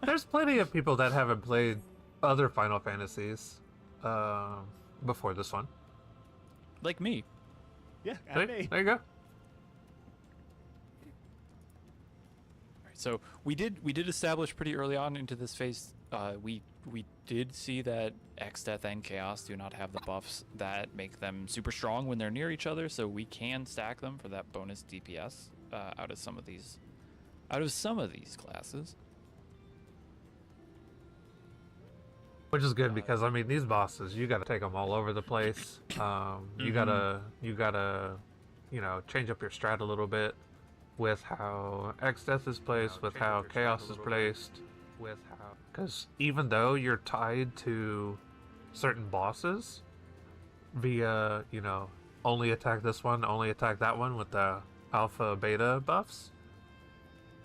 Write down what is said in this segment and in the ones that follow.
There's plenty of people that haven't played other Final Fantasies before this one. Like me. Yeah, and me. There you go. So we did establish pretty early on into this phase. We did see that XDeath and Chaos do not have the buffs that make them super strong when they're near each other. So we can stack them for that bonus DPS out of some of these classes. Which is good because I mean these bosses, you got to take them all over the place. You gotta, you know, change up your strat a little bit with how XDeath is placed, with how Chaos is placed, with how, because even though you're tied to certain bosses via, you know, only attack this one, only attack that one with the alpha beta buffs,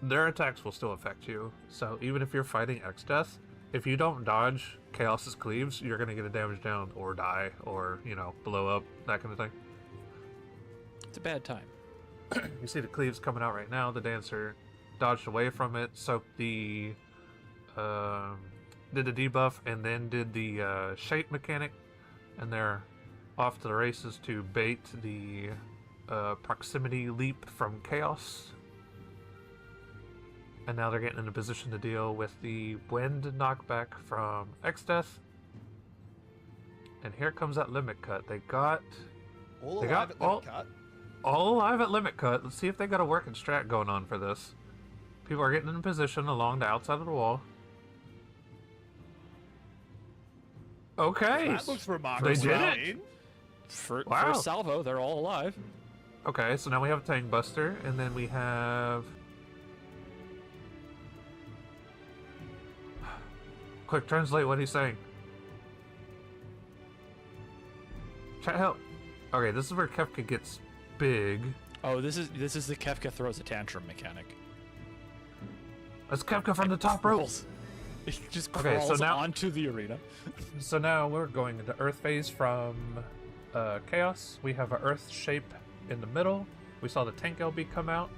their attacks will still affect you. So even if you're fighting XDeath, if you don't dodge Chaos's cleaves, you're gonna get a damage down or die or, you know, blow up, that kind of thing. It's a bad time. You see the cleaves coming out right now. The dancer dodged away from it, soaked the did the debuff, and then did the shape mechanic, and they're off to the races to bait the proximity leap from Chaos. And now they're getting in a position to deal with the wind knockback from XDeath. And here comes that limit cut. They got All alive at limit cut. all alive at limit cut. Let's see if they got a working strat going on for this. People are getting in position along the outside of the wall. Okay. That looks remarkable. They did it. Wow. First salvo, they're all alive. Okay, so now we have a Tank Buster, and then we have... Quick, translate what he's saying. Chat help. Okay, this is where Kefka gets big. Oh, this is the Kefka throws a tantrum mechanic. That's Kefka from the top rope. He just Okay, crawls so now- onto the arena. So now we're going into Earth phase from Chaos. We have an Earth shape in the middle. We saw the Tank LB come out.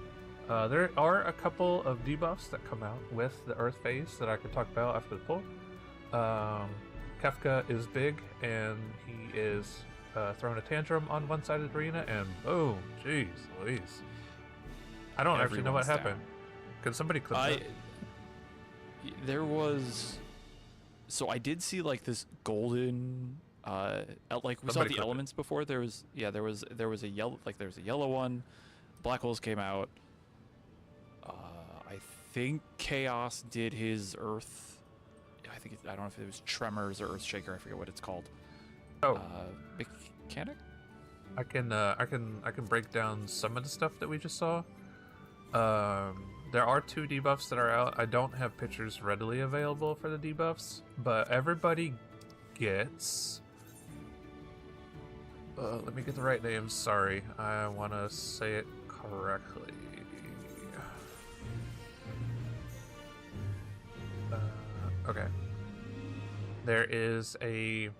There are a couple of debuffs that come out with the Earth phase that I could talk about after the pull. Kefka is big, and he is throwing a tantrum on one side of the arena, and boom, jeez Louise. I don't actually know what Everyone's happened. Can somebody clip that? There was... So I did see like this golden... like we saw Somebody the clip elements before. There was a yellow, like there's a yellow one. Black holes came out. I think Chaos did his Earth. I don't know if it was Tremors or Earthshaker. I forget what it's called. Oh, Mechanic. I can break down some of the stuff that we just saw. There are 2 debuffs that are out. I don't have pictures readily available for the debuffs, but everybody gets... let me get the right names. Sorry, I want to say it correctly. Okay. There is a...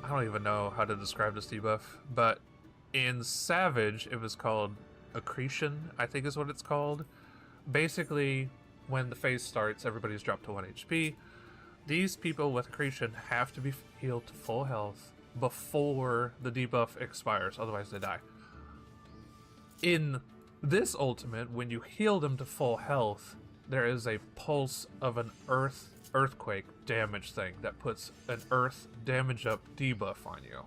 I don't even know how to describe this debuff, but in Savage, it was called Accretion, I think is what it's called. Basically, when the phase starts, everybody's dropped to 1 HP. These people with Accretion have to be healed to full health before the debuff expires, otherwise they die. In this ultimate, when you heal them to full health, there is a pulse of an earthquake damage thing that puts an earth damage up debuff on you.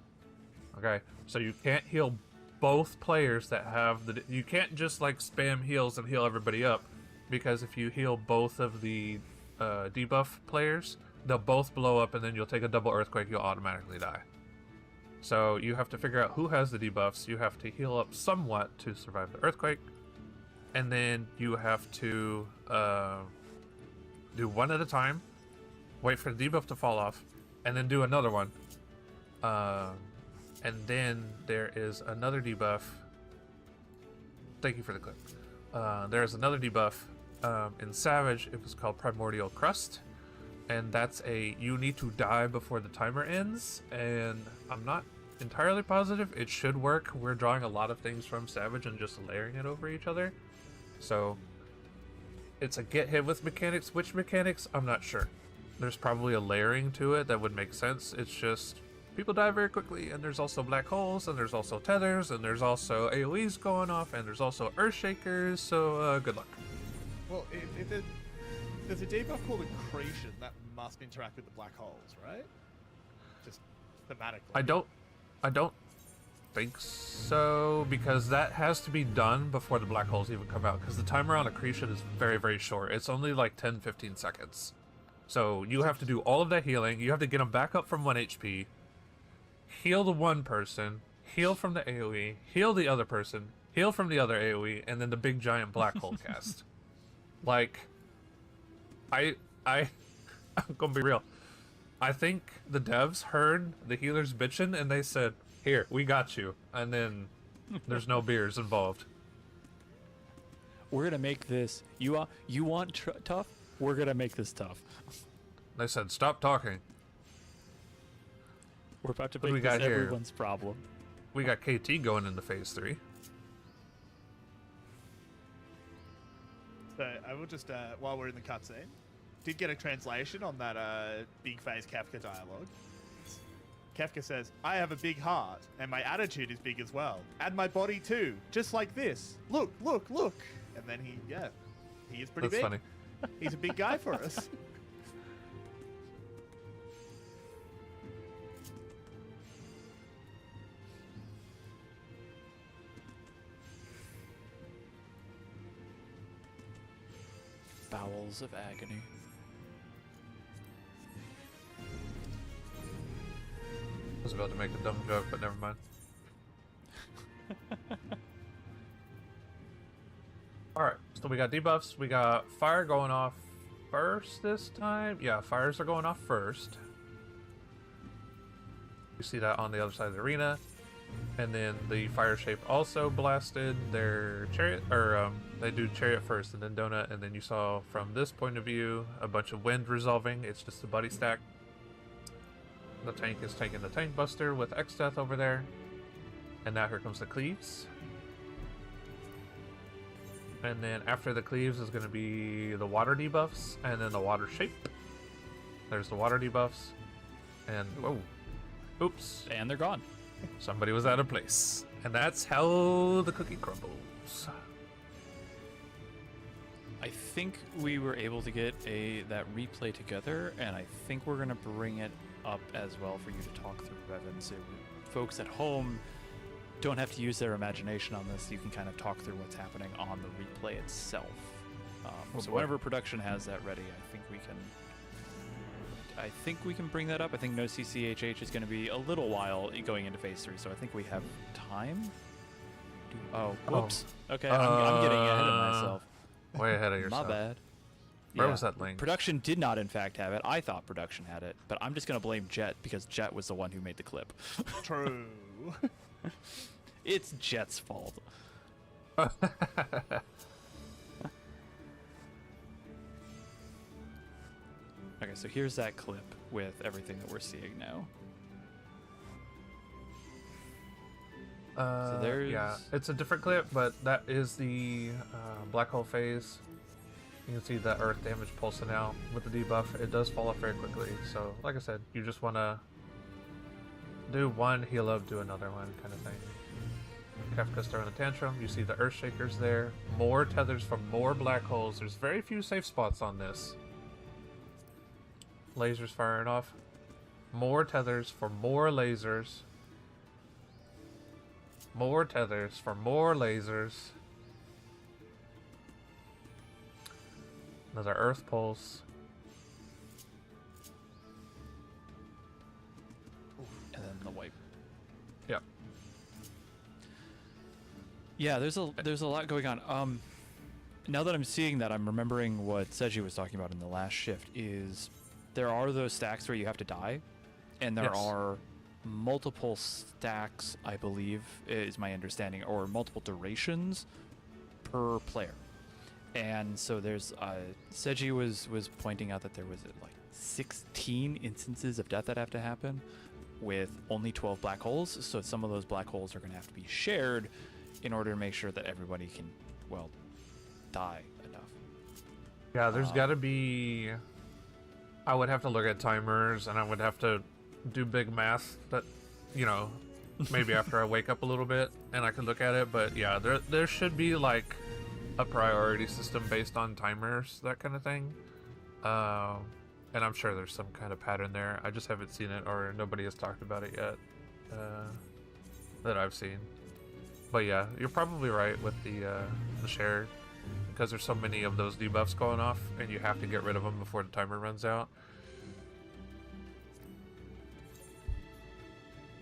Okay, so you can't heal both players that have the... You can't just like spam heals and heal everybody up, because if you heal both of the debuff players, they'll both blow up and then you'll take a double earthquake, you'll automatically die. So you have to figure out who has the debuffs. You have to heal up somewhat to survive the earthquake, and then you have to do one at a time, wait for the debuff to fall off, and then do another one. And then there is another debuff. Thank you for the clip. There's another debuff. In Savage, it was called Primordial Crust, and that's a you need to die before the timer ends, and I'm not entirely positive. It should work. We're drawing a lot of things from Savage and just layering it over each other. So it's a get hit with mechanics. Which mechanics? I'm not sure. There's probably a layering to it that would make sense. It's just people die very quickly, and there's also black holes, and there's also tethers, and there's also AoEs going off, and there's also earth shakers. So good luck. Well, if there's a debuff called accretion, that must interact with the black holes, right? Just thematically. I don't think so, because that has to be done before the black holes even come out, because the timer on accretion is very, very short. It's only like 10-15 seconds. So you have to do all of that healing. You have to get them back up from 1 HP, heal the one person, heal from the AoE, heal the other person, heal from the other AoE, and then the big giant black hole cast. Like, I'm gonna be real. I think the devs heard the healers bitching and they said, "Here, we got you," and then there's no beers involved. We're gonna make this. You want tough? We're gonna make this tough. They said, "Stop talking." We're about to What do we make this got here? everyone's problem. We got KT going into phase 3. So I will just, while we're in the cutscene, did get a translation on that big face Kafka dialogue. Kafka says, "I have a big heart, and my attitude is big as well. And my body too, just like this. Look, look, look." And then he is pretty That's big. funny. He's a big guy for us. Bowels of agony. I was about to make a dumb joke, but never mind. Alright, so we got debuffs. We got fire going off first this time. Yeah, fires are going off first. You see that on the other side of the arena. And then the fire shape also blasted their chariot, or they do chariot first and then donut, and then you saw from this point of view a bunch of wind resolving. It's just a buddy stack. The tank is taking the tank buster with XIV over there, and now here comes the cleaves. And then after the cleaves is going to be the water debuffs, and then the water shape. There's the water debuffs, and whoa, oops, And they're gone. somebody was out of place, and that's how the cookie crumbles. I think we were able to get that replay together, and I think we're gonna bring it up as well for you to talk through, Evan, so folks at home don't have to use their imagination on this. You can kind of talk through what's happening on the replay itself. So whenever production has that ready, I think we can bring that up. I think no CCHH is going to be a little while going into phase 3, so I think we have time. Whoops. Okay, I'm getting ahead of myself. Way ahead of yourself. My bad. Where was that link? Production did not, in fact, have it. I thought production had it, but I'm just going to blame Jet because Jet was the one who made the clip. True. It's Jet's fault. Okay, so here's that clip with everything that we're seeing now. So there's... Yeah, it's a different clip, but that is the black hole phase. You can see the earth damage pulsing out with the debuff. It does fall off very quickly. So, like I said, you just want to do one, heal up, do another one kind of thing. Kafka's throwing a tantrum. You see the earth shakers there. More tethers from more black holes. There's very few safe spots on this. Lasers firing off. More tethers for more lasers. More tethers for more lasers. Another earth pulse. And then the wipe. Yep. Yeah, there's a lot going on. Now that I'm seeing that, I'm remembering what Seiji was talking about in the last shift. Is there are those stacks where you have to die, and there are multiple stacks, I believe, is my understanding, or multiple durations per player. And so there's Seiji was pointing out that there was like 16 instances of death that have to happen with only 12 black holes. So some of those black holes are going to have to be shared in order to make sure that everybody can, well, die enough. Yeah, there's got to be. I would have to look at timers, and I would have to do big math. That, you know, maybe after I wake up a little bit, and I could look at it. But yeah, there should be like a priority system based on timers, that kind of thing. And I'm sure there's some kind of pattern there. I just haven't seen it, or nobody has talked about it yet that I've seen. But yeah, you're probably right with the share, because there's so many of those debuffs going off, and you have to get rid of them before the timer runs out.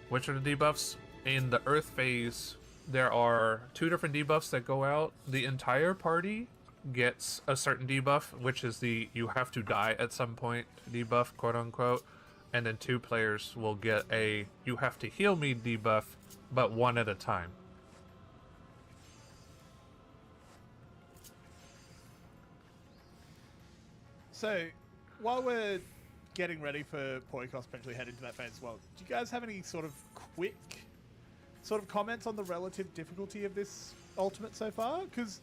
Which are the debuffs? In the Earth phase, there are 2 different debuffs that go out. The entire party gets a certain debuff, which is the you have to die at some point debuff, quote unquote. And then 2 players will get a you have to heal me debuff, but 1 at a time. So, while we're getting ready for Poikos potentially head into that phase as well, do you guys have any sort of quick comments on the relative difficulty of this ultimate so far? Because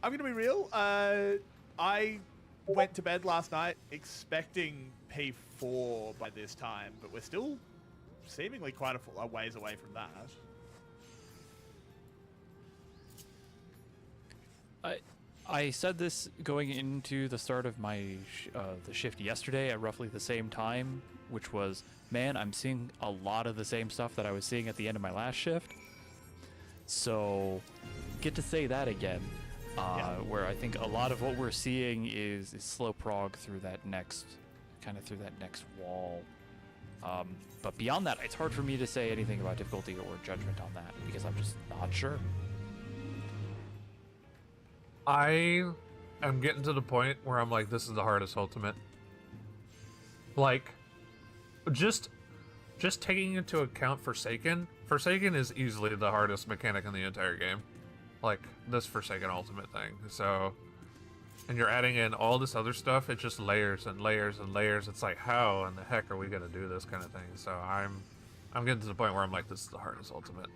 I'm going to be real, I went to bed last night expecting P4 by this time, but we're still seemingly quite a ways away from that. I said this going into the start of my the shift yesterday at roughly the same time, which was, man, I'm seeing a lot of the same stuff that I was seeing at the end of my last shift. So, get to say that again, where I think a lot of what we're seeing is slow prog through that next wall. But beyond that, it's hard for me to say anything about difficulty or judgment on that because I'm just not sure. I am getting to the point where I'm like, this is the hardest ultimate. Like, just taking into account Forsaken is easily the hardest mechanic in the entire game. Like, this Forsaken ultimate thing. So, and you're adding in all this other stuff, it just layers and layers and layers. It's like, how in the heck are we gonna do this kind of thing? So I'm getting to the point where I'm like, this is the hardest ultimate.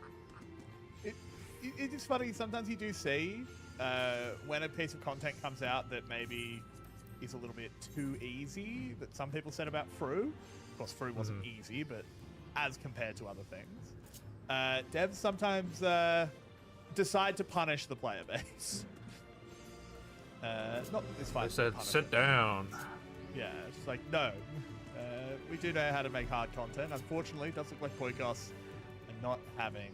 It is funny, sometimes you do see when a piece of content comes out that maybe is a little bit too easy, that some people said about Fru. Of course, Fru wasn't easy, but as compared to other things. Devs sometimes decide to punish the player base. Not that this fight. I said, sit down. Yeah, it's just like, no. We do know how to make hard content. Unfortunately, it does look like Poikos are not having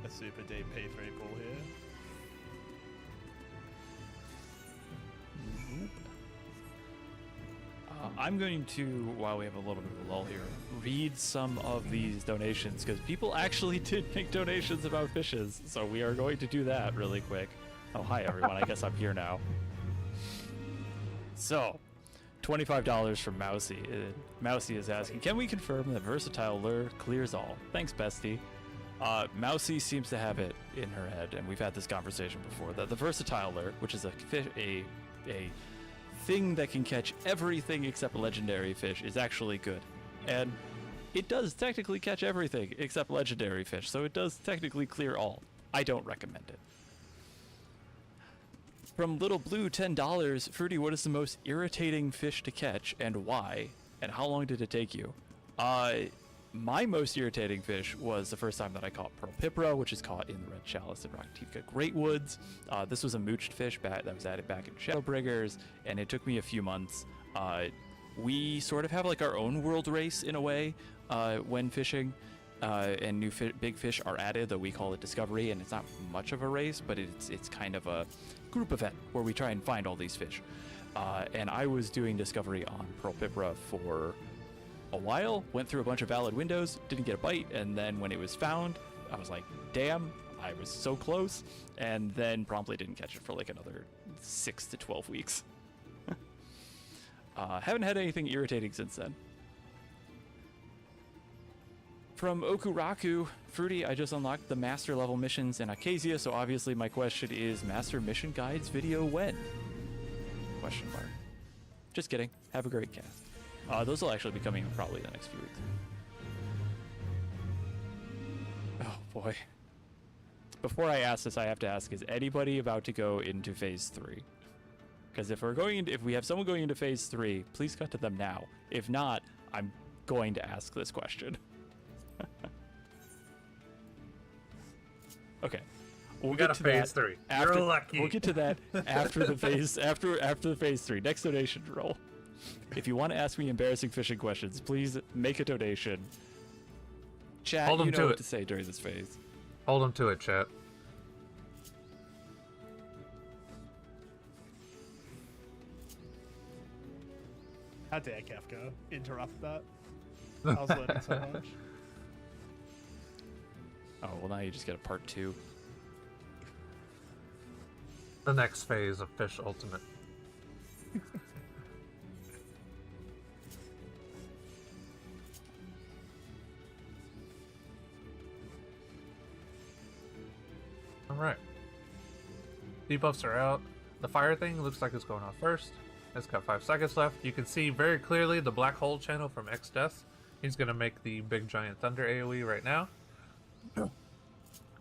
a super deep P3 pool here. I'm going to, while we have a little bit of a lull here, read some of these donations, because people actually did make donations about fishes, so we are going to do that really quick. Oh, hi everyone, I guess I'm here now. So, $25 from Mousy. Mousy is asking, can we confirm that Versatile Lure clears all? Thanks, bestie. Mousy seems to have it in her head, and we've had this conversation before, that the Versatile Lure, which is a thing that can catch everything except legendary fish, is actually good. And it does technically catch everything except legendary fish, so it does technically clear all. I don't recommend it. From Little Blue, $10. Fruity, what is the most irritating fish to catch and why? And how long did it take you? My most irritating fish was the first time that I caught Pearl Pipra, which is caught in the Red Chalice and Raktika Great Woods. This was a mooched fish that was added back in Shadowbringers, and it took me a few months. We sort of have like our own world race in a way when fishing, and new big fish are added, though we call it Discovery, and it's not much of a race, but it's kind of a group event where we try and find all these fish. And I was doing Discovery on Pearl Pipra for a while, went through a bunch of valid windows, didn't get a bite, and then when it was found, I was like, damn, I was so close, and then promptly didn't catch it for like another 6 to 12 weeks. Haven't had anything irritating since then. From Okuraku, Fruity, I just unlocked the master level missions in Acacia, so obviously my question is, master mission guides video when? Question mark. Just kidding. Have a great cast. Those will actually be coming in probably the next few weeks. Oh boy. Before I ask this, I have to ask, is anybody about to go into phase 3? Because if we have someone going into phase 3, please cut to them now. If not, I'm going to ask this question. Okay. We got a phase 3. You're lucky. We'll get to that after the phase after the phase 3. Next donation roll. If you want to ask me embarrassing fishing questions, please make a donation. Chat, Hold 'em you know to what it. to say during this phase. Hold them to it, chat. How dare Kafka interrupt that? I was learning so much. Oh, well, now you just get a part 2. The next phase of Fish Ultimate. Alright. Debuffs are out. The fire thing looks like it's going off first. It's got 5 seconds left. You can see very clearly the black hole channel from XIV. He's going to make the big giant thunder AoE right now. The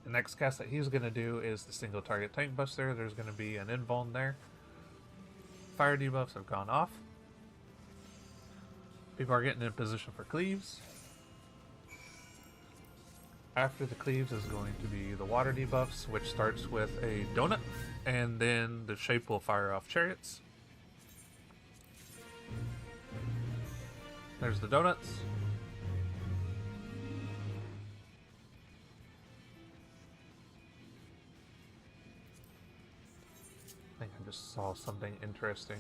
next cast that he's going to do is the single target tank buster. There's going to be an invuln there. Fire debuffs have gone off. People are getting in position for cleaves. After the cleaves is going to be the water debuffs, which starts with a donut, and then the shape will fire off chariots. There's the donuts. I think I just saw something interesting.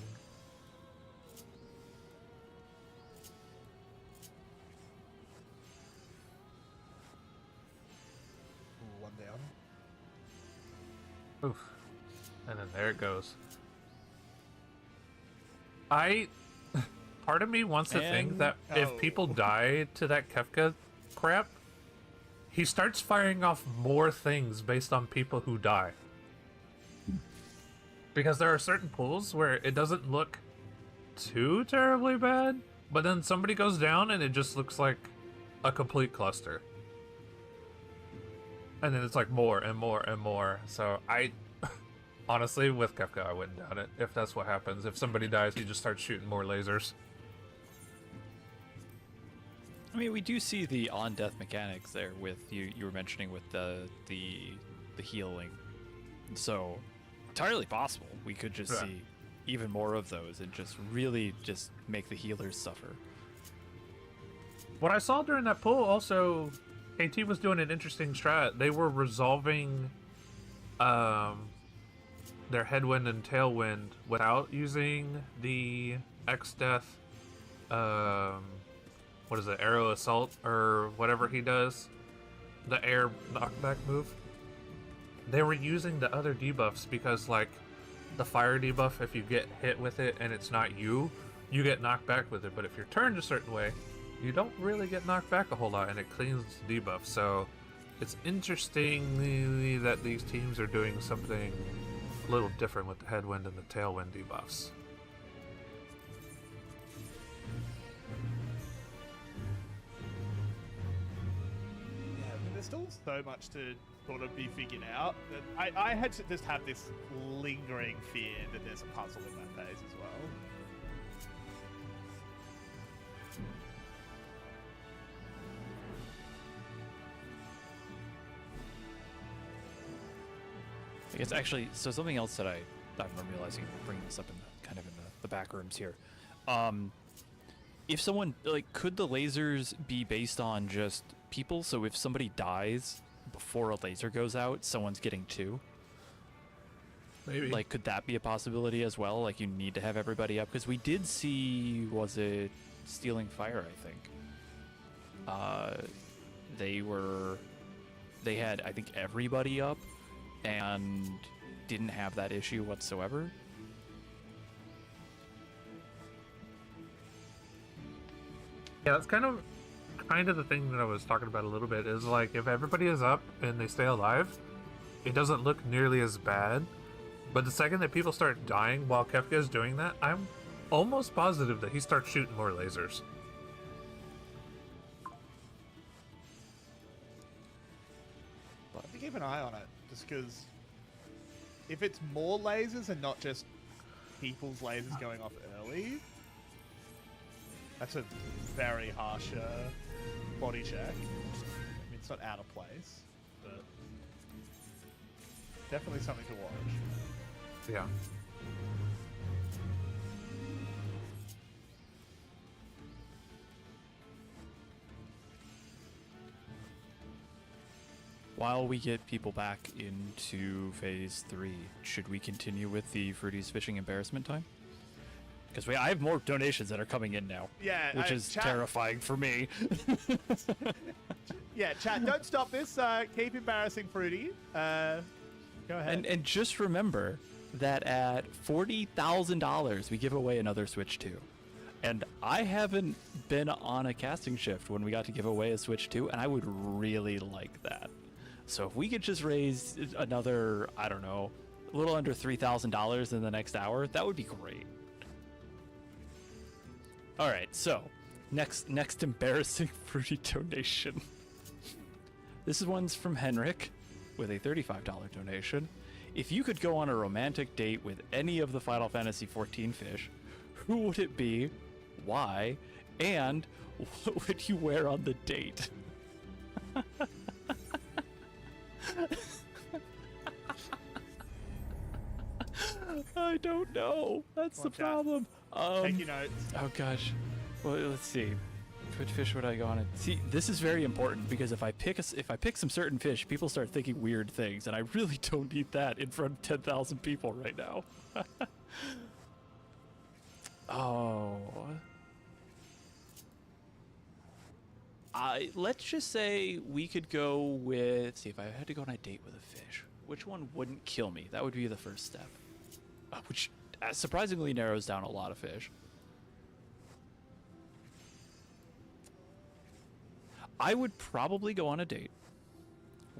Ooh, one down. Oof. And then there it goes. Part of me wants to think that if people die to that Kefka crap, he starts firing off more things based on people who die. Because there are certain pools where it doesn't look too terribly bad, but then somebody goes down and it just looks like a complete cluster. And then it's like more and more and more. So honestly, with Kefka, I wouldn't doubt it. If that's what happens, if somebody dies, he just starts shooting more lasers. I mean, we do see the on-death mechanics there with you were mentioning with the healing. So, entirely possible. We could just see even more of those and just really just make the healers suffer. What I saw during that pool also, KT was doing an interesting strat. They were resolving their headwind and tailwind without using the X-Death, what is it, arrow assault or whatever he does, the air knockback move. They were using the other debuffs because, like, the fire debuff, if you get hit with it and it's not you, you get knocked back with it. But if you're turned a certain way, you don't really get knocked back a whole lot, and it cleans the debuff. So it's interesting that these teams are doing something a little different with the headwind and the tailwind debuffs. Yeah, I mean, there's still so much to sort of be figured out. That I had to just have this lingering fear that there's a puzzle in that phase as well. I guess actually, so something else that I'm realizing, bringing this up in the back rooms here. If someone, like, could the lasers be based on just people? So if somebody dies before a laser goes out, someone's getting 2? Maybe. Like, could that be a possibility as well? Like, you need to have everybody up? Because we did see, was it Stealing Fire, I think? They had, I think, everybody up and didn't have that issue whatsoever. Yeah, that's kind of the thing that I was talking about a little bit, is like, if everybody is up and they stay alive, it doesn't look nearly as bad. But the second that people start dying while Kefka is doing that, I'm almost positive that he starts shooting more lasers. I have to keep an eye on it, just because if it's more lasers and not just people's lasers going off early. That's a very harsh body check. I mean, it's not out of place, but definitely something to watch. Yeah. While we get people back into phase 3, should we continue with the Fruity's fishing embarrassment time? Because I have more donations that are coming in now. Yeah, which is terrifying for me. Yeah, chat, don't stop this. Keep embarrassing Fruity. Go ahead. And just remember that at $40,000, we give away another Switch 2. And I haven't been on a casting shift when we got to give away a Switch 2, and I would really like that. So if we could just raise another, I don't know, a little under $3,000 in the next hour, that would be great. All right, so next embarrassing Fruity donation. This one's from Henrik with a $35 donation. If you could go on a romantic date with any of the Final Fantasy XIV fish, who would it be, why, and what would you wear on the date? I don't know. That's the problem. Take your notes. Oh gosh. Well, let's see. Which fish would I go on? See, this is very important because if I pick some certain fish, people start thinking weird things, and I really don't need that in front of 10,000 people right now. Oh. Let's just say we could go with. See, if I had to go on a date with a fish, which one wouldn't kill me? That would be the first step. Which surprisingly narrows down a lot of fish. I would probably go on a date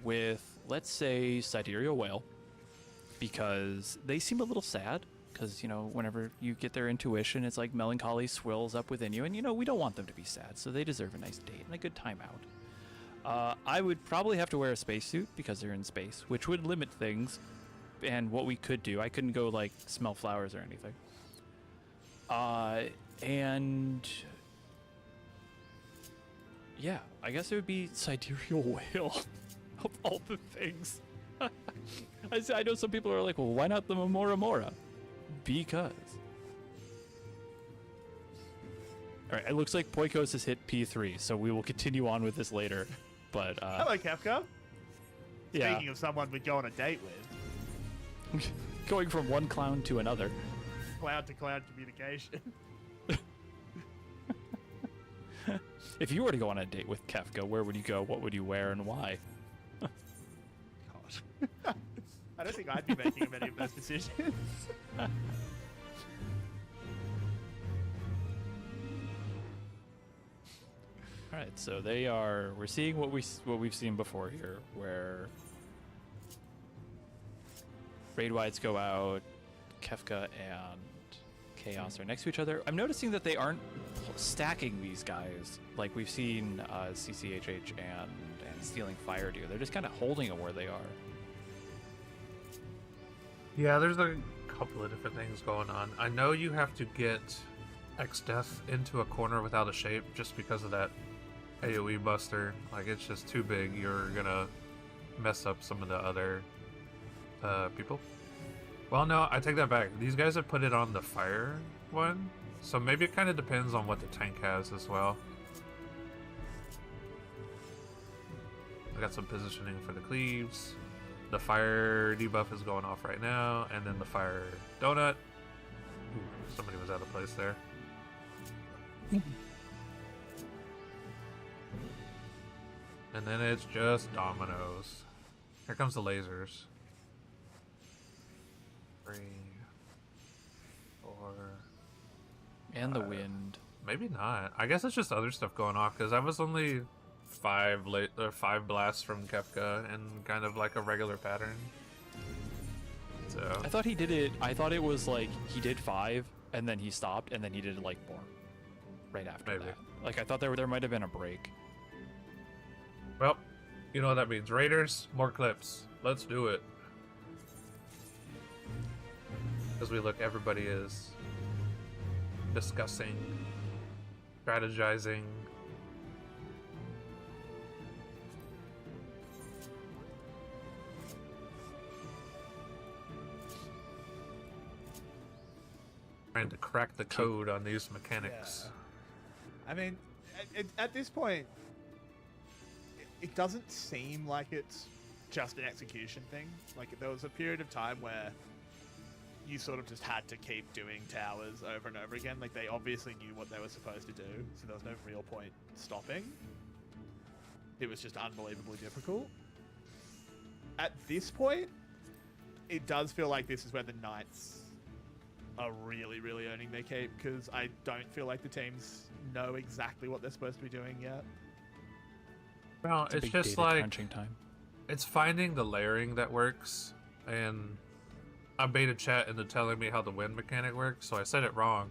with, let's say, sidereal whale, because they seem a little sad. Because, you know, whenever you get their intuition, it's like melancholy swirls up within you. And, you know, we don't want them to be sad, so they deserve a nice date and a good time out. I would probably have to wear a spacesuit because they're in space, which would limit things and what we could do. I couldn't go, like, smell flowers or anything. And yeah, I guess it would be sidereal whale of all the things. I know some people are like, well, why not the Mora? Because. All right, it looks like Poikos has hit P3, so we will continue on with this later. But hello, Kefka. Yeah. Speaking of someone we'd go on a date with. Going from one clown to another. Cloud to cloud communication. If you were to go on a date with Kefka, where would you go? What would you wear and why? God. I don't think I'd be making many of those decisions. All right, so we're seeing what we've seen before here, where raid wides go out, Kefka and Chaos are next to each other. I'm noticing that they aren't stacking these guys like we've seen CCHH and Stealing Fire do. They're just kind of holding them where they are. Yeah, there's a couple of different things going on. I know you have to get XIV into a corner without a shape just because of that AoE buster. Like, it's just too big. You're gonna mess up some of the other people. Well, no, I take that back. These guys have put it on the fire one, so maybe it kind of depends on what the tank has as well. I got some positioning for the cleaves. The fire debuff is going off right now, and then the fire donut. Ooh, somebody was out of place there. And then it's just dominoes. Here comes the lasers. 3, 4. And the wind. Maybe not. I guess it's just other stuff going off because I was only 5 blasts from Kefka and kind of like a regular pattern. So I thought he did it. I thought it was like he did 5 and then he stopped and then he did like more right after Maybe. that. Like I thought there might have been a break. well, you know what that means. Raiders, more clips. Let's do it. As we look, everybody is discussing, strategizing. Trying to crack the code on these mechanics. Yeah. I mean, at this point, it doesn't seem like it's just an execution thing. Like, there was a period of time where you sort of just had to keep doing towers over and over again. Like, they obviously knew what they were supposed to do, so there was no real point stopping. It was just unbelievably difficult. At this point, it does feel like this is where the Knights are really, really earning their keep, because I don't feel like the teams know exactly what they're supposed to be doing yet. Well, it's big just data like crunching time. it's finding the layering that works, and I beta chat into telling me how the wind mechanic works, so I said it wrong.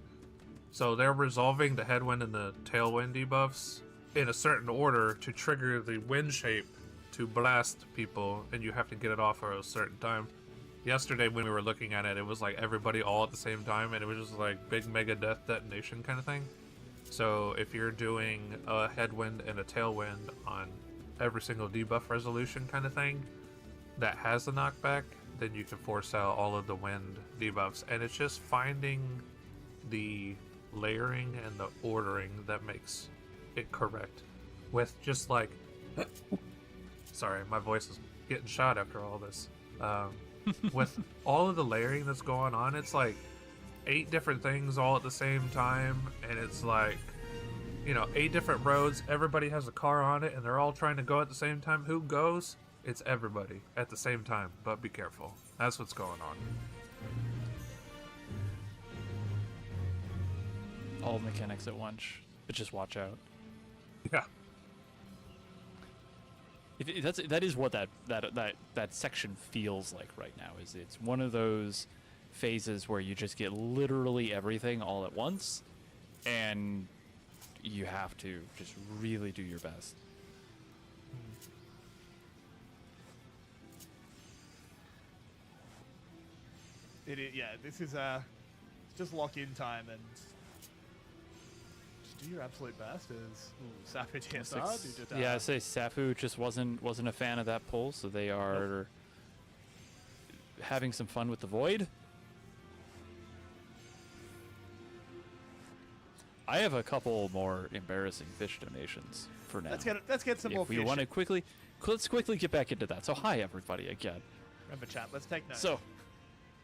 So they're resolving the headwind and the tailwind debuffs in a certain order to trigger the wind shape to blast people, and you have to get it off at a certain time. Yesterday when we were looking at it, it was like everybody all at the same time, and it was just like big mega death detonation kind of thing. So if you're doing a headwind and a tailwind on every single debuff resolution kind of thing that has the knockback, then you can force out all of the wind debuffs. And it's just finding the layering and the ordering that makes it correct. With just like... Sorry, my voice is getting shot after all this. With all of the layering that's going on, it's like 8 different things all at the same time, and it's like, you know, 8 different roads, everybody has a car on it, and they're all trying to go at the same time. Who goes? It's everybody at the same time, but be careful. That's what's going on. All mechanics at once, but just watch out. Yeah. That is what that section feels like right now. Is it's one of those phases where you just get literally everything all at once, and you have to just really do your best. It is, yeah. This is just lock in time and just do your absolute best as Safu TSR. Yeah, I say Safu just wasn't a fan of that pull, so they are having some fun with the void. I have a couple more embarrassing fish donations for now. Let's get some more If we fish. want to let's quickly get back into that. So hi everybody again. Remember, chat. Let's take notes. So,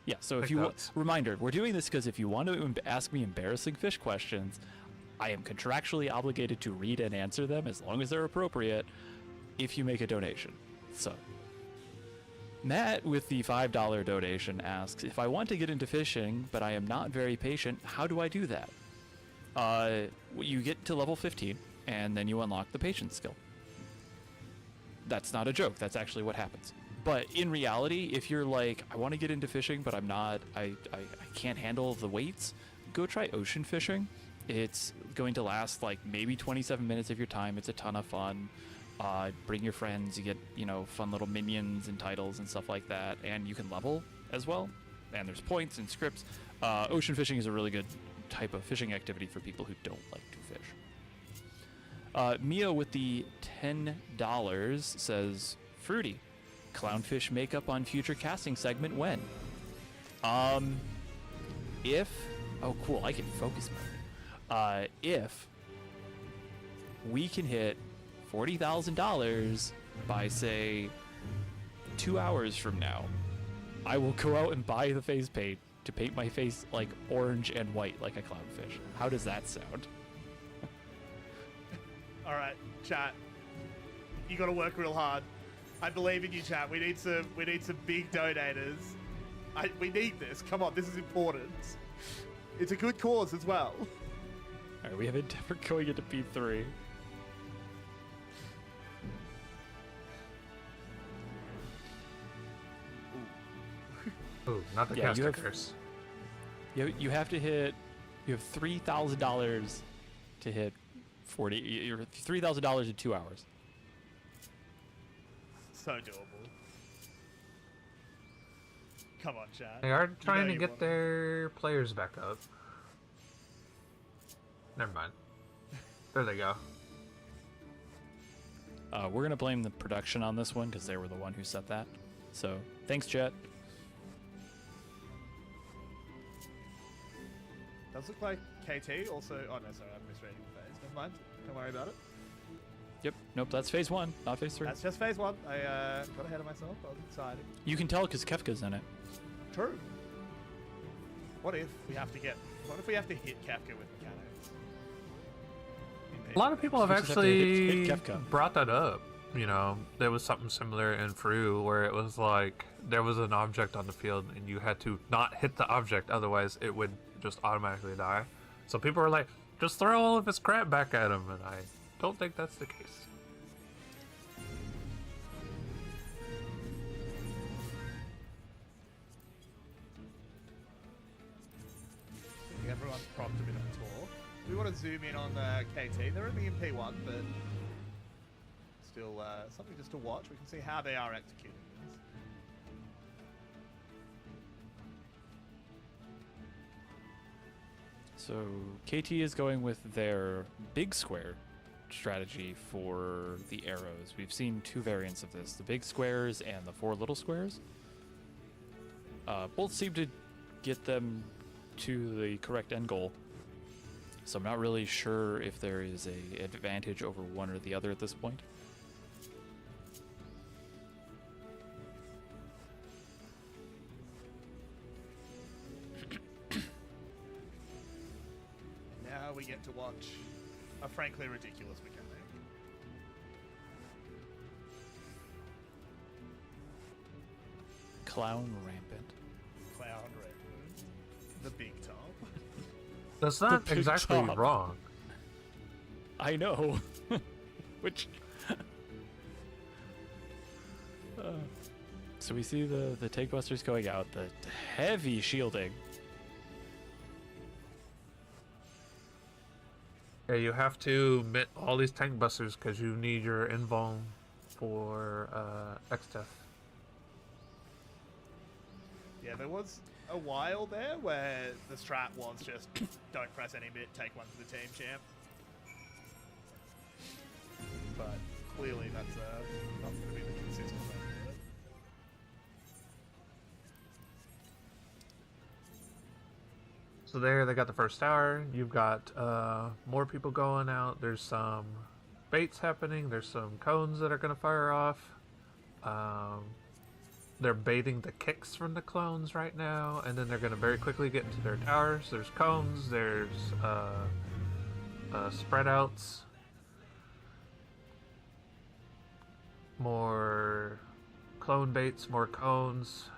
yeah. So Take if you notes. reminder, we're doing this because if you want to ask me embarrassing fish questions, I am contractually obligated to read and answer them as long as they're appropriate. If you make a donation, so Matt with the $5 donation asks, if I want to get into fishing but I am not very patient, how do I do that? You get to level 15 and then you unlock the patience skill. That's not a joke. That's actually what happens. But in reality, if you're like, I want to get into fishing, but I'm not, I can't handle the weights, go try ocean fishing. It's going to last like maybe 27 minutes of your time. It's a ton of fun. Bring your friends. You get, fun little minions and titles and stuff like that. And you can level as well. And there's points and scripts. Ocean fishing is a really good type of fishing activity for people who don't like to fish. Mia with the $10 says, Fruity, clownfish makeup on future casting segment when? If, oh cool, I can focus mode. If we can hit $40,000 by say 2 hours from now, I will go out and buy the face paint to paint my face like orange and white like a clownfish. How does that sound? All right, chat. You got to work real hard. I believe in you, chat. We need some big donators. We need this. Come on, this is important. It's a good cause as well. All right, we have Endeavor going into P3. Ooh, not the Yeah, caster curse. You have to hit. You have $3,000 to hit 40. You're $3,000 in 2 hours. So doable. Come on, chat. They are trying to you get want their players back up. Never mind. There they go. We're going to blame the production on this one because they were the one who set that. So, thanks, Jet. Does look like KT also. Oh no, sorry, I'm misreading the phase. Never mind. Don't worry about it. Yep. Nope, that's phase 1, not phase 3. That's just phase 1. I got ahead of myself. I was excited. You can tell because Kefka's in it. True. What if we have to hit Kefka with mechanics? A lot of people have We just have to hit actually Kefka. brought that up. You know, there was something similar in Fru where it was like there was an object on the field and you had to not hit the object, otherwise it would just automatically die. So people were like, just throw all of his crap back at him, and I don't think that's the case. I think everyone's propped a bit on tour. We want to zoom in on KT. They're only in P1, but still something just to watch. We can see how they are executing this. So, KT is going with their big square strategy for the arrows. We've seen 2 variants of this, the big squares and the 4 little squares. Both seem to get them to the correct end goal. So I'm not really sure if there is a advantage over one or the other at this point. Now we get to watch a frankly ridiculous mechanic. Clown rampant. Clown Rampant. The big top. That's not big exactly top. wrong. I know. Which... So we see the tank busters going out, the heavy shielding. Yeah, you have to mint all these tank busters because you need your invuln for XIV. Yeah, there was a while there where the strat was just don't press any bit, take one for the team champ. But clearly that's not going to be the consistent way to do it. So there, they got the first tower. You've got more people going out. There's some baits happening. There's some cones that are going to fire off. They're baiting the kicks from the clones right now, and then they're going to very quickly get into their towers. There's cones. There's spread outs. More clone baits, more cones.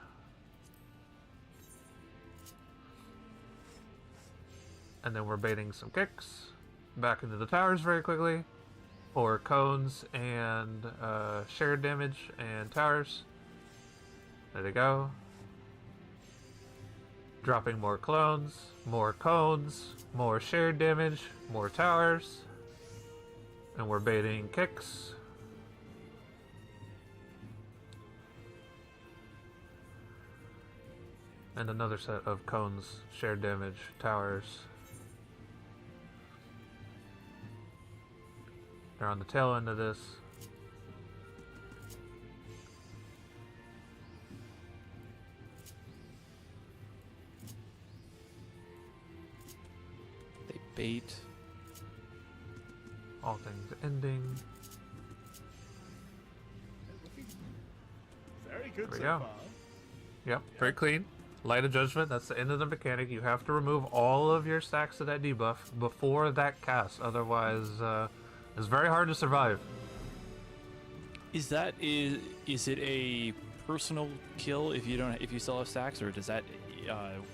And then we're baiting some kicks back into the towers very quickly for cones and shared damage and towers. There they go. Dropping more clones, more cones, more shared damage, more towers. And we're baiting kicks. And another set of cones, shared damage, towers. They're on the tail end of this. They bait. All things ending. Looking very good There so we go. far. Yep, very clean. Light of Judgment, that's the end of the mechanic. You have to remove all of your stacks of that debuff before that cast, otherwise it's very hard to survive. Is it a personal kill if you still have stacks, or does that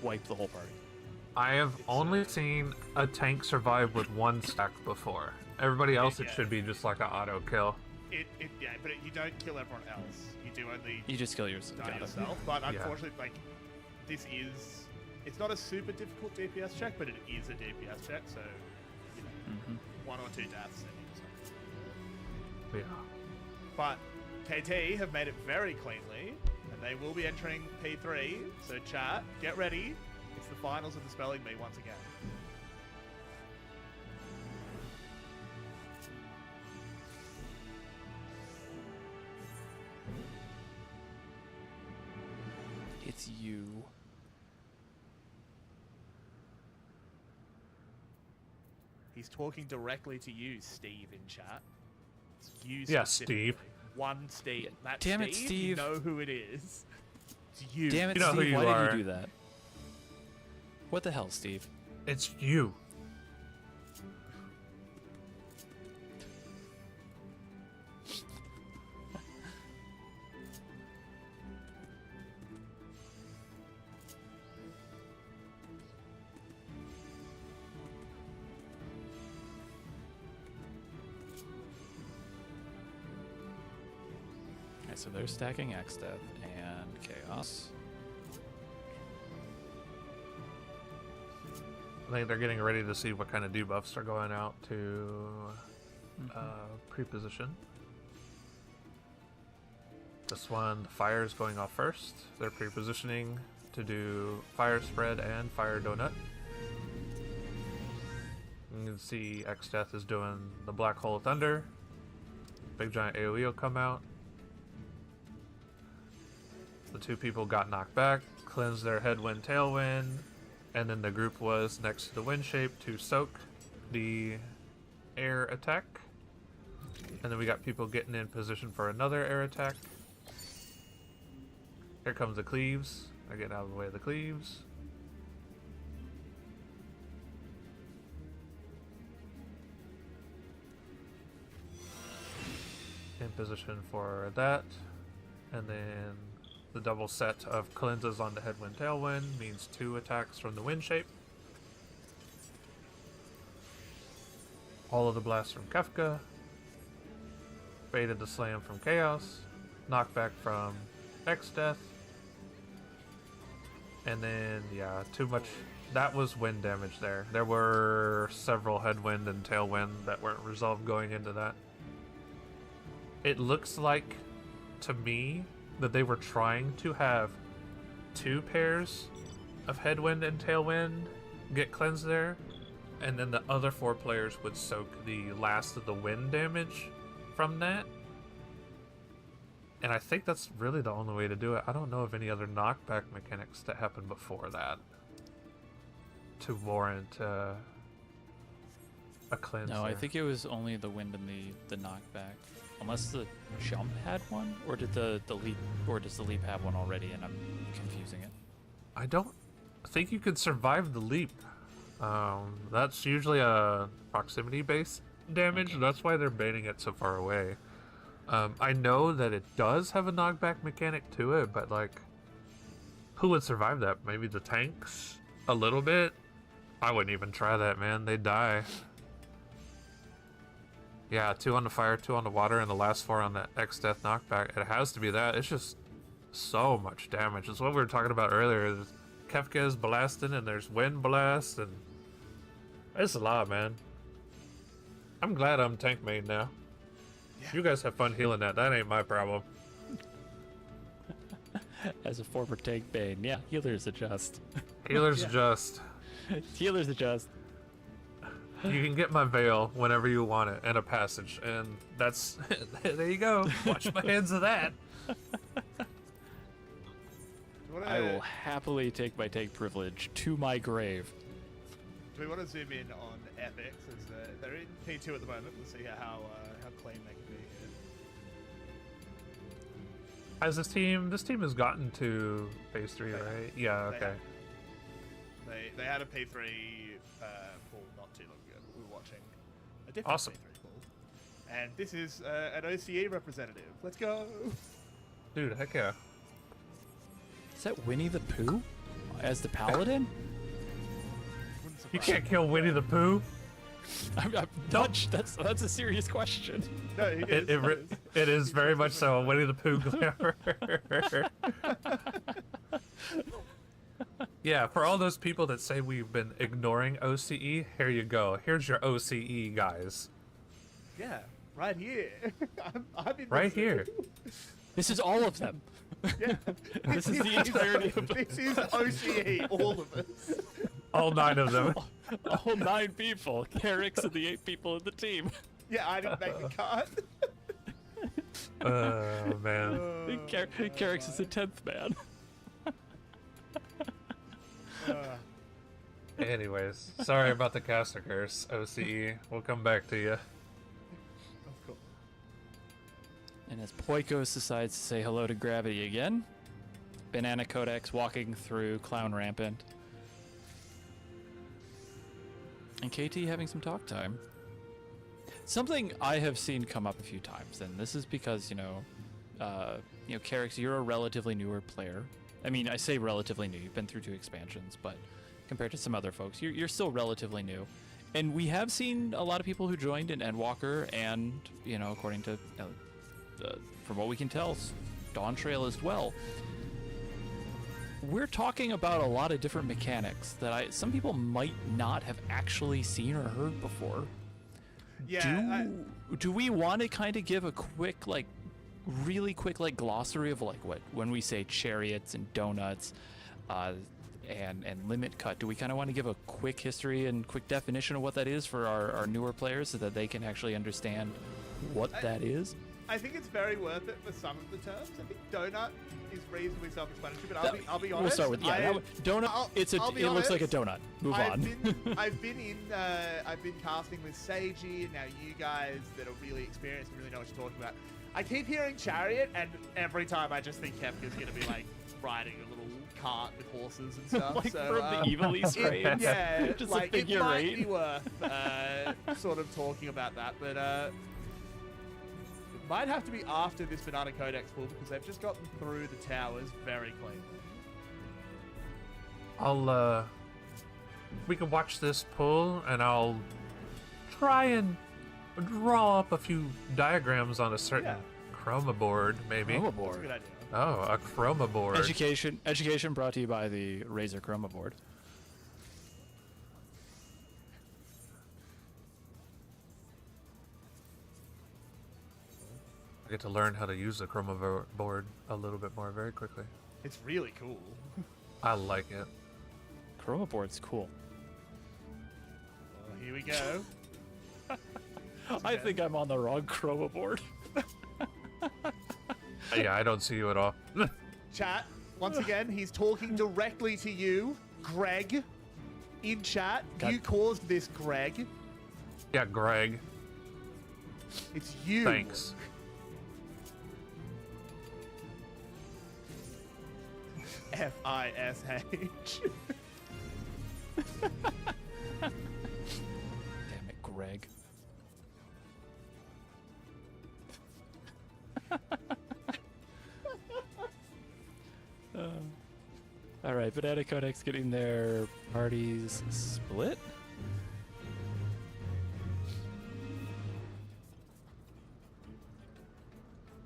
wipe the whole party? I have only seen a tank survive with one stack before. Everybody else, it Yeah. should be just like an auto kill. Yeah, but you don't kill everyone else. You do only You just kill yours. die Got it. yourself. But Yeah. unfortunately, like, it's not a super difficult DPS check, but it is a DPS check, so, you know, Mhm. 1 or 2 deaths. And you just Yeah. But KT have made it very cleanly, and They will be entering P3, so chat, get ready. It's the finals of the spelling bee once again. It's you. He's talking directly to you, Steve, in chat. It's you Yeah, specifically. Steve. One Steve. That Damn Steve, it, Steve. You know who it is. It's you. Damn it, You know who Steve, you why are. did you do that? What the hell, Steve? It's you. Okay, so they're stacking XIV and Chaos. I think they're getting ready to see what kind of debuffs are going out to pre-position. This one, the fire is going off first. They're pre-positioning to do fire spread and fire donut. You can see X-Death is doing the black hole of thunder. Big giant AoE will come out. The two people got knocked back, cleansed their headwind, tailwind, and then the group was next to the wind shape to soak the air attack. And then we got people getting in position for another air attack. Here comes the cleaves. I get out of the way of the cleaves. In position for that. And then the double set of cleanses on the headwind tailwind means 2 attacks from the wind shape. All of the blasts from Kefka. Baited the slam from Chaos. Knockback from X-Death. And then, yeah, too much. That was wind damage there. There were several headwind and tailwind that weren't resolved going into that. It looks like, to me, that they were trying to have 2 pairs of headwind and tailwind get cleansed there, and then the other 4 players would soak the last of the wind damage from that. And I think that's really the only way to do it. I don't know of any other knockback mechanics that happened before that to warrant a cleanse. No, I there. think it was only the wind and the knockback. Unless the jump had one, or did the leap, or does the leap have one already? And I'm confusing it. I don't think you could survive the leap. That's usually a proximity-based damage. Okay. That's why they're baiting it so far away. I know that it does have a knockback mechanic to it, but like, who would survive that? Maybe the tanks? A little bit? I wouldn't even try that, man. They'd die. Yeah, 2 on the fire, 2 on the water, and the last 4 on that X-Death knockback. It has to be that. It's just so much damage. It's what we were talking about earlier. Kefka is blasting, and there's wind blast, and it's a lot, man. I'm glad I'm tank main now. Yeah. You guys have fun healing that. That ain't my problem. As a former tank bane, yeah, healers adjust. Healers Yeah. just... Healers adjust. You can get my veil whenever you want it, and a passage, and that's... there you go. Watch my hands of that. I will happily take my tank privilege to my grave. Do we want to zoom in on Epics? As they're in P2 at the moment. We'll see how clean they can be here. As this team has gotten to phase 3, right? Yeah, They okay. have. They had a P3 pool not too long ago, but we were watching a different Awesome. P3 pool. And this is an OCE representative. Let's go! Dude, heck yeah. Is that Winnie the Pooh as the paladin? Wouldn't You surprise can't kill Winnie the Pooh. I'm touched. That's a serious question. me. No, he is. It is very much so a Winnie the Pooh glamour. Yeah, for all those people that say we've been ignoring OCE, here you go. Here's your OCE, guys. Yeah, right here. I'm in Right this- here. This is all of them. Yeah. This is the entirety of This is OCE, all of us. All 9 of them. all 9 people. Carrick's and the 8 people in the team. Yeah, I didn't make the cut. Oh, man. Carrick's is the 10th man. Anyways, sorry about the caster curse, OCE. We'll come back to you. Of course. And as Poikos decides to say hello to Gravity again, Banana Codex walking through Clown Rampant. And KT having some talk time. Something I have seen come up a few times, and this is because, Carrick's, you're a relatively newer player. I mean, I say relatively new. You've been through 2 expansions, but compared to some other folks, you're still relatively new. And we have seen a lot of people who joined in Endwalker, and, according to, from what we can tell, Dawntrail as well. We're talking about a lot of different mechanics that some people might not have actually seen or heard before. Yeah. Do we want to kind of give a quick, really quick, glossary of when we say chariots and donuts, and limit cut? Do we kind of want to give a quick history and quick definition of what that is for our newer players so that they can actually understand what that is? I think it's very worth it for some of the terms. I think donut is reasonably self-explanatory, but I'll be honest. We'll start with donut. It looks like a donut. Move on. I've been casting with Seiji, and now you guys that are really experienced and really know what you're talking about. I keep hearing chariot, and every time I just think Kefka's gonna be riding a little cart with horses and stuff. From so, the evil Easter eggs. Yeah, just a it figure might eight. be worth sort of talking about that, but it might have to be after this Banana Codex pull because they've just gotten through the towers very cleanly. We can watch this pull, and I'll try and draw up a few diagrams on a certain chroma board, maybe. Chroma That's a board. good idea. Oh, a chroma board. Education brought to you by the Razer Chroma board. I get to learn how to use the chroma board a little bit more very quickly. It's really cool. I like it. Chroma board's cool. Well, here we go. I think I'm on the wrong chroma board. Yeah, I don't see you at all. Chat, once again, he's talking directly to you, Greg. In chat, you caused this, Greg. Yeah, Greg. It's you. Thanks. Fish. Damn it, Greg. All right, Banana Codex getting their parties split.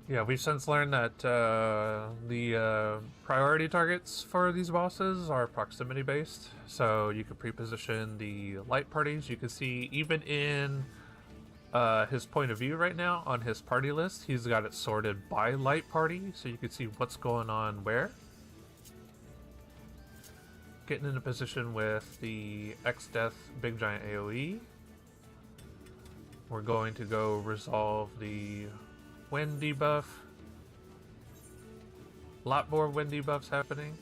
Yeah, we've since learned that the priority targets for these bosses are proximity based. So you can pre-position the light parties. You can see even in his point of view right now on his party list, he's got it sorted by light party, so you can see what's going on where. Getting into position with the XIV Big Giant AoE. We're going to go resolve the wind debuff. A lot more wind debuffs happening.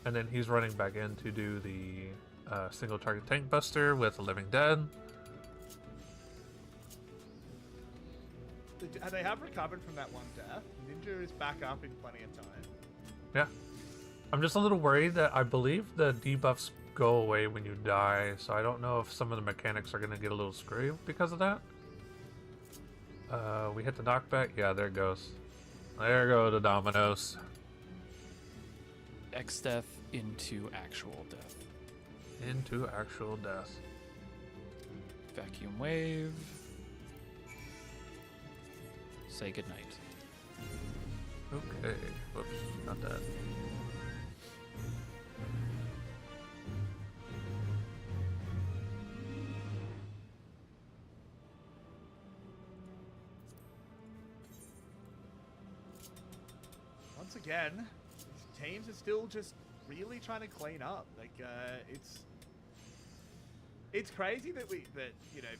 And then he's running back in to do the single target tank buster with Living Dead. They have recovered from that one death. Ninja is back up in plenty of time. Yeah. I'm just a little worried that I believe the debuffs go away when you die, so I don't know if some of the mechanics are going to get a little screwy because of that. We hit the knockback. Yeah, there it goes. There go the dominoes. X-Death into actual death. Into actual death. Vacuum wave. Say goodnight. Okay. Whoops, not that. Once again, these teams are still just really trying to clean up. Like, it's crazy that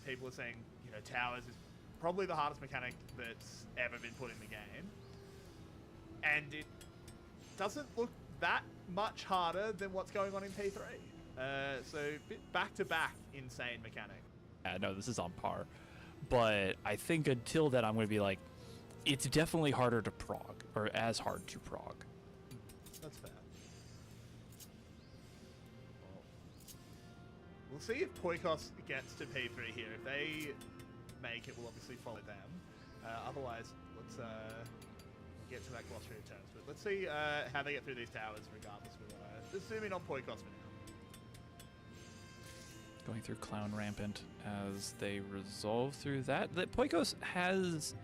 people are saying, towers is probably the hardest mechanic that's ever been put in the game, and it doesn't look that much harder than what's going on in P3. So back-to-back insane mechanic. Yeah, no, this is on par. But I think until then, I'm going to be like, it's definitely harder to prog, or as hard to prog. That's fair. We'll see if Poikos gets to P3 here. If they make it, we'll obviously follow them. Otherwise, let's get to that glossary of terms. But let's see how they get through these towers regardless. We'll just zoom in on Poikos for now. Going through Clown Rampant as they resolve through that. Poikos has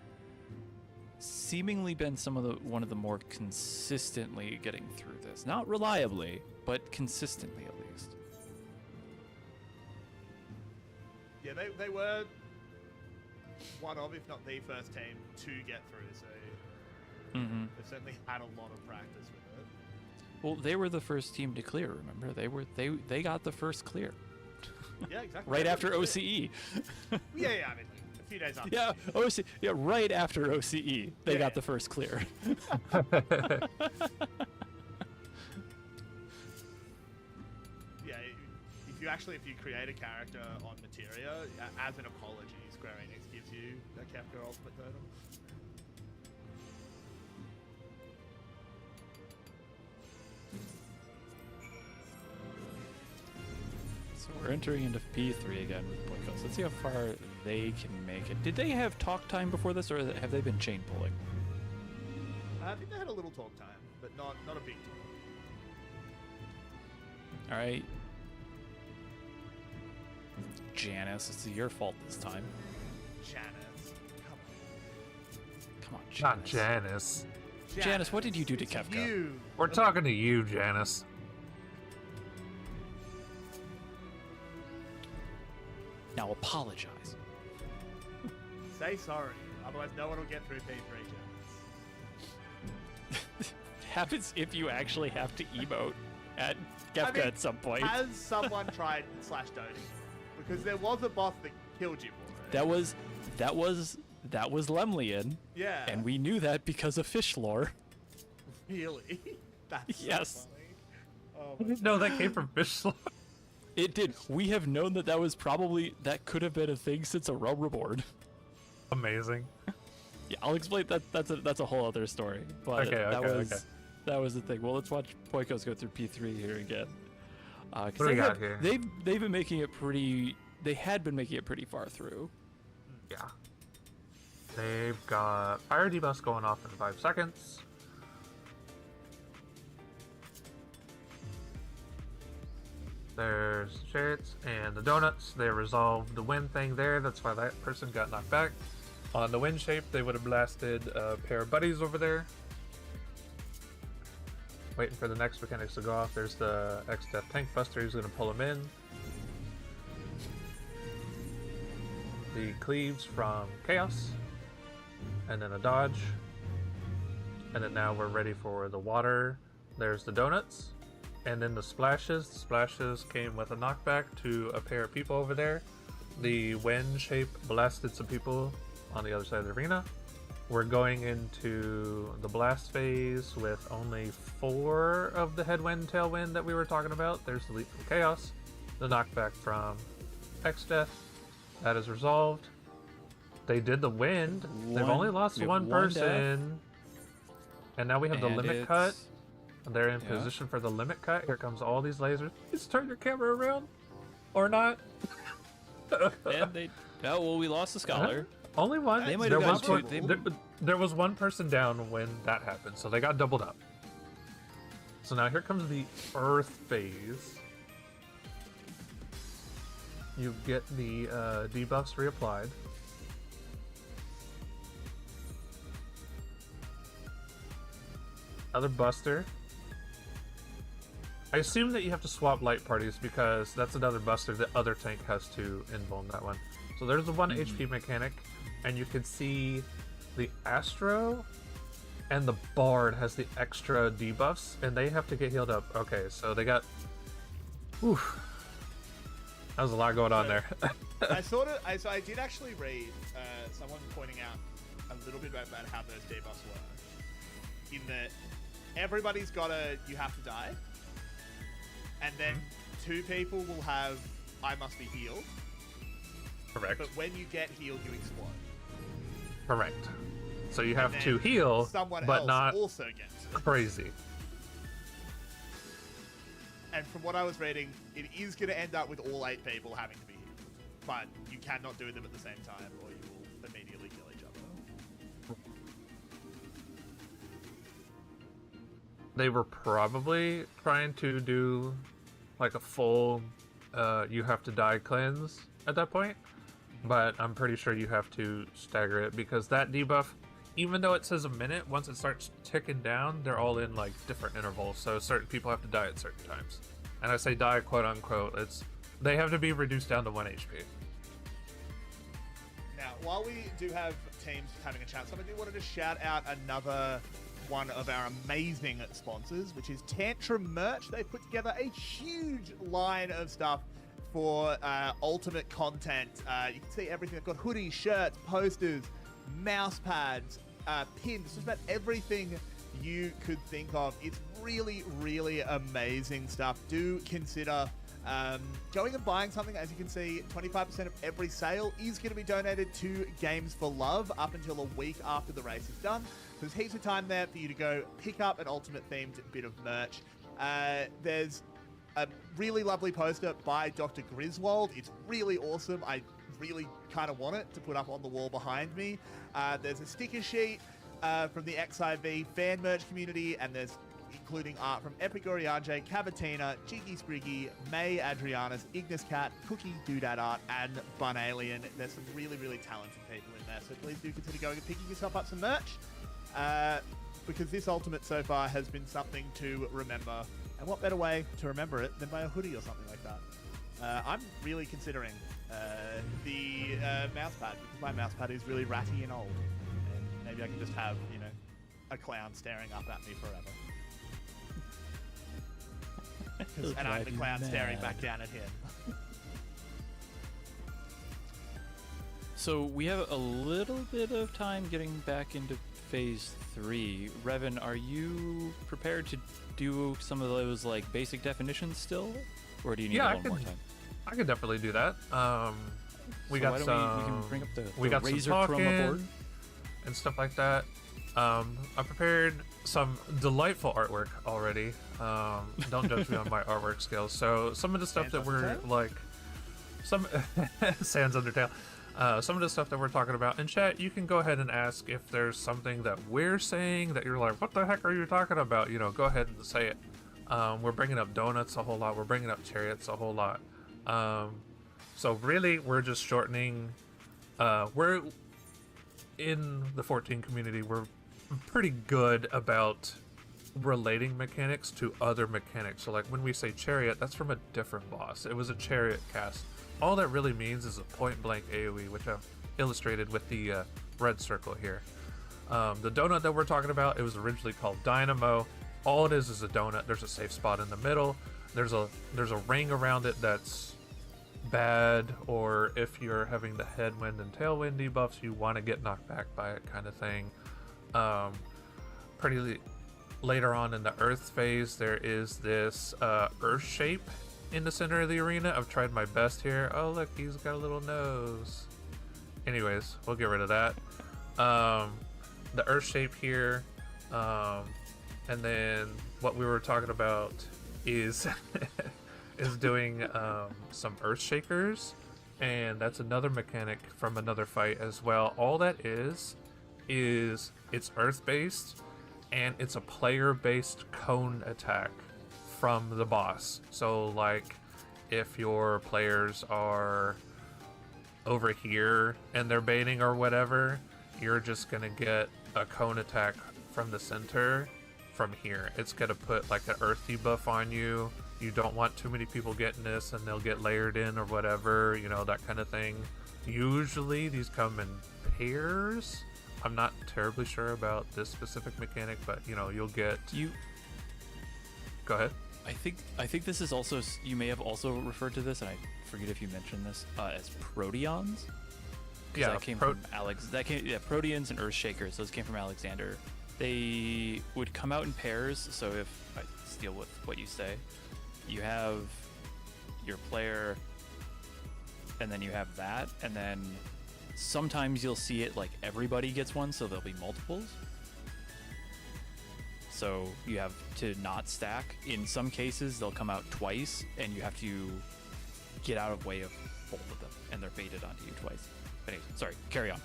seemingly been one of the more consistently getting through this. Not reliably, but consistently at least. Yeah, they were one of, if not the first team to get through, so they've certainly had a lot of practice with it. Well, they were the first team to clear, remember? They got the first clear. Yeah, exactly. Right after OCE. Yeah, I mean, a few days after. Yeah, OCE. Yeah, right after OCE, they got the first clear. Yeah, if you create a character on Materia, as an apology, Square Enix gives you a Kefka Ultimate Totem. So we're entering into P3 again with Poikos. Let's see how far they can make it. Did they have talk time before this, or have they been chain pulling? I think they had a little talk time, but not a big talk. All right. Janice, it's your fault this time. Janice, Come on, Janice. Not Janice. Janice, what did you do to Kefka? You. We're talking to you, Janice. Now apologize. Say sorry, otherwise no one will get through P3, Janice. Happens if you actually have to emote at Kefka at some point. Has someone tried /doting? Because there was a boss that killed you for it. That was Lemlian. Yeah. And we knew that because of fish lore. Really? That's so Yes. funny. Oh No, that came from Fishlock. It did. We have known that that could have been a thing since a Realm Reborn. Amazing. Yeah, I'll explain that. That's a whole other story. But Okay. that was the thing. Well, let's watch Poikos go through P3 here again. What do we got here? They've been making it pretty. They had been making it pretty far through. Yeah. They've got fire debuffs going off in 5 seconds. There's chariots and the donuts. They resolved the wind thing there. That's why that person got knocked back. On the wind shape, they would have blasted a pair of buddies over there. Waiting for the next mechanics to go off. There's the XIV tank buster. He's going to pull him in. The cleaves from Chaos. And then a dodge. And then now we're ready for the water. There's the donuts. And then the splashes. The splashes came with a knockback to a pair of people over there. The wind shape blasted some people on the other side of the arena. We're going into the blast phase with only 4 of the headwind, tailwind that we were talking about. There's the leap from Chaos, the knockback from XIV. That is resolved. They did the wind. They've only lost one person. And now we have the limit cut. They're in position for the limit cut. Here comes all these lasers. Please turn your camera around. Or not. And we lost the scholar. Only one. They might There have was gone one- there was one person down when that happened, so they got doubled up. So now here comes the Earth phase. You get the debuffs reapplied. Another buster. I assume that you have to swap light parties because that's another buster the other tank has to invuln that one. So there's the 1 HP mechanic, and you can see the Astro and the bard has the extra debuffs, and they have to get healed up. Okay, so they got. Oof. That was a lot going on there. I did actually read someone pointing out a little bit about how those debuffs work. In that everybody's you have to die, and then two people will have I must be healed. Correct. But when you get healed, you explode. Correct. So you have to heal, but not also gets it. Crazy. And from what I was reading, it is going to end up with all 8 people having to be healed. But you cannot do them at the same time, or you will immediately kill each other. They were probably trying to do like a full you have to die cleanse at that point, but I'm pretty sure you have to stagger it, because that debuff, even though it says a minute, once it starts ticking down, they're all in like different intervals, so certain people have to die at certain times. And I say die quote unquote, they have to be reduced down to 1 HP. Now, while we do have teams having a chance, I do want to just shout out another one of our amazing sponsors, which is Tantrum Merch. They put together a huge line of stuff for ultimate content. You can see everything. They've got hoodies, shirts, posters, mouse pads, pins, just about everything you could think of. It's really, really amazing stuff. Do consider going and buying something. As you can see, 25% of every sale is going to be donated to Games for Love up until a week after the race is done. There's heaps of time there for you to go pick up an ultimate themed bit of merch. There's a really lovely poster by Dr. Griswold. It's really awesome. I really kind of want it to put up on the wall behind me. There's a sticker sheet from the XIV fan merch community, and there's including art from Epic Oriange, Cavatina, Jiggy Spriggy, May Adrianus, Ignis Cat, Cookie Doodad Art, and Bun Alien. There's some really, really talented people in there, so please do consider going and picking yourself up some merch, because this Ultimate so far has been something to remember. And what better way to remember it than by a hoodie or something like that? I'm really considering the mouse pad, because my mouse pad is really ratty and old. And maybe I can just have, a clown staring up at me forever. And I'm the clown staring back down at him. So we have a little bit of time getting back into phase 3. Revan, are you prepared to do some of those like basic definitions still, or do you need a little more time? I could definitely do that. We so got some. We can bring up the we got Razor some Chroma board and stuff like that. I prepared some delightful artwork already. Don't judge me on my artwork skills. So some of the stuff that we're like, some Sans Undertale. Some of the stuff that we're talking about in chat, you can go ahead and ask if there's something that we're saying that you're like, what the heck are you talking about? Go ahead and say it. We're bringing up donuts a whole lot. We're bringing up chariots a whole lot. So really, we're just shortening. We're in the 14 community. We're pretty good about relating mechanics to other mechanics. So like when we say chariot, that's from a different boss. It was a chariot cast. All that really means is a point blank AoE, which I've illustrated with the red circle here. The donut that we're talking about, it was originally called Dynamo. All it is a donut. There's a safe spot in the middle. There's a ring around it that's bad, or if you're having the headwind and tailwind debuffs, you want to get knocked back by it, kind of thing. Pretty later on in the Earth phase, there is this Earth shape in the center of the arena. I've tried my best here. Oh look, he's got a little nose. Anyways, we'll get rid of that. The Earth shape here, and then what we were talking about is is doing some Earth Shakers, and that's another mechanic from another fight as well. All that is it's Earth based, and it's a player based cone attack from the boss. So like if your players are over here and they're baiting or whatever, you're just gonna get a cone attack from the center from here. It's gonna put like an earth debuff on you. You don't want too many people getting this and they'll get layered in or whatever, that kind of thing. Usually these come in pairs. I'm not terribly sure about this specific mechanic, but you know, you'll get. Go ahead. I think this is also, you may have also referred to this, and I forget if you mentioned this, as proteons. Yeah, that came from proteans and earthshakers. Those came from Alexander. They would come out in pairs. So if I steal with what you say, you have your player, and then you have that, and then sometimes you'll see it like everybody gets one, so there'll be multiples. So you have to not stack. In some cases, they'll come out twice, and you have to get out of way of both of them, and they're baited onto you twice. But anyway, sorry, carry on.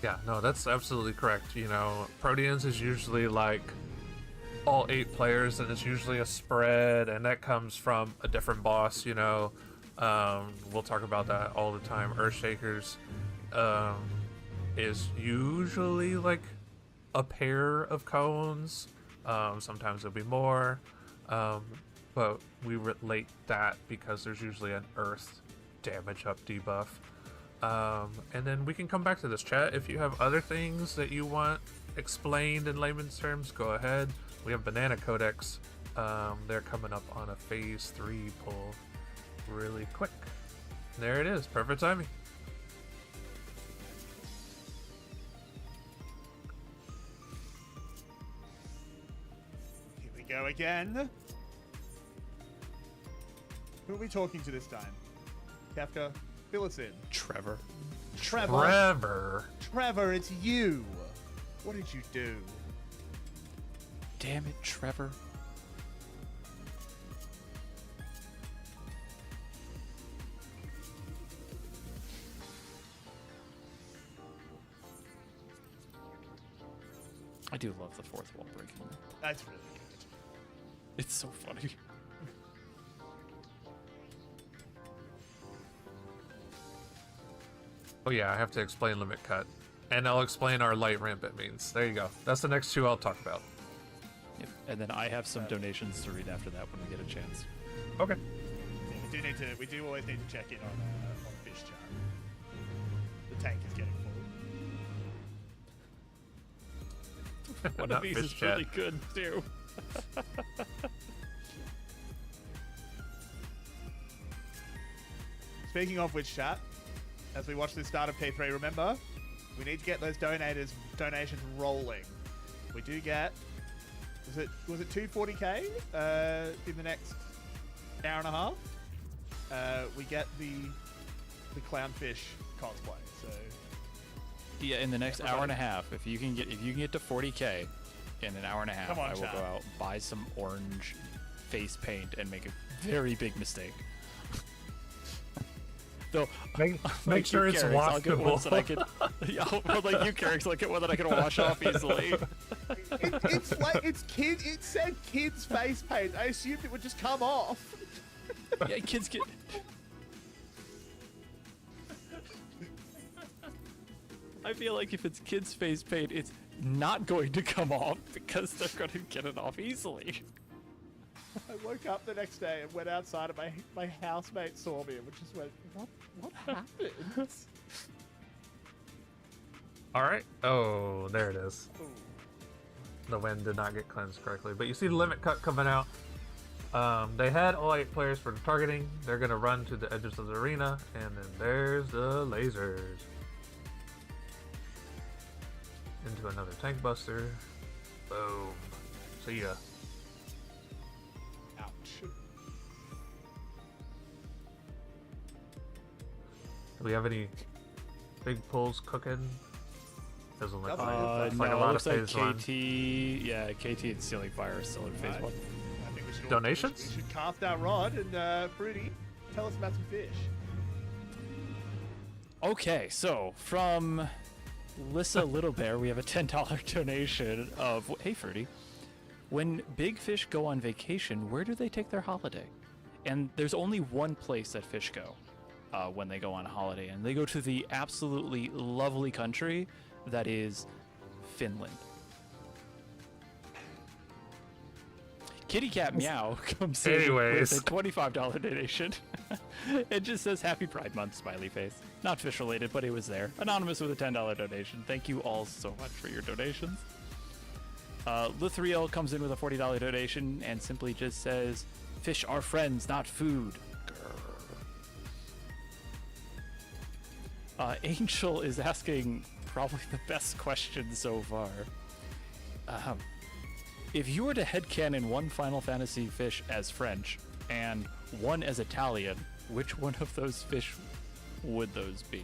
Yeah, no, that's absolutely correct. You know, Proteans is usually like all 8 players, and it's usually a spread, and that comes from a different boss, you know. We'll talk about that all the time. Earthshakers is usually like a pair of cones. Sometimes there'll be more, but we relate that because there's usually an earth damage up debuff. And then we can come back to this, chat. If you have other things that you want explained in layman's terms, go ahead. We have Banana Codex. They're coming up on a phase 3 pull really quick. There it is. Perfect timing. Here we go again. Who are we talking to this time? Kafka, fill us in. Trevor. Trevor, it's you. What did you do? Damn it, Trevor. I do love the fourth wall breaking. That's really good. It's so funny. Oh yeah, I have to explain limit cut. And I'll explain our light rampant means. There you go. That's the next 2 I'll talk about. Yep. And then I have some donations to read after that when we get a chance. Okay. Yeah, we do always need to check in on fish chat. The tank is getting full. One Not of these fish is chat. really good too. Speaking of which, chat, as we watch the start of P3, remember, we need to get those donations rolling. We do get, was it 240k in the next hour and a half? We get the clownfish cosplay. So Yeah, in the next hour and a half, if you can get to 40k in an hour and a half, Come on, I will chat. go out, buy some orange face paint, and make a very big mistake. Though, Make sure it's I'll get ones that I washable. can. Yeah, well, like you, Carrix, I'll get one that I can wash off easily. it's like it's kid. It said kids face paint. I assumed it would just come off. Yeah, kids get. I feel like if it's kids face paint, it's not going to come off because they're going to get it off easily. I woke up the next day and went outside, and my housemate saw me and just went, "What happened?" All right. Oh, there it is. Ooh. The wind did not get cleansed correctly, but you see the limit cut coming out. They had all 8 players for the targeting. They're gonna run to the edges of the arena, and then there's the lasers. Into another tank buster. Boom. See ya. Ouch. Do we have any big pulls cooking? Doesn't look like, No, a it lot of looks like phase 1. KT. Yeah, KT and Stealing Fire are still in phase Right. 1. I think we should Donations? We should cast our rod and Fruity, tell us about some fish. Okay, so from Lissa Little Bear, we have a $10 donation of, hey Fruity, when big fish go on vacation, where do they take their holiday? And there's only one place that fish go when they go on holiday, and they go to the absolutely lovely country that is Finland. Kitty Cat Meow comes in Anyways. with a $25 donation. It just says Happy Pride Month, smiley face. Not fish related, but it was there. Anonymous with a $10 donation. Thank you all so much for your donations. Lithriel comes in with a $40 donation and simply just says, fish are friends, not food. Angel is asking probably the best question so far. If you were to headcanon one Final Fantasy fish as French and one as Italian, which one of those fish would those be?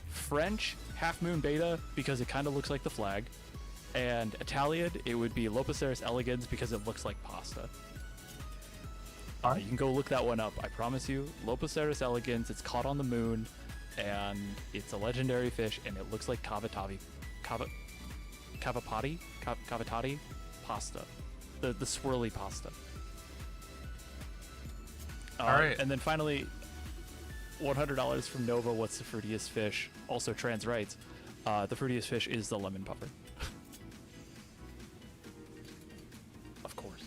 French, Half Moon Beta, because it kind of looks like the flag. And Italian, it would be Lopoceros elegans because it looks like pasta. You can go look that one up. I promise you, Lopoceros elegans. It's caught on the moon, and it's a legendary fish, and it looks like cavatati pasta, the swirly pasta. All right. And then finally, $100 from Nova. What's the fruitiest fish? Also trans rights. The fruitiest fish is the lemon puffer. Of course.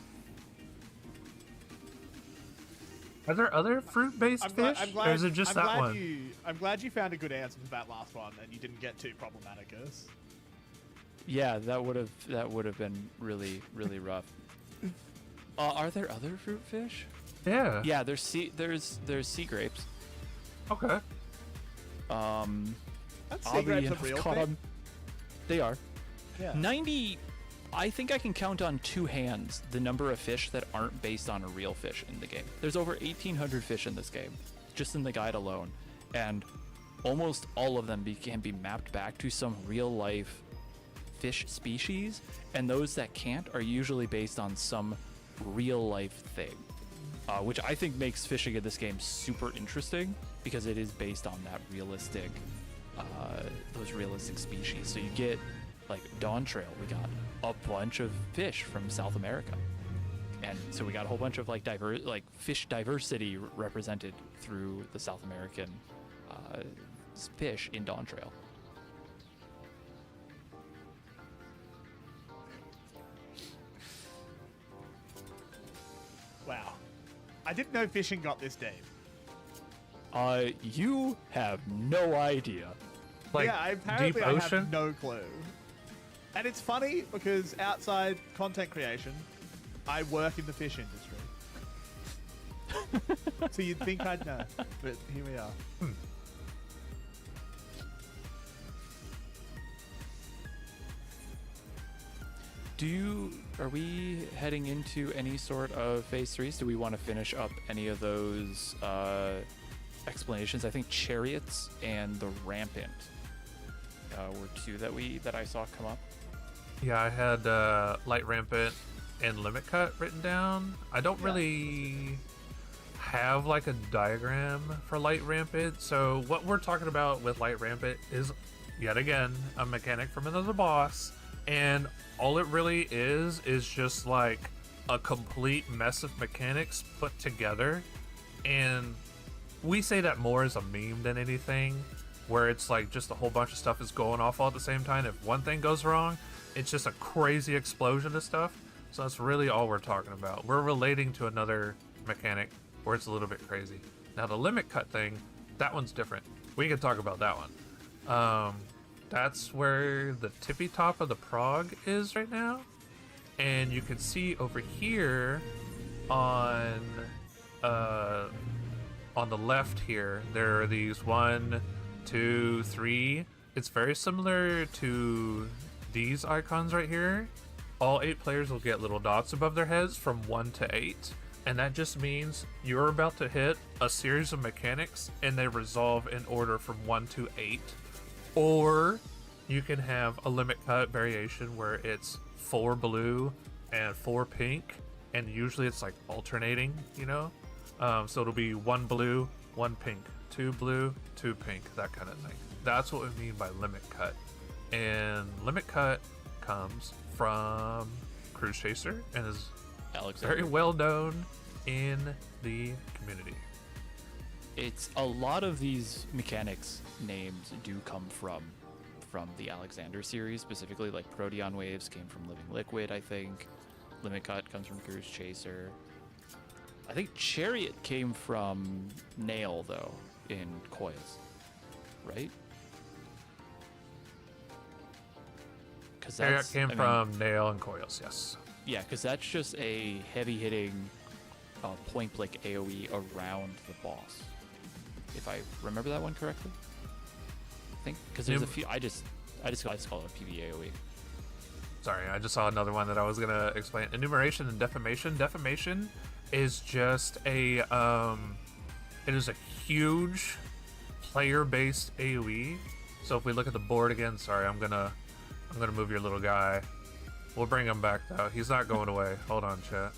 Are there other fruit-based fish, or is it just that one? I'm glad you found a good answer to that last one, and you didn't get too problematicus. Yeah, that would have been really rough. Are there other fruit fish? Yeah. Yeah, there's sea grapes. Okay. That's sea Oddly grapes a enough, real caught thing? on- They are. Yeah. 90. I think I can count on two hands the number of fish that aren't based on a real fish in the game. There's over 1,800 fish in this game, just in the guide alone, and almost all of them can be mapped back to some real life fish species, and those that can't are usually based on some real life thing, which I think makes fishing in this game super interesting because it is based on that realistic, those realistic species. So you get like Dawntrail, we got a bunch of fish from South America, and so we got a whole bunch of like fish diversity represented through the South American fish in Dawntrail. Wow. I didn't know fishing got this deep. You have no idea. Like yeah, apparently deep I ocean? have no clue. And it's funny because outside content creation, I work in the fish industry. So you'd think I'd know, but here we are. Are we heading into any sort of phase 3s? Do we want to finish up any of those explanations? I think chariots and the rampant were two that I saw come up. Yeah, I had light rampant and limit cut written down. I don't really have like a diagram for light rampant, so what we're talking about with light rampant is yet again a mechanic from another boss, and all it really is just like a complete mess of mechanics put together. And we say that more as a meme than anything, where it's like just a whole bunch of stuff is going off all at the same time. If one thing goes wrong, it's just a crazy explosion of stuff. So that's really all we're talking about. We're relating to another mechanic where it's a little bit crazy. Now the limit cut thing, that one's different. We can talk about that one. That's where the tippy top of the prog is right now. And you can see over here on the left here, there are these 1, 2, 3. It's very similar to these icons right here. All 8 players will get little dots above their heads from 1 to 8. And that just means you're about to hit a series of mechanics and they resolve in order from 1 to 8. Or you can have a limit cut variation where it's 4 blue and 4 pink, and usually it's like alternating, you know? So it'll be 1 blue, 1 pink, 2 blue, 2 pink, that kind of thing. That's what we mean by limit cut. And limit cut comes from Cruise Chaser and is very well known in the community. It's a lot of these mechanics names do come from the Alexander series, specifically like Proteon Waves came from Living Liquid, I think. Limit Cut comes from Cruise Chaser. I think Chariot came from Nail, though, in Coils. Right? Because Chariot came from Nail and Coils, yes. Yeah, because that's just a heavy-hitting point-blank AoE around the boss. If I remember that one correctly. I think, because there's a few... I just call it a PvE AoE. Sorry, I just saw another one that I was going to explain. Enumeration and Defamation. Defamation is just a... it is a huge player-based AoE. So if we look at the board again... Sorry, I'm gonna move your little guy. We'll bring him back, though. He's not going away. Hold on, chat.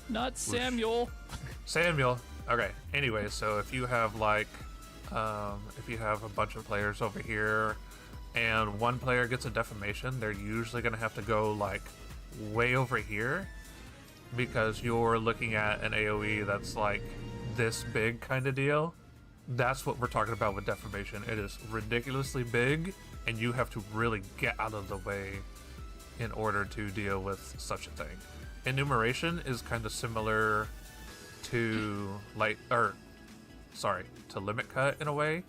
Not Samuel. Samuel. Okay. Anyway, so if you have, like... if you have a bunch of players over here... and one player gets a defamation, they're usually going to have to go like way over here because you're looking at an AoE that's like this big kind of deal. That's what we're talking about with defamation. It is ridiculously big and you have to really get out of the way in order to deal with such a thing. Enumeration is kind of similar to to Limit Cut in a way.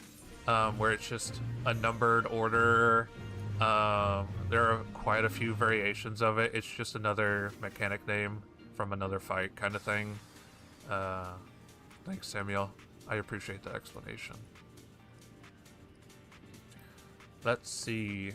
Where it's just a numbered order. There are quite a few variations of it. It's just another mechanic name from another fight kind of thing. Thanks, Samuel. I appreciate the explanation. Let's see.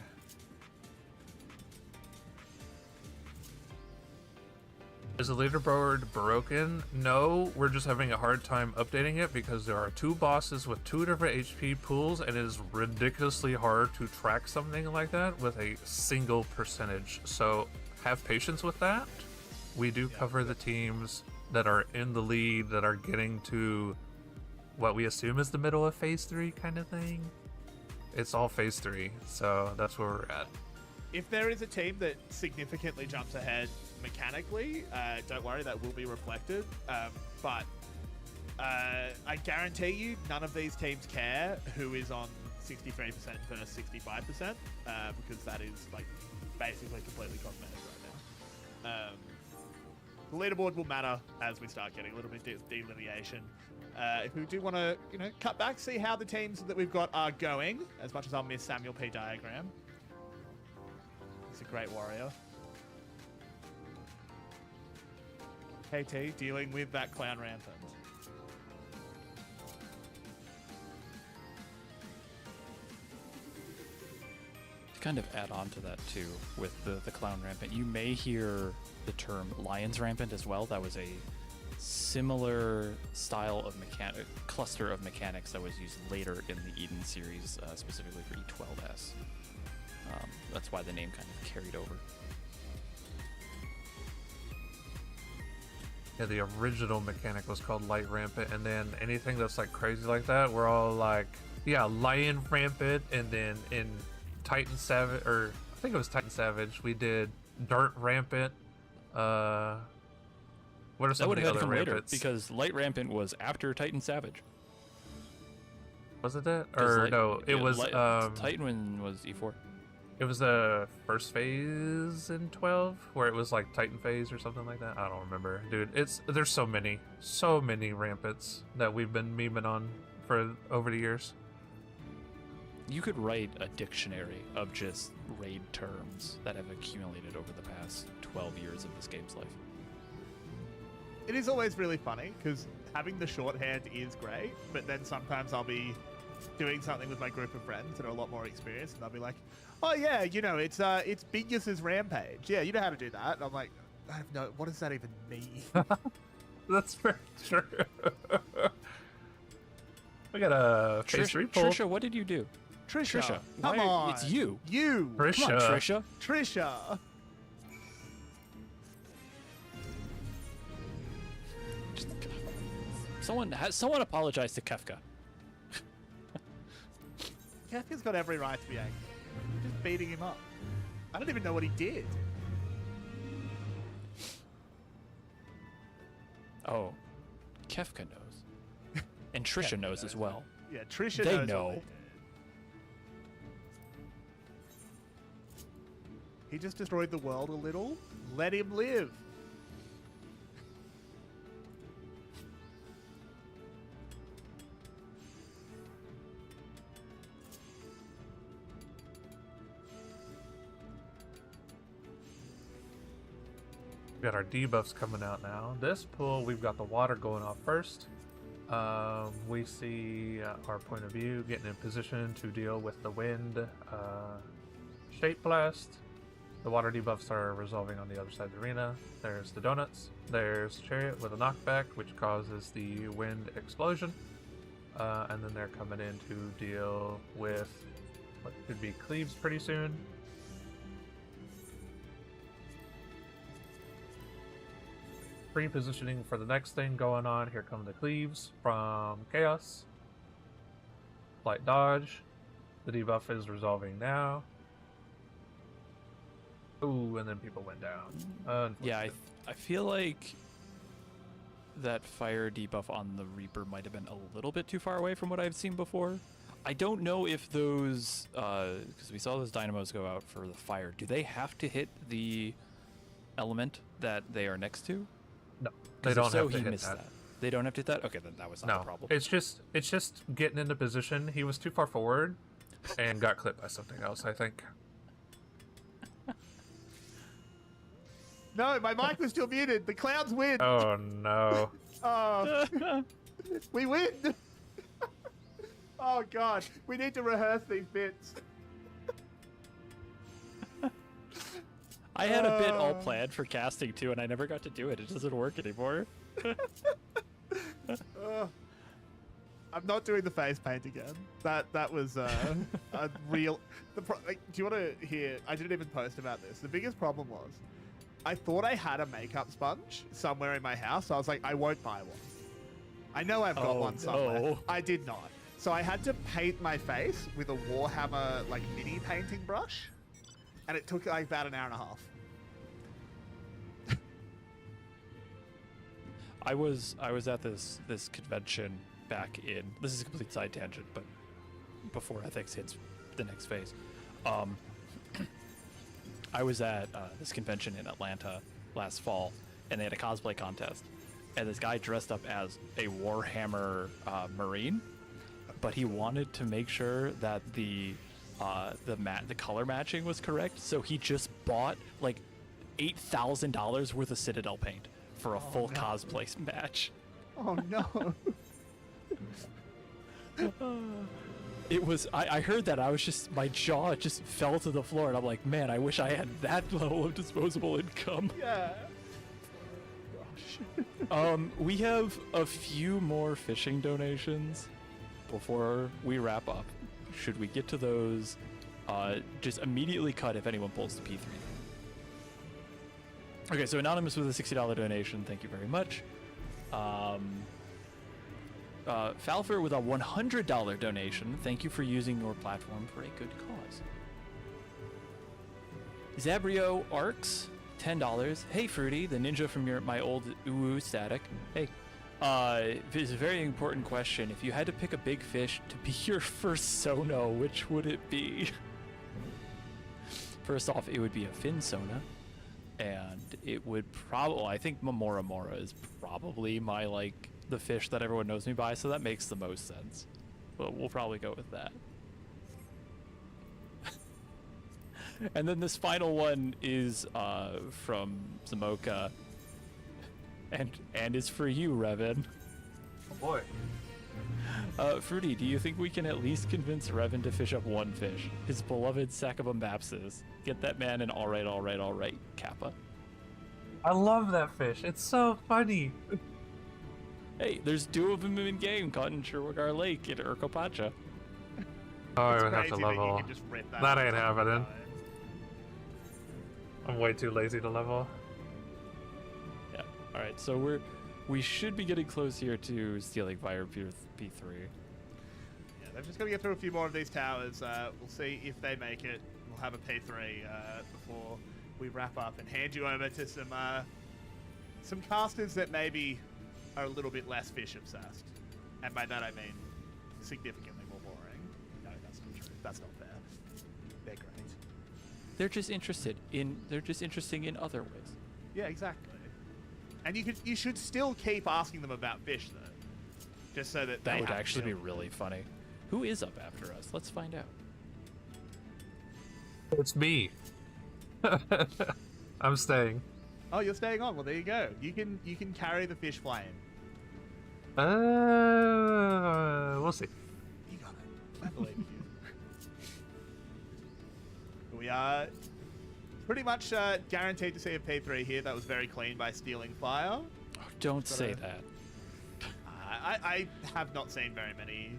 Is the leaderboard broken? No, we're just having a hard time updating it because there are 2 bosses with 2 different HP pools and it is ridiculously hard to track something like that with a single percentage. So have patience with that. We do cover the teams that are in the lead that are getting to what we assume is the middle of phase 3 kind of thing. It's all phase 3, so that's where we're at. If there is a team that significantly jumps ahead mechanically, don't worry, that will be reflected. But I guarantee you none of these teams care who is on 63% versus 65%, because that is like basically completely cosmetic right now. The leaderboard will matter as we start getting a little bit delineation. If we do want to, cut back, see how the teams that we've got are going, as much as I'll miss Samuel P. Diagram. He's a great warrior. KT dealing with that clown rampant. To kind of add on to that too, with the clown rampant, you may hear the term lion's rampant as well. That was a similar style of cluster of mechanics that was used later in the Eden series, specifically for E12S. That's why the name kind of carried over. Yeah, the original mechanic was called Light Rampant, and then anything that's like crazy like that, we're all like, yeah, Lion Rampant, and then in Titan Savage, or I think it was Titan Savage, we did Dirt Rampant. What are some of the other rampants? Because Light Rampant was after Titan Savage. Was it that? Or no, it was Titan was E4. It was the first phase in 12 where it was like Titan phase or something like that. I don't remember, dude. There's so many rampants that we've been memeing on for over the years. You could write a dictionary of just raid terms that have accumulated over the past 12 years of this game's life. It is always really funny because having the shorthand is great, but then sometimes I'll be doing something with my group of friends that are a lot more experienced, and they'll be like, "Oh yeah, it's Bigus's Rampage. Yeah, you know how to do that." And I'm like, I have no. What does that even mean? That's very true. We got a phase 3 pull. Trisha, what did you do? Trisha, come on, it's you. Trisha. Come on, Trisha. Trisha. Someone apologize to Kefka. Kefka's got every right to be angry. You're just beating him up. I don't even know what he did. Oh, Kefka knows. And Trisha knows as well. Yeah, Trisha They knows know. what they did. He just destroyed the world a little. Let him live. We got our debuffs coming out now. This pool, we've got the water going off first. We see our point of view getting in position to deal with the wind shape blast. The water debuffs are resolving on the other side of the arena. There's the donuts. There's Chariot with a knockback, which causes the wind explosion. And then they're coming in to deal with what could be cleaves pretty soon. Pre-positioning for the next thing going on. Here come the cleaves from Chaos. Light dodge. The debuff is resolving now. Ooh, and then people went down. Yeah, I feel like that fire debuff on the Reaper might have been a little bit too far away from what I've seen before. I don't know if those, because we saw those dynamos go out for the fire. Do they have to hit the element that they are next to? No, they don't have to he hit missed that. They don't have to hit that? Okay, then that was not No, a problem. it's just getting into position. He was too far forward and got clipped by something else, I think. No, my mic was still muted. The clouds win. Oh no. Oh, we win. Oh god, we need to rehearse these bits. I had a bit all planned for casting too, and I never got to do it. It doesn't work anymore. I'm not doing the face paint again. That was a real. Do you want to hear? I didn't even post about this. The biggest problem was, I thought I had a makeup sponge somewhere in my house. So I was like, I won't buy one. I know I've got one somewhere. No. I did not. So I had to paint my face with a Warhammer like mini painting brush, and it took like about an hour and a half. I was at this convention back in, this is a complete side tangent, but before ethics hits the next phase. I was at this convention in Atlanta last fall, and they had a cosplay contest, and this guy dressed up as a Warhammer Marine, but he wanted to make sure that the color matching was correct, so he just bought like $8,000 worth of Citadel paint for a full cosplay match. Oh no. It was, I heard that, I was just, my jaw just fell to the floor, and I'm like, man, I wish I had that level of disposable income. Yeah. We have a few more fishing donations before we wrap up. Should we get to those, just immediately cut if anyone pulls the P3. Okay, so Anonymous with a $60 donation, thank you very much. Falfer with a $100 donation, thank you for using your platform for a good cause. Zabrio Arcs, $10. Hey Fruity, the ninja from my old Uwu static. Hey. This is a very important question. If you had to pick a big fish to be your first Sono, which would it be? First off, it would be a fin Sona. And it would probably, I think Mamora Mora is probably my, like, the fish that everyone knows me by, so that makes the most sense. But we'll probably go with that. And then this final one is from Zamoka, and is for you, Revan. Oh boy. Fruity, do you think we can at least convince Revan to fish up one fish? His beloved Sacabambapsis. Get that man an alright, Kappa. I love that fish. It's so funny. Hey, there's two of them in game caught in Sherwagar Lake in Urkopacha. Oh, I It's would have to crazy that you level. can just rip That out ain't of happening. time. I'm way too lazy to level. Yeah. Alright, so we should be getting close here to stealing Fire P3. Yeah, they've just got to get through a few more of these towers. We'll see if they make it. We'll have a P3 before we wrap up and hand you over to some casters that maybe are a little bit less fish obsessed. And by that I mean significantly more boring. No, that's not true. That's not fair. They're great. They're just interesting in other ways. Yeah, exactly. And you should still keep asking them about fish though. Just so that That they would have actually be to. really funny. Who is up after us? Let's find out. It's me. I'm staying. Oh, you're staying on. Well, there you go. You can carry the fish flame. We'll see. You got it. I believe in you. We are pretty much guaranteed to see a P3 here. That was very clean by stealing fire. Oh, don't say that. I have not seen very many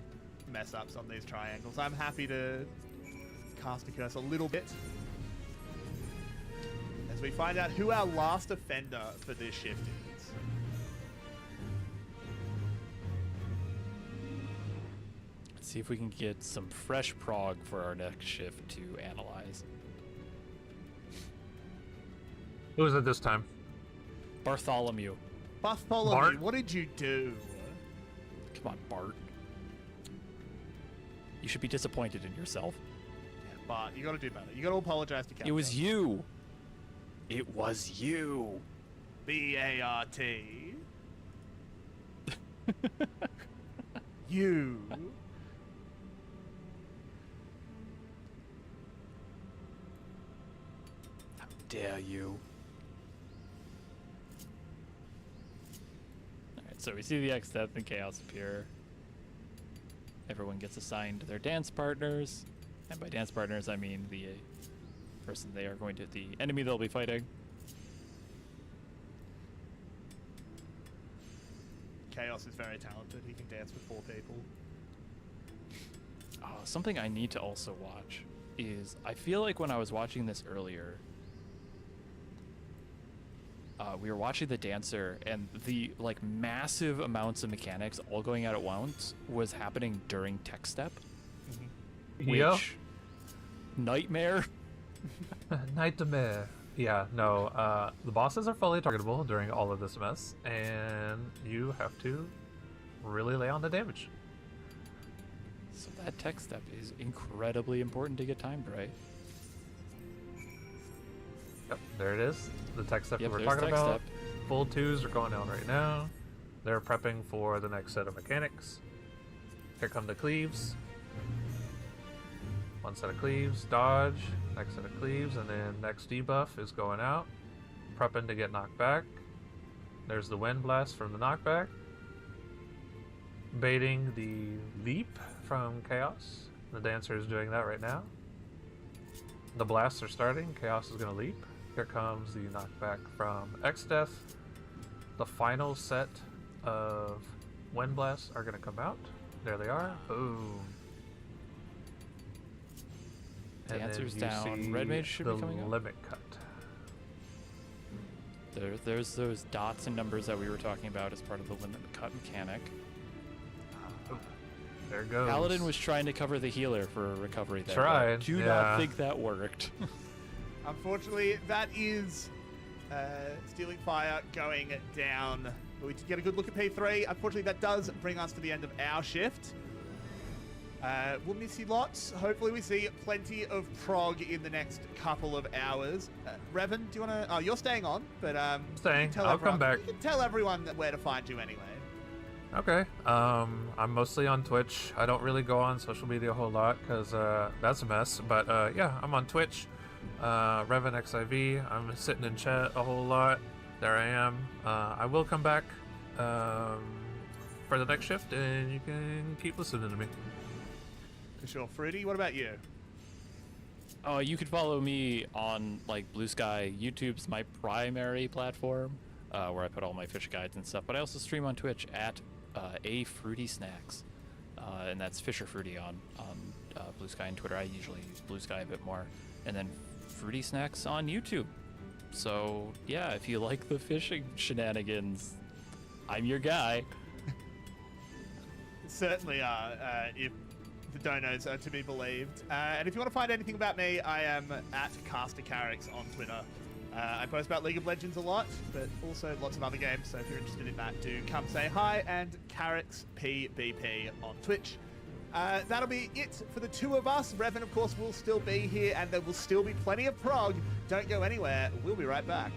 mess ups on these triangles. I'm happy to cast a curse a little bit as we find out who our last offender for this shift is. Let's see if we can get some fresh prog for our next shift to analyze. Who is it this time? Bartholomew. Bartholomew, Bart? what did you do? Come on, Bart. You should be disappointed in yourself. Yeah, Bart, you gotta do better. You gotta apologize to Captain. It was you. It was you. B-A-R-T. You. How dare you? Alright, so we see the XIV and Chaos appear. Everyone gets assigned their dance partners. And by dance partners, I mean the person they are going to, the enemy they'll be fighting. Chaos is very talented. He can dance with 4 people. Something I need to also watch is, I feel like when I was watching this earlier, we were watching the dancer, and the like massive amounts of mechanics all going out at once was happening during tech step, which nightmare. Nightmare. Yeah, no, the bosses are fully targetable during all of this mess, and you have to really lay on the damage. So that tech step is incredibly important to get timed right. Yep, there it is. The tech step Yep, we were there's talking tech about. step. Full 2s are going down right now. They're prepping for the next set of mechanics. Here come the cleaves. One set of cleaves, dodge, next set of cleaves, and then next debuff is going out. Prepping to get knocked back. There's the wind blast from the knockback. Baiting the leap from Chaos. The dancer is doing that right now. The blasts are starting. Chaos is going to leap. Here comes the knockback from XIV. The final set of wind blasts are going to come out. There they are. Boom. And then Dancer's you down. see Red Mage should be coming the up. limit cut. There's those dots and numbers that we were talking about as part of the limit cut mechanic. There it goes. Paladin was trying to cover the healer for a recovery there. but Tried, Do yeah. not think that worked. Unfortunately, that is stealing fire going down. But we did get a good look at P3. Unfortunately, that does bring us to the end of our shift. We'll miss you lots. Hopefully we see plenty of prog in the next couple of hours. Revan, do you want to... Oh, you're staying on, but... Staying. tell I'll everyone, come back. You can tell everyone where to find you anyway. Okay. I'm mostly on Twitch. I don't really go on social media a whole lot because that's a mess. But yeah, I'm on Twitch. Revan XIV. I'm sitting in chat a whole lot. There I am. I will come back for the next shift, and you can keep listening to me. For sure. Fruity, what about you? You can follow me on like Blue Sky. YouTube's my primary platform where I put all my fish guides and stuff. But I also stream on Twitch at A Fruity Snacks, and that's Fisher Fruity on Blue Sky and Twitter. I usually use Blue Sky a bit more, and then Fruity Snacks on YouTube. So yeah, if you like the fishing shenanigans, I'm your guy. Certainly are, if the donos are to be believed. And if you want to find anything about me, I am at CasterCarrix on Twitter. I post about League of Legends a lot, but also lots of other games, so if you're interested in that, do come say hi, and Carrix PBP on Twitch. That'll be it for the two of us. Revan, of course, will still be here, and there will still be plenty of prog. Don't go anywhere. We'll be right back.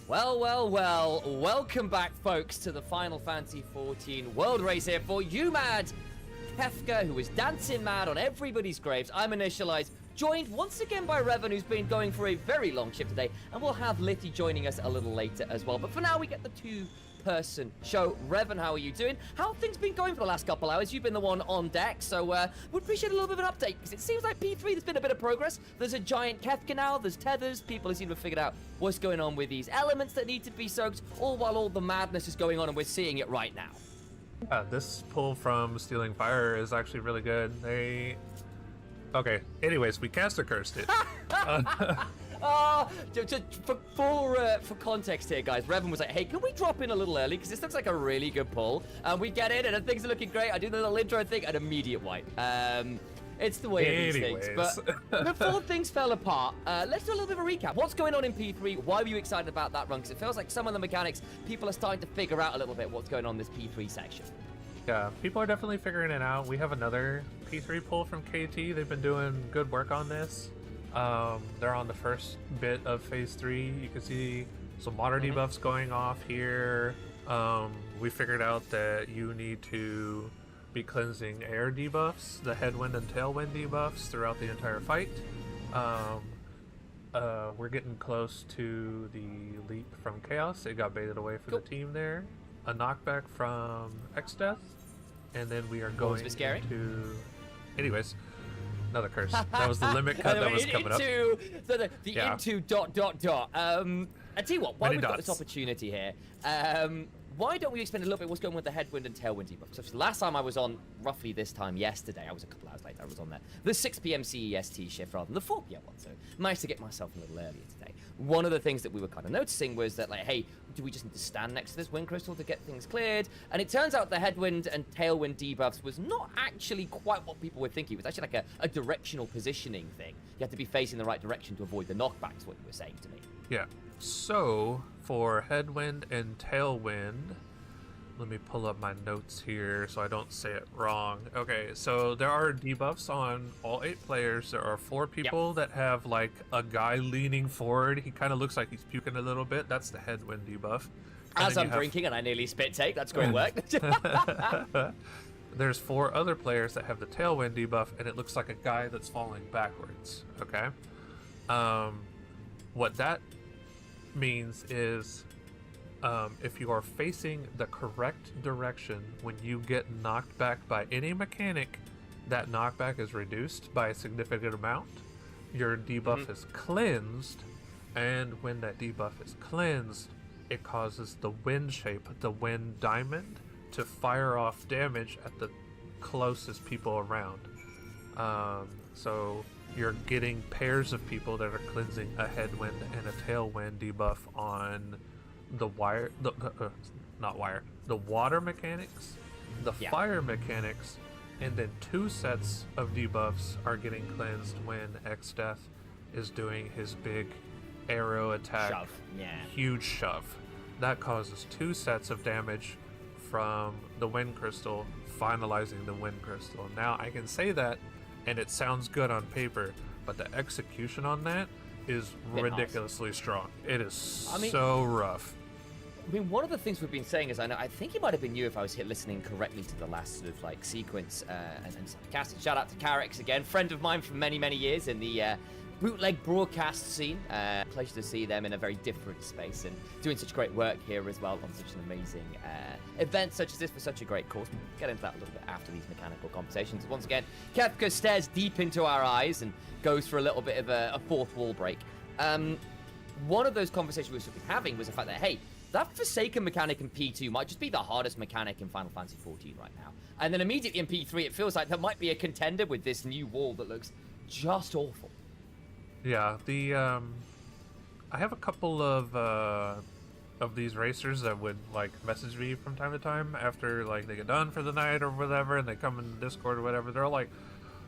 Well, well, well, welcome back, folks, to the Final Fantasy XIV World Race here for you, Mad Kefka, who is dancing mad on everybody's graves. I'm Initialize, joined once again by Revan, who's been going for a very long shift today, and we'll have Litty joining us a little later as well. But for now, we get the two-person show. Revan, how are you doing? How have things been going for the last couple hours? You've been the one on deck, so we'd appreciate a little bit of an update, because it seems like P3, there's been a bit of progress. There's a giant Kefka now, there's tethers, people seem to have figured out what's going on with these elements that need to be soaked, all while all the madness is going on, and we're seeing it right now. This pull from Stealing Fire is actually really good. Okay, anyways, we caster cursed it. For context here, guys, Revan was like, hey, can we drop in a little early? Because this looks like a really good pull. We get in, and things are looking great. I do the little intro thing, and immediate wipe. It's the way of these things. But before things fell apart, let's do a little bit of a recap. What's going on in P3? Why were you excited about that run? Because it feels like some of the mechanics, people are starting to figure out a little bit what's going on in this P3 section. Yeah, people are definitely figuring it out. We have another P3 pull from KT. They've been doing good work on this. They're on the first bit of Phase 3. You can see some water debuffs going off here. We figured out that you need to be cleansing air debuffs, the headwind and tailwind debuffs throughout the entire fight. We're getting close to the leap from Chaos. It got baited away for the team there. A knockback from XIV, and then we are going into... Anyways, another curse. That was the limit cut that was coming up. Into ... I tell you what, while we've got this opportunity here, why don't we explain a little bit what's going on with the headwind and tailwind debuffs? So last time I was on roughly this time yesterday, I was a couple hours later, I was on the 6 p.m. CEST shift rather than the 4 p.m. one, so managed to get myself a little earlier today. One of the things that we were kind of noticing was that, like, hey, do we just need to stand next to this wind crystal to get things cleared? And it turns out the headwind and tailwind debuffs was not actually quite what people were thinking. It was actually like a directional positioning thing. You have to be facing the right direction to avoid the knockbacks, what you were saying to me. Yeah. So, for headwind and tailwind, let me pull up my notes here so I don't say it wrong. Okay, so there are debuffs on all 8 players. There are 4 people that have, like, a guy leaning forward. He kind of looks like he's puking a little bit. That's the headwind debuff. As I'm drinking and I nearly spit take, that's great work. There's 4 other players that have the tailwind debuff, and it looks like a guy that's falling backwards, okay? What that means is if you are facing the correct direction when you get knocked back by any mechanic, that knockback is reduced by a significant amount. Your debuff is cleansed, and when that debuff is cleansed, it causes the wind shape, the wind diamond, to fire off damage at the closest people around. So you're getting pairs of people that are cleansing a headwind and a tailwind debuff on the the water mechanics, the fire mechanics, and then 2 sets of debuffs are getting cleansed when XIV is doing his big arrow attack, huge shove. That causes 2 sets of damage from the wind crystal, finalizing the wind crystal. Now I can say that and it sounds good on paper, but the execution on that is ridiculously strong. It is so rough. I mean, one of the things we've been saying is, I think it might have been you if I was listening correctly to the last sort of like sequence and casting. Shout out to Carrix again, friend of mine from many, many years in the bootleg broadcast scene. Pleasure to see them in a very different space and doing such great work here as well on such an amazing event such as this for such a great cause. We'll get into that a little bit after these mechanical conversations. Once again, Kefka stares deep into our eyes and goes for a little bit of a fourth wall break. One of those conversations we were having was the fact that, hey, that Forsaken mechanic in P2 might just be the hardest mechanic in Final Fantasy XIV right now. And then immediately in P3, it feels like there might be a contender with this new wall that looks just awful. Yeah, I have a couple of these racers that would like message me from time to time after like they get done for the night or whatever, and they come in Discord or whatever. They're like,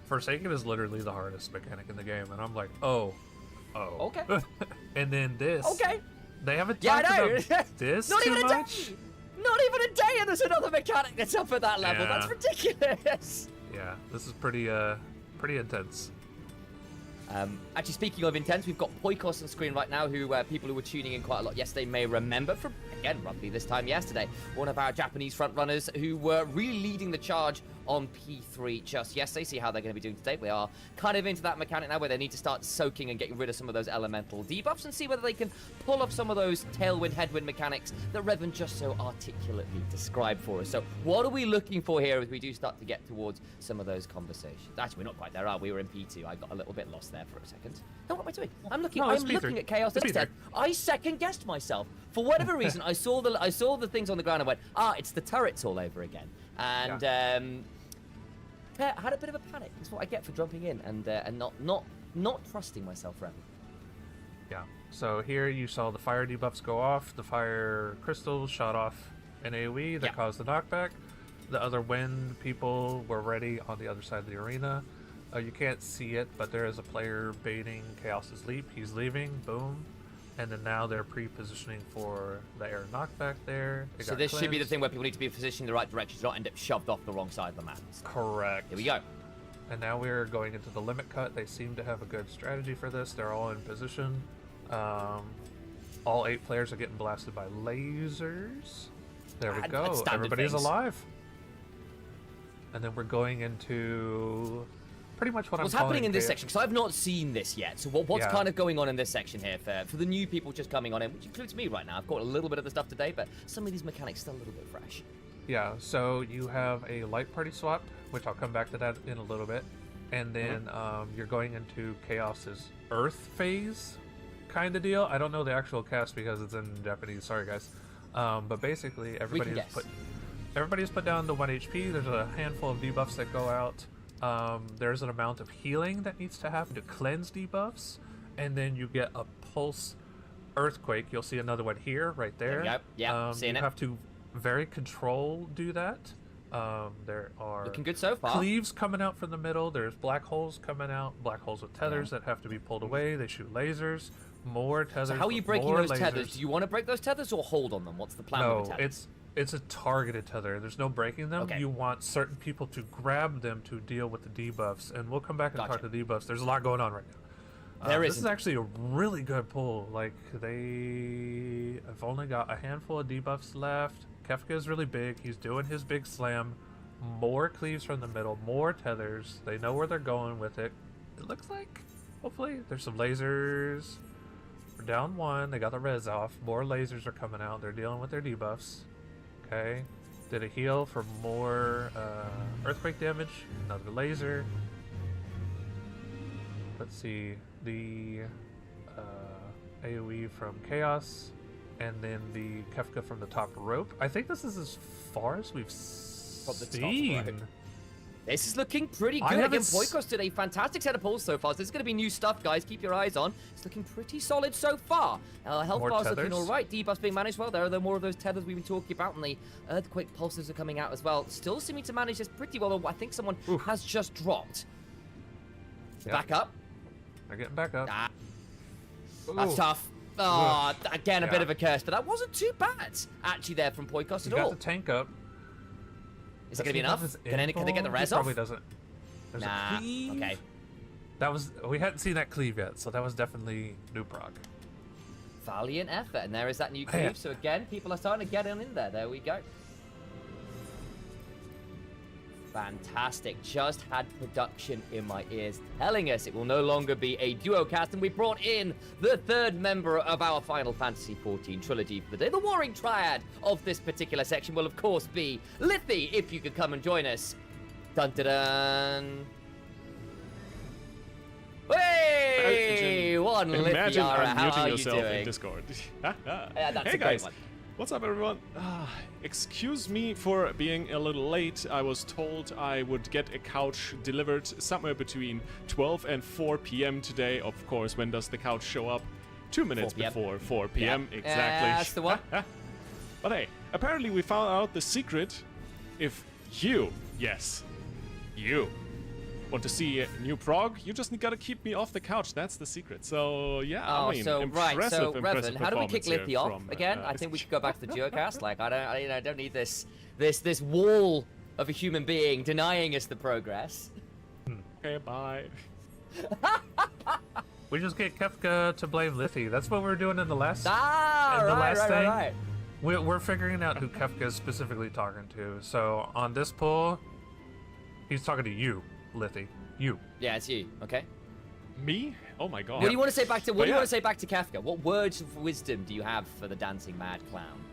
Forsaken is literally the hardest mechanic in the game, and I'm like, oh, okay. And then this, okay. They haven't talked about this Not too even much. Not even a day, and there's another mechanic that's up at that level. That's ridiculous. Yeah, this is pretty intense. Actually, speaking of intense, we've got Poikos on screen right now, who people who were tuning in quite a lot yesterday may remember from, again, roughly this time yesterday, one of our Japanese frontrunners who were really leading the charge on P3 just yesterday. See how they're going to be doing today. We are kind of into that mechanic now where they need to start soaking and getting rid of some of those elemental debuffs and see whether they can pull off some of those tailwind, headwind mechanics that Revan just so articulately described for us. So what are we looking for here as we do start to get towards some of those conversations? Actually, we're not quite there, are we? We're in P2. I got a little bit lost there for a second. No, what am I doing? I'm looking at Chaos instead. I second-guessed myself. For whatever reason, I saw the things on the ground and went, it's the turrets all over again. And I had a bit of a panic. That's what I get for jumping in and not trusting myself, Revan. Yeah. So here you saw the fire debuffs go off. The fire crystals shot off an AoE that caused the knockback. The other wind people were ready on the other side of the arena. You can't see it, but there is a player baiting Chaos's leap. He's leaving. Boom. And then now they're pre-positioning for the air knockback there. So this should be the thing where people need to be positioning in the right direction to not end up shoved off the wrong side of the map. Correct. Here we go. And now we're going into the limit cut. They seem to have a good strategy for this. They're all in position. All 8 players are getting blasted by lasers. There we go. Everybody's alive. And then we're going into pretty much what's happening in this section, because I've not seen this yet. So what's kind of going on in this section here for the new people just coming on in, which includes me right now. I've got a little bit of the stuff today, but some of these mechanics still a little bit fresh. Yeah, so you have a light party swap, which I'll come back to that in a little bit. And then you're going into Chaos's Earth phase kind of deal. I don't know the actual cast because it's in Japanese. Sorry, guys. But basically, everybody's put down to 1 HP. There's a handful of debuffs that go out. There's an amount of healing that needs to happen to cleanse debuffs, and then you get a pulse earthquake. You'll see another one here, right there. Yep, seeing it. You have to very control do that. There are looking good so far. Cleaves coming out from the middle. There's black holes coming out. Black holes with tethers that have to be pulled away. They shoot lasers. More tethers. So how are you breaking those tethers? Do you want to break those tethers or hold on them? What's the plan with the tethers? It's a targeted tether. There's no breaking them. You want certain people to grab them to deal with the debuffs, and we'll come back and talk to the debuffs. There's a lot going on right now. This is actually a really good pull. Like, they have only got a handful of debuffs left. Kefka is really big. He's doing his big slam. More cleaves from the middle. More tethers. They know where they're going with it. It looks like, hopefully, there's some lasers. We're down 1. They got the res off. More lasers are coming out. They're dealing with their debuffs. Okay, did a heal for more earthquake damage. Another laser. Let's see, the AoE from Chaos, and then the Kefka from the top rope. I think this is as far as we've seen. This is looking pretty good. Again, Poikos did a fantastic set of pulls so far. So this is going to be new stuff, guys. Keep your eyes on. It's looking pretty solid so far. Health bar's looking all right. Debuffs being managed well. There are more of those tethers we've been talking about, and the earthquake pulses are coming out as well. Still seeming to manage this pretty well. I think someone has just dropped. Back up. They're getting back up. That's tough. Oh, again, a bit of a curse, but that wasn't too bad, actually, there from Poikos at all. Got the tank up. Is it going to be enough? Can they get the res off? Probably doesn't. There's a cleave. Okay. We hadn't seen that cleave yet, so that was definitely new prog. Valiant effort, and there is that new cleave. So again, people are starting to get in there. There we go. Fantastic. Just had production in my ears telling us it will no longer be a duo cast, and we brought in the 3rd member of our Final Fantasy XIV trilogy for the day. The warring triad of this particular section will, of course, be Lithy, if you could come and join us. Dun dun dun. Hey! Imagine Lithiara, how unmuting are yourself you doing? in Discord. Yeah, that's hey a guys. great one. What's up, everyone? Excuse me for being a little late. I was told I would get a couch delivered somewhere between 12 and 4 p.m. today. Of course, when does the couch show up? 2 minutes before 4 p.m. Exactly. That's the one. But hey, apparently we found out the secret. If you, yes, you want to see a new prog, you just gotta keep me off the couch. That's the secret. So yeah, I mean, impressive Revan, how do we kick performance Lithy off again? I think we should go back to the duocast. Like, I don't need this wall of a human being denying us the progress. Okay, bye. We just get Kefka to blame Lithy. That's what we were doing in the last. Ah, in the right, last right, thing. right. We're figuring out who Kefka is specifically talking to. So on this pull, he's talking to you, Lithy. You. Yeah, it's you. Okay. Me? Oh my god. What do you want to say back to? What do you yeah. want to say back to Kefka? What words of wisdom do you have for the dancing mad clown?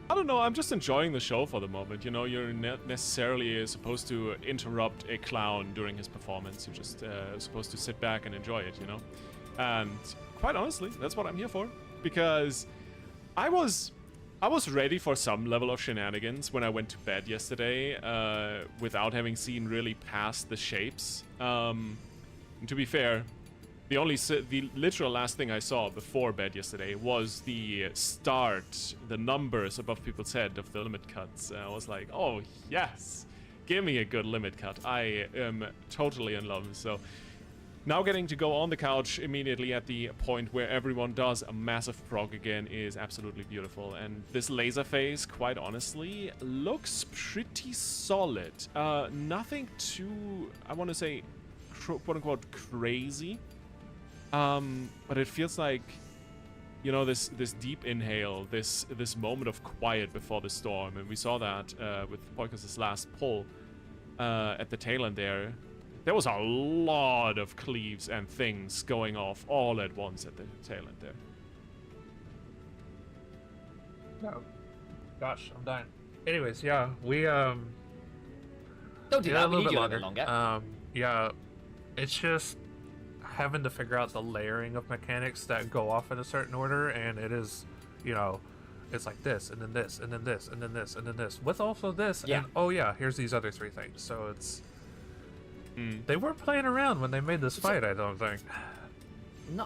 I don't know, I'm just enjoying the show for the moment. You know, you're not necessarily supposed to interrupt a clown during his performance. You're just supposed to sit back and enjoy it, you know? And quite honestly, that's what I'm here for. Because I was ready for some level of shenanigans when I went to bed yesterday without having seen really past the shapes. And to be fair, the literal last thing I saw before bed yesterday was the start, the numbers above people's head of the limit cuts. I was like, oh yes, give me a good limit cut. I am totally in love. So now getting to go on the couch immediately at the point where everyone does a massive prog again is absolutely beautiful. And this laser phase, quite honestly, looks pretty solid. Nothing too, I want to say, quote-unquote crazy. But it feels like, you know, this deep inhale, this moment of quiet before the storm, and we saw that with Poikas's last pull at the tail end there. There was a lot of cleaves and things going off all at once at the tail end there. No. Gosh, I'm dying. Anyways, yeah, we Don't do that. We need you a little bit longer. Yeah, it's just having to figure out the layering of mechanics that go off in a certain order, and it is, you know, it's like this, and then this, and then this, and then this, and then this, with also this, Yeah. and oh yeah, here's these other three things. So it's they weren't playing around when they made this fight, I don't think. No,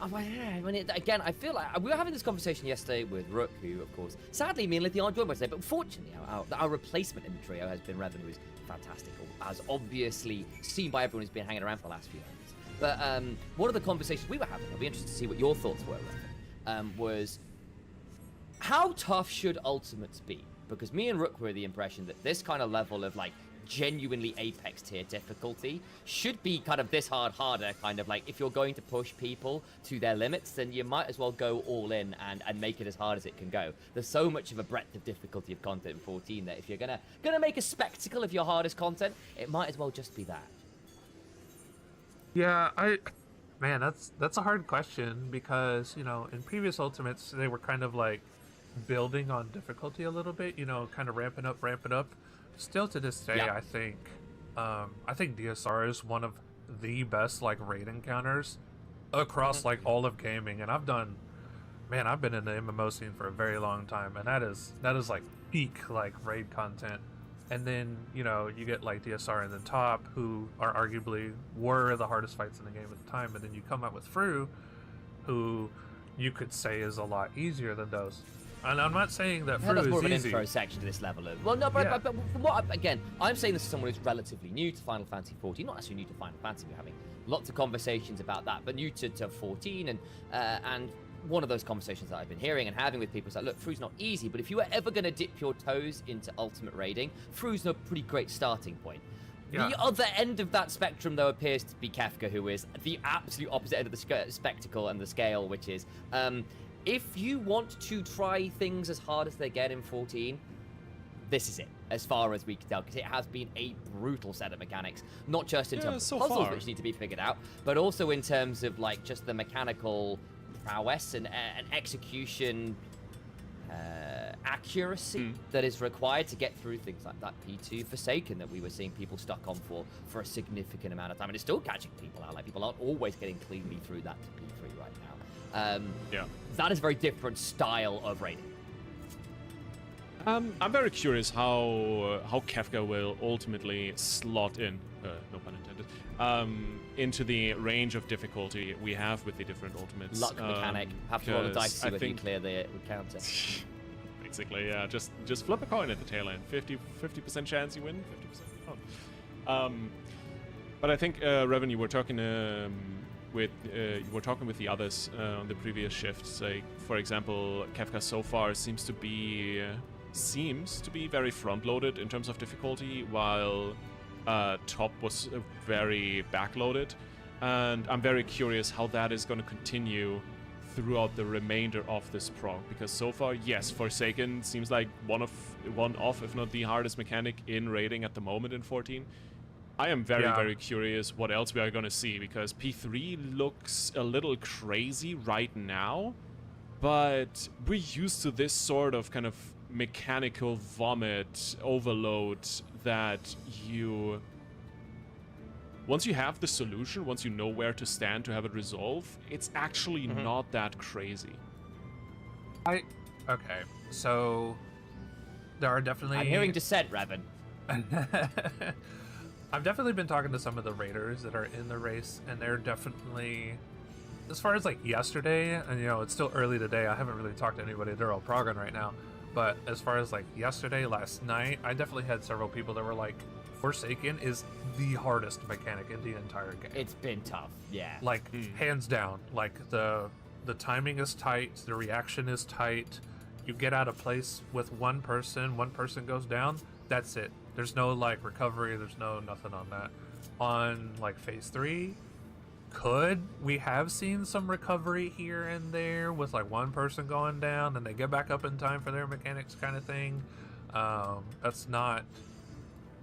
again, I feel like we were having this conversation yesterday with Rook, who, of course, sadly, me and Lithy aren't joined by today, but fortunately, our replacement in the trio has been Revan, who is fantastic, as obviously seen by everyone who's been hanging around for the last few hours. But one of the conversations we were having, I'll be interested to see what your thoughts were, Revan, was how tough should Ultimates be? Because me and Rook were the impression that this kind of level of, like, genuinely apex tier difficulty should be kind of this harder, kind of like if you're going to push people to their limits, then you might as well go all in and make it as hard as it can go. There's so much of a breadth of difficulty of content in 14 that if you're gonna make a spectacle of your hardest content, it might as well just be that. Yeah, man, that's a hard question because, you know, in previous Ultimates they were kind of like building on difficulty a little bit, you know, kind of ramping up. Still to this day, Yeah. I think DSR is one of the best like raid encounters across like all of gaming, and I've been in the MMO scene for a very long time, and that is like peak like raid content. And then, you know, you get like DSR and then Top, who are arguably were the hardest fights in the game at the time, and then you come up with Fru, who you could say is a lot easier than those. And I'm not saying that Fru That's more is of an easy. intro section to this level of... Well, no, but, Yeah. but from what again, I'm saying this as someone who's relatively new to Final Fantasy 14, not necessarily new to Final Fantasy, we're having lots of conversations about that, but new to 14, and one of those conversations that I've been hearing and having with people is like, look, Fru's not easy, but if you were ever going to dip your toes into ultimate raiding, Fru's a pretty great starting point. Yeah. The other end of that spectrum, though, appears to be Kefka, who is the absolute opposite end of the spectacle and the scale, which is... if you want to try things as hard as they get in 14, this is it, as far as we can tell, because it has been a brutal set of mechanics, not just in terms so of puzzles far. which need to be figured out, but also in terms of like just the mechanical prowess and execution accuracy that is required to get through things like that P2 Forsaken that we were seeing people stuck on for a significant amount of time, and it's still catching people out. Like, people aren't always getting cleanly through that to P3 right now. Yeah. That is a very different style of raiding. I'm very curious how Kefka will ultimately slot in, no pun intended, into the range of difficulty we have with the different ultimates. Luck mechanic. Have to roll the dice to see whether you think clear the counter. basically, yeah, just flip a coin at the tail end. 50% chance you win, 50% you don't. But I think Revan, you were talking with the others on the previous shifts. Like, for example, Kefka so far seems to be very front-loaded in terms of difficulty, while Top was very back-loaded. And I'm very curious how that is going to continue throughout the remainder of this prog, because so far, yes, Forsaken seems like one of, if not the hardest mechanic in raiding at the moment in 14. I am very curious what else we are going to see, because P3 looks a little crazy right now, but we're used to this sort of kind of mechanical vomit overload that you... Once you have the solution, once you know where to stand to have it resolve, it's actually not that crazy. Okay, so there are definitely... I'm hearing dissent, Revan. I've definitely been talking to some of the raiders that are in the race, and they're definitely, as far as like yesterday, and you know, it's still early today, I haven't really talked to anybody, they're all progging right now, but as far as like yesterday, last night, I definitely had several people that were like, Forsaken is the hardest mechanic in the entire game. It's been tough, yeah. Like, hands down. Like, the timing is tight, the reaction is tight. You get out of place with one person goes down, that's it. There's no, like, recovery, there's no nothing on that. On, like, Phase 3, we have seen some recovery here and there with, like, one person going down and they get back up in time for their mechanics kind of thing. That's not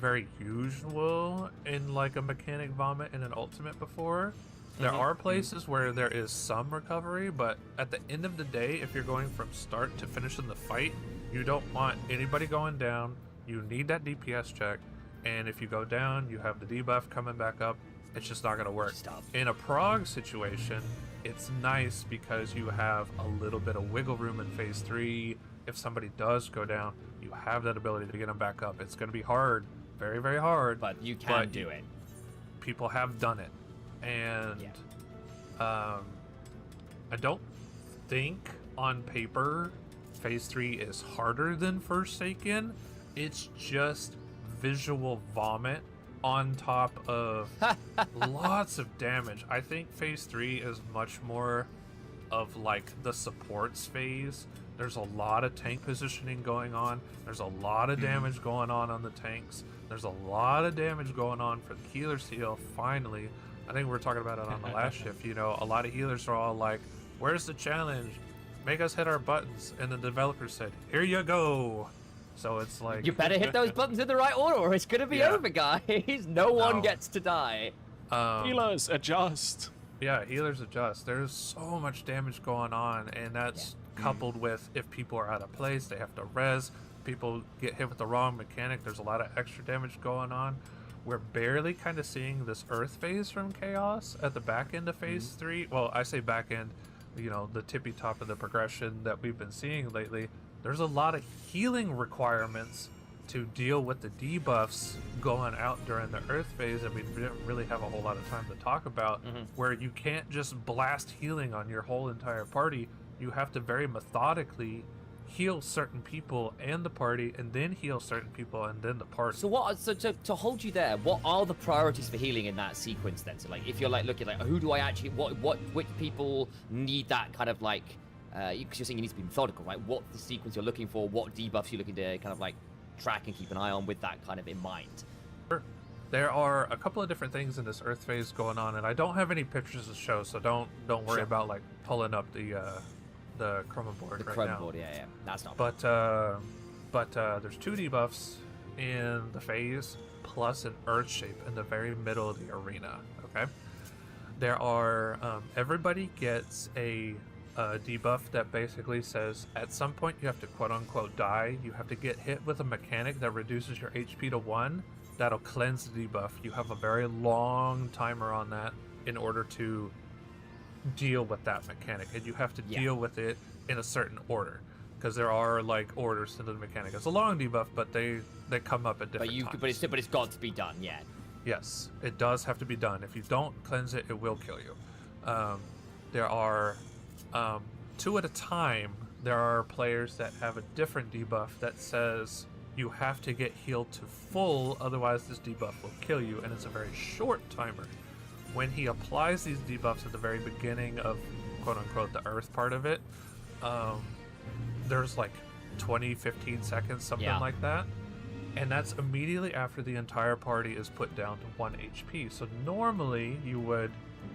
very usual in like a mechanic vomit in an ultimate before. There are places where there is some recovery, but at the end of the day, if you're going from start to finish in the fight, you don't want anybody going down. You need that DPS check, and if you go down, you have the debuff coming back up. It's just not going to work. In a prog situation, it's nice because you have a little bit of wiggle room in Phase 3. If somebody does go down, you have that ability to get them back up. It's going to be hard. Very, very hard. But you can do it. People have done it. And I don't think on paper Phase 3 is harder than Forsaken. It's just visual vomit on top of lots of damage. I think Phase 3 is much more of like the supports phase. There's a lot of tank positioning going on. There's a lot of damage going on the tanks. There's a lot of damage going on for the healers to heal. Finally, I think we were talking about it on the last shift. You know, a lot of healers are all like, where's the challenge? Make us hit our buttons. And the developer said, here you go. So it's like... You better hit those buttons in the right order or it's going to be over, guys. No one gets to die. Healers, adjust. Yeah, healers adjust. There's so much damage going on, and that's coupled with if people are out of place, they have to res. People get hit with the wrong mechanic, there's a lot of extra damage going on. We're barely kind of seeing this Earth phase from Chaos at the back end of Phase 3. Well, I say back end, you know, the tippy top of the progression that we've been seeing lately. There's a lot of healing requirements to deal with the debuffs going out during the Earth phase that we didn't really have a whole lot of time to talk about, where you can't just blast healing on your whole entire party. You have to very methodically heal certain people and the party, and then heal certain people and then the party. So to hold you there, what are the priorities for healing in that sequence then? So like, if you're like looking like, who do I actually, which people need that kind of like, because you're saying you need to be methodical, right? What the sequence you're looking for, what debuffs you're looking to kind of like track and keep an eye on with that kind of in mind. Sure. There are a couple of different things in this Earth phase going on, and I don't have any pictures to show, so don't worry about like pulling up the chroma board right now. Board, yeah, that's not. But there's 2 debuffs in the phase plus an Earth shape in the very middle of the arena. Okay, there are everybody gets a debuff that basically says at some point you have to quote unquote die. You have to get hit with a mechanic that reduces your HP to 1. That'll cleanse the debuff. You have a very long timer on that in order to deal with that mechanic, and you have to deal with it in a certain order, because there are like orders to the mechanic. It's a long debuff, but they come up at different times. But it's got to be done, Yes, it does have to be done. If you don't cleanse it, it will kill you. There are 2 at a time. There are players that have a different debuff that says you have to get healed to full, otherwise this debuff will kill you, and it's a very short timer. When he applies these debuffs at the very beginning of quote-unquote the Earth part of it, there's like 20-15 seconds, something like that, and that's immediately after the entire party is put down to 1 HP. So normally you would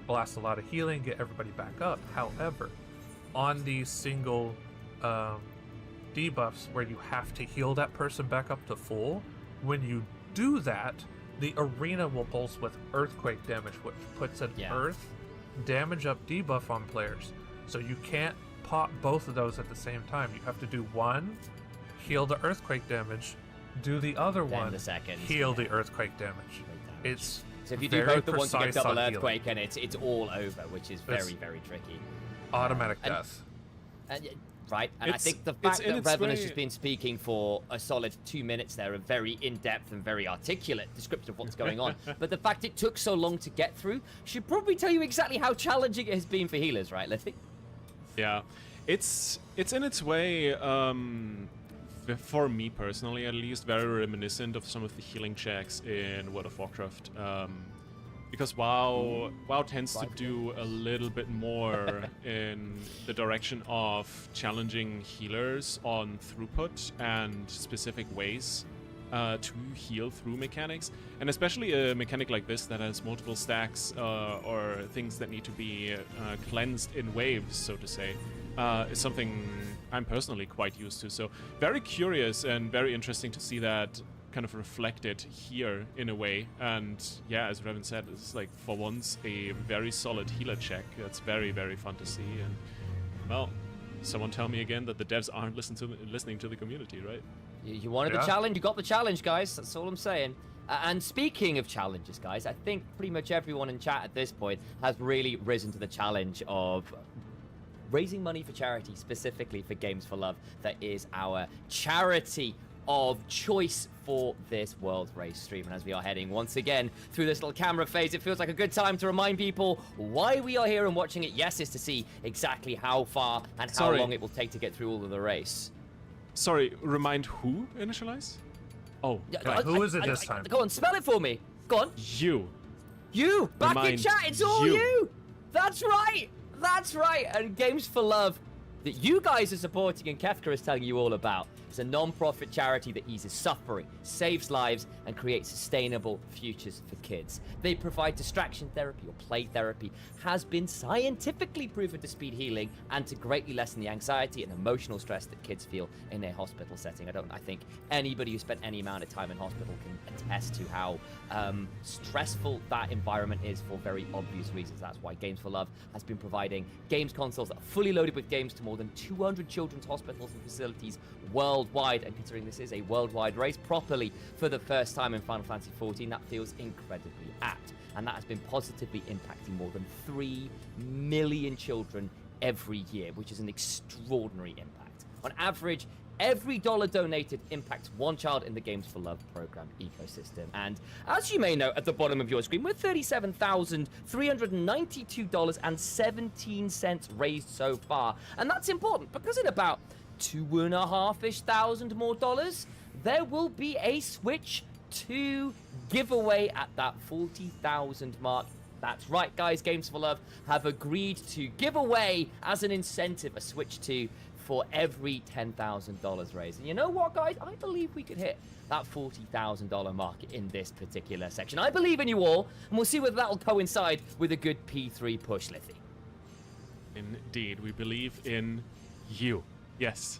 blast a lot of healing, get everybody back up. However, on these single debuffs where you have to heal that person back up to full, when you do that, the arena will pulse with earthquake damage, which puts an earth damage up debuff on players. So you can't pop both of those at the same time. You have to do one, heal the earthquake damage, do the other Then one, the second, heal the earthquake damage. It's so if you do very both at once, you get precise double on earthquake, and it's all over, which is very, very tricky. automatic death. Right, and I It's- think the it's fact in that its Revan way- has just been speaking for a solid 2 minutes there, a very in-depth and very articulate description of what's going on, but the fact it took so long to get through should probably tell you exactly how challenging it has been for healers, right, Liffy? Yeah, it's in its way, for me personally at least, very reminiscent of some of the healing checks in World of Warcraft. Because WoW tends to do a little bit more in the direction of challenging healers on throughput and specific ways to heal through mechanics, and especially a mechanic like this that has multiple stacks or things that need to be cleansed in waves, so to say, is something I'm personally quite used to. So very curious and very interesting to see that kind of reflected here in a way. And yeah, as Revan said, it's like for once a very solid healer check. That's very, very fun to see. And well, someone tell me again that the devs aren't listening to the community, right? You wanted the challenge, you got the challenge, guys. That's all I'm saying. And speaking of challenges, guys, I think pretty much everyone in chat at this point has really risen to the challenge of raising money for charity, specifically for Games for Love. That is our charity of choice for this World Race stream. And as we are heading once again through this little camera phase, it feels like a good time to remind people why we are here and watching it. Yes, is to see exactly how far and how long it will take to get through all of the race. Sorry, remind who, Initialize? Oh, Who is it this time? Go on, spell it for me. Go on. you. You! Back in Remind chat, it's all you. you! That's right! That's right! And Games for Love, that you guys are supporting and Kefka is telling you all about. It's a non-profit charity that eases suffering, saves lives, and creates sustainable futures for kids. They provide distraction therapy or play therapy, has been scientifically proven to speed healing and to greatly lessen the anxiety and emotional stress that kids feel in a hospital setting. I think anybody who spent any amount of time in hospital can attest to how stressful that environment is for very obvious reasons. That's why Games for Love has been providing games consoles that are fully loaded with games to more than 200 children's hospitals and facilities worldwide. And considering this is a worldwide race properly for the first time in Final Fantasy XIV, that feels incredibly apt. And that has been positively impacting more than 3 million children every year, which is an extraordinary impact. On average, every dollar donated impacts one child in the Games for Love program ecosystem. And as you may know at the bottom of your screen, we're $37,392.17 raised so far. And that's important because in about 2,500-ish thousand more dollars, there will be a Switch 2 giveaway at that 40,000 mark. That's right, guys. Games for Love have agreed to give away as an incentive a Switch 2 for every $10,000 raised. And you know what, guys? I believe we could hit that $40,000 mark in this particular section. I believe in you all, and we'll see whether that will coincide with a good P3 push, Liffy. Indeed, we believe in you. Yes,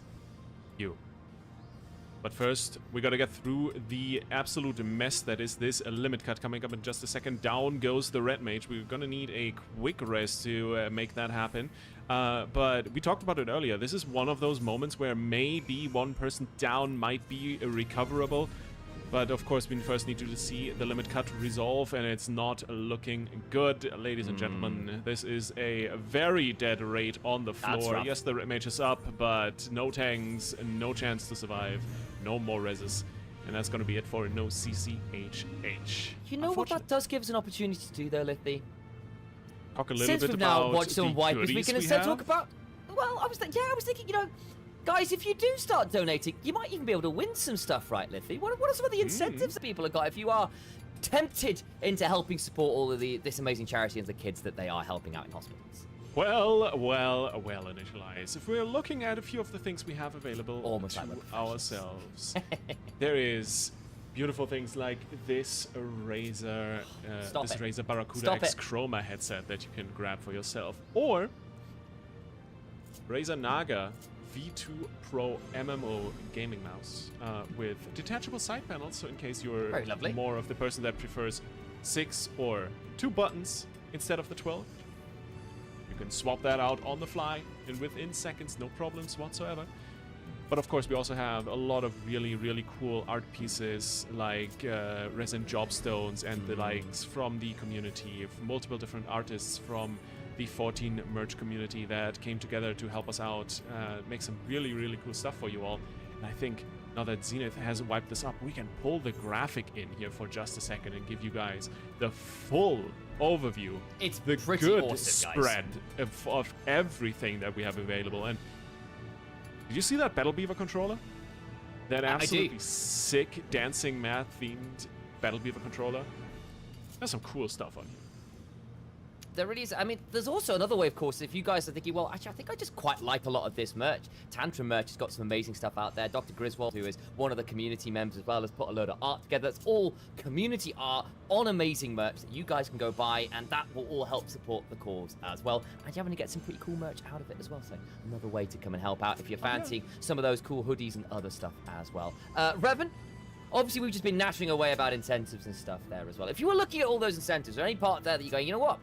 you. But first, we gotta get through the absolute mess that is this limit cut coming up in just a second. Down goes the red mage. We're gonna need a quick rest to make that happen. But we talked about it earlier. This is one of those moments where maybe one person down might be recoverable. But of course, we first need to see the limit cut resolve, and it's not looking good. Ladies and gentlemen, this is a very dead raid on the floor. Yes, the red mage is up, but no tanks, no chance to survive, no more reses. And that's going to be it for no CCHH. You know what that does give us an opportunity to do, though, Liffy? Talk a little Since bit we've about now watched some the wipers, we goodies can we instead have. talk about... Well, I was thinking, you know, guys, if you do start donating, you might even be able to win some stuff, right, Liffy? What are some of the incentives that people have got if you are tempted into helping support all of this amazing charity and the kids that they are helping out in hospitals? Well, Initialize. If we're looking at a few of the things we have available Almost to like we're ourselves, there is beautiful things like this Razer, Stop it. Razer Barracuda Stop X it. Chroma headset that you can grab for yourself, or Razer Naga V2 Pro MMO gaming mouse with detachable side panels, so in case you're Very lovely. more of the person that prefers 6 or 2 buttons instead of the 12, you can swap that out on the fly and within seconds, no problems whatsoever. But of course, we also have a lot of really, really cool art pieces like resin jobstones and the likes from the community, multiple different artists from the 14 merch community that came together to help us out, make some really, really cool stuff for you all. And I think now that Zenith has wiped this up, we can pull the graphic in here for just a second and give you guys the full overview. It's the pretty good awesome, guys. spread of everything that we have available. And did you see that Battle Beaver controller? That I do. absolutely sick dancing math themed Battle Beaver controller. There's some cool stuff on here. There really is. I mean, there's also another way, of course, if you guys are thinking, well, actually, I think I just quite like a lot of this merch. Tantrum merch has got some amazing stuff out there. Dr. Griswold, who is one of the community members as well, has put a load of art together. That's all community art on amazing merch that you guys can go buy, and that will all help support the cause as well. And you're going to get some pretty cool merch out of it as well. So another way to come and help out if you're fancying some of those cool hoodies and other stuff as well. Revan? Obviously, we've just been nattering away about incentives and stuff there as well. If you were looking at all those incentives, or any part there that you're going, you know what?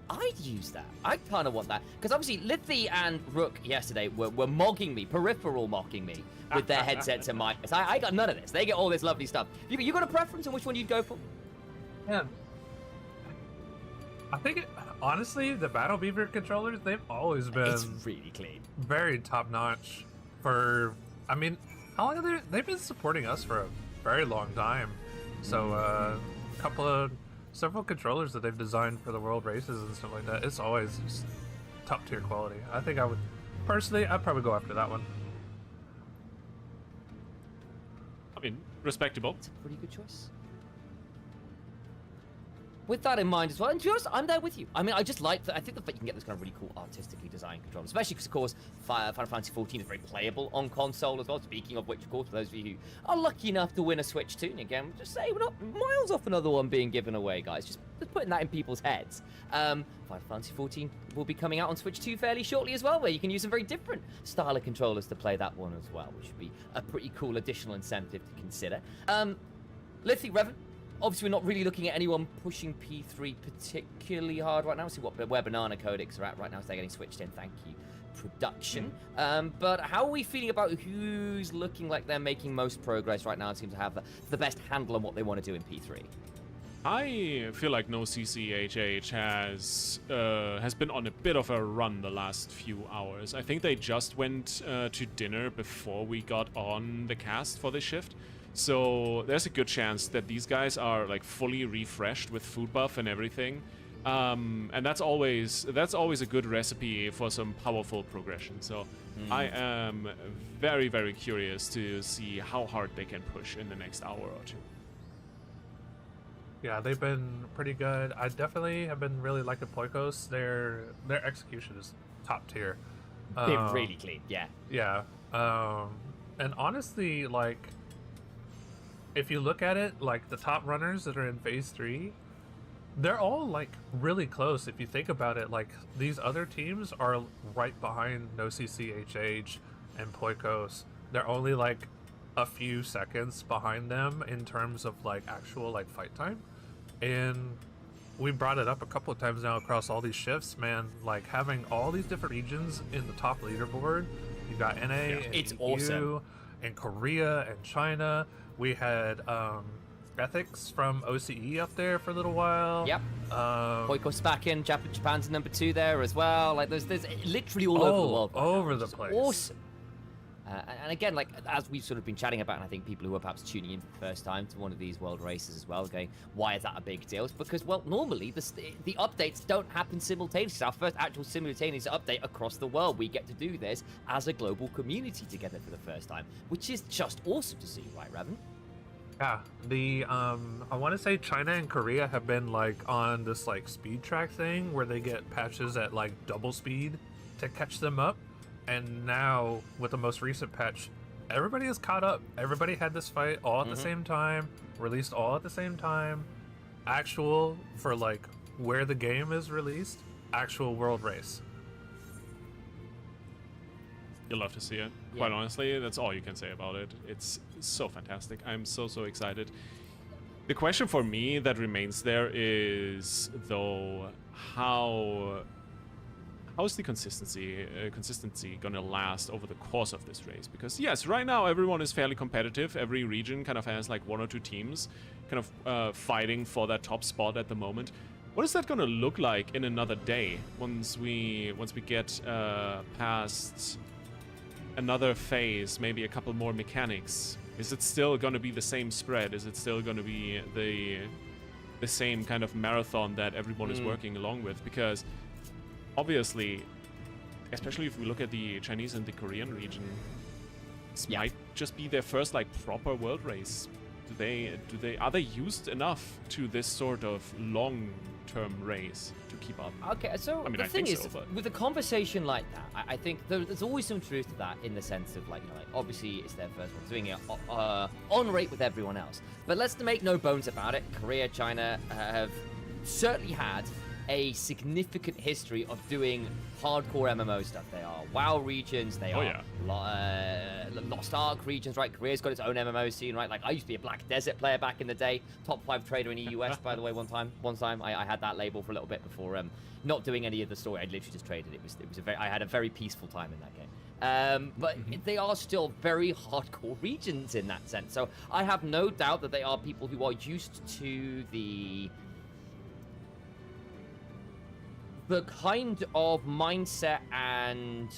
I'd use that. I kind of want that. Because obviously, Lithy and Rook yesterday were mocking me, peripheral mocking me, with their headsets and mics. I got none of this. They get all this lovely stuff. You got a preference on which one you'd go for? Yeah. I think, honestly, the Battle Beaver controllers, they've always been It's really clean. very top-notch for, I mean, how long have they've been supporting us for a very long time. So, several controllers that they've designed for the world races and stuff like that, it's always just top-tier quality. I think I would, personally, I'd probably go after that one. I mean, respectable. It's a pretty good choice. With that in mind as well, and to be honest, I'm there with you. I mean, I just like that. I think that you can get this kind of really cool artistically designed controller, especially because, of course, Final Fantasy XIV is very playable on console as well. Speaking of which, of course, for those of you who are lucky enough to win a Switch 2, and again, just say we're not miles off another one being given away, guys. Just putting that in people's heads. Final Fantasy XIV will be coming out on Switch 2 fairly shortly as well, where you can use some very different style of controllers to play that one as well, which would be a pretty cool additional incentive to consider. Lithy, Revan. Obviously, we're not really looking at anyone pushing P3 particularly hard right now. We'll see where Banana Codecs are at right now, so they're getting switched in. Thank you, production. But how are we feeling about who's looking like they're making most progress right now and seem to have the best handle on what they want to do in P3? I feel like no CCHH has been on a bit of a run the last few hours. I think they just went to dinner before we got on the cast for this shift. So there's a good chance that these guys are like fully refreshed with food buff and everything, and that's always a good recipe for some powerful progression. So I am very, very curious to see how hard they can push in the next hour or two. Yeah, they've been pretty good. I definitely have been really liking Poikos. Their execution is top tier. They're really clean, yeah. Yeah, and honestly, like, if you look at it, like the top runners that are in phase 3, they're all like really close. If you think about it, like these other teams are right behind NoCCHH and Poikos. They're only like a few seconds behind them in terms of like actual like fight time. And we brought it up a couple of times now across all these shifts, man. Like having all these different regions in the top leaderboard. You got NA, and it's EU, awesome. and Korea and China. We had Ethics from OCE up there for a little while. Yep. Poikos back in. Japan's number 2 there as well. Like there's literally all over the world. Right over now, the which is place. Awesome. And again, like as we've sort of been chatting about, and I think people who are perhaps tuning in for the first time to one of these world races as well, going, why is that a big deal? It's because, well, normally the updates don't happen simultaneously. It's our first actual simultaneous update across the world. We get to do this as a global community together for the first time, which is just awesome to see, right, Raven? Yeah, I want to say China and Korea have been like on this like speed track thing where they get patches at like double speed to catch them up. And now with the most recent patch, everybody is caught up. Everybody had this fight all at the same time, released all at the same time. Actual, for like where the game is released, actual world race. You'll love to see it. Quite honestly, that's all you can say about it. It's so fantastic. I'm so so excited. The question for me that remains there is, though, how is the consistency gonna last over the course of this race? Because yes, right now everyone is fairly competitive. Every region kind of has like 1 or 2 teams kind of fighting for that top spot at the moment. What is that gonna look like in another day once we get past another phase, maybe a couple more mechanics? Is it still gonna be the same spread? Is it still gonna be the same kind of marathon that everyone is working along with? Because obviously, especially if we look at the Chinese and the Korean region, this might just be their first like proper world race. Are they used enough to this sort of long-term race to keep up? Okay, so I mean, the I thing think is, so, but... with a conversation like that, I think there's always some truth to that, in the sense of like, you know, like obviously it's their first one doing it on rate with everyone else. But let's make no bones about it. Korea, China have certainly had a significant history of doing hardcore MMO stuff. They are WoW regions, they are Lost Ark regions, right? Korea's got its own MMO scene, right? Like, I used to be a Black Desert player back in the day. Top 5 trader in the US, by the way, one time. I had that label for a little bit before not doing any of the story. I literally just traded. I had a very peaceful time in that game. But they are still very hardcore regions in that sense. So I have no doubt that they are people who are used to the kind of mindset and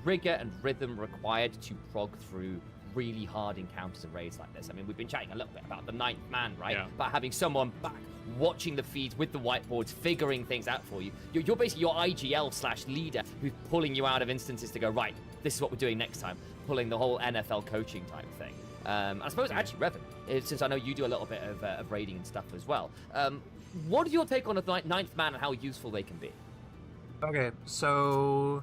rigor and rhythm required to prog through really hard encounters and raids like this. I mean, we've been chatting a little bit about the 9th man, right? Yeah. About having someone back watching the feeds with the whiteboards, figuring things out for you. You're basically your IGL/leader who's pulling you out of instances to go, right, this is what we're doing next time. Pulling the whole NFL coaching type thing. I suppose, actually, Revan, since I know you do a little bit of raiding and stuff as well, what is your take on the 9th man and how useful they can be? Okay, so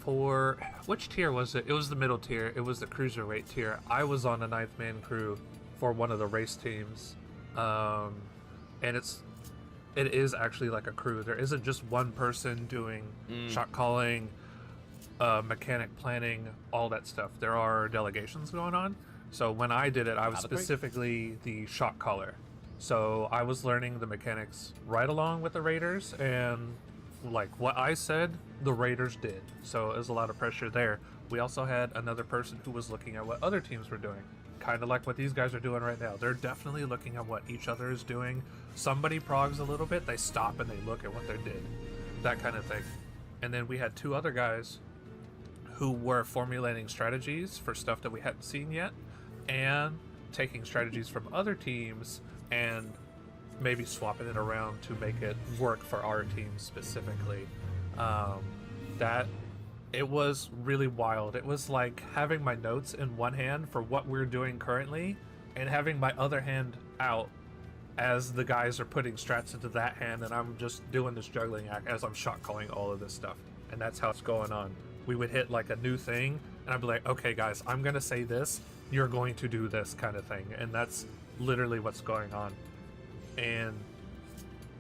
for which tier was it? It was the middle tier. It was the cruiserweight tier. I was on the 9th man crew for one of the race teams, and it is actually like a crew. There isn't just one person doing shot calling, mechanic planning, all that stuff. There are delegations going on. So when I did it, I was specifically the shot caller. So I was learning the mechanics right along with the raiders, and like what I said, the raiders did. So there's a lot of pressure there. We also had another person who was looking at what other teams were doing. Kind of like what these guys are doing right now. They're definitely looking at what each other is doing. Somebody progs a little bit, they stop and they look at what they did. That kind of thing. And then we had 2 other guys who were formulating strategies for stuff that we hadn't seen yet, and taking strategies from other teams and maybe swapping it around to make it work for our team specifically. That it was really wild. It was like having my notes in one hand for what we're doing currently, and having my other hand out as the guys are putting strats into that hand, and I'm just doing this juggling act as I'm shot calling all of this stuff. And that's how it's going on. We would hit like a new thing, and I'd be like, okay guys, I'm gonna say this, you're going to do this kind of thing. And that's literally what's going on. And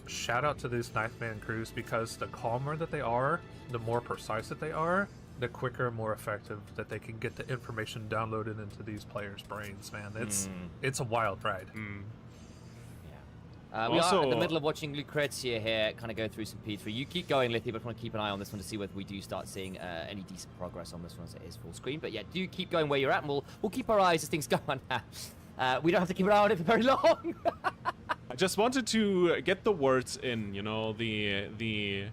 shout out to these 9th man crews, because the calmer that they are, the more precise that they are, the quicker and more effective that they can get the information downloaded into these players' brains, man. It's a wild ride. We are in the middle of watching Lucrezia here kind of go through some P3. You keep going, Lithy, but I want to keep an eye on this one to see whether we do start seeing any decent progress on this one as it is full screen. But yeah, do keep going where you're at, and we'll keep our eyes as things go on. We don't have to keep an eye on it for very long. I just wanted to get the words in, you know, the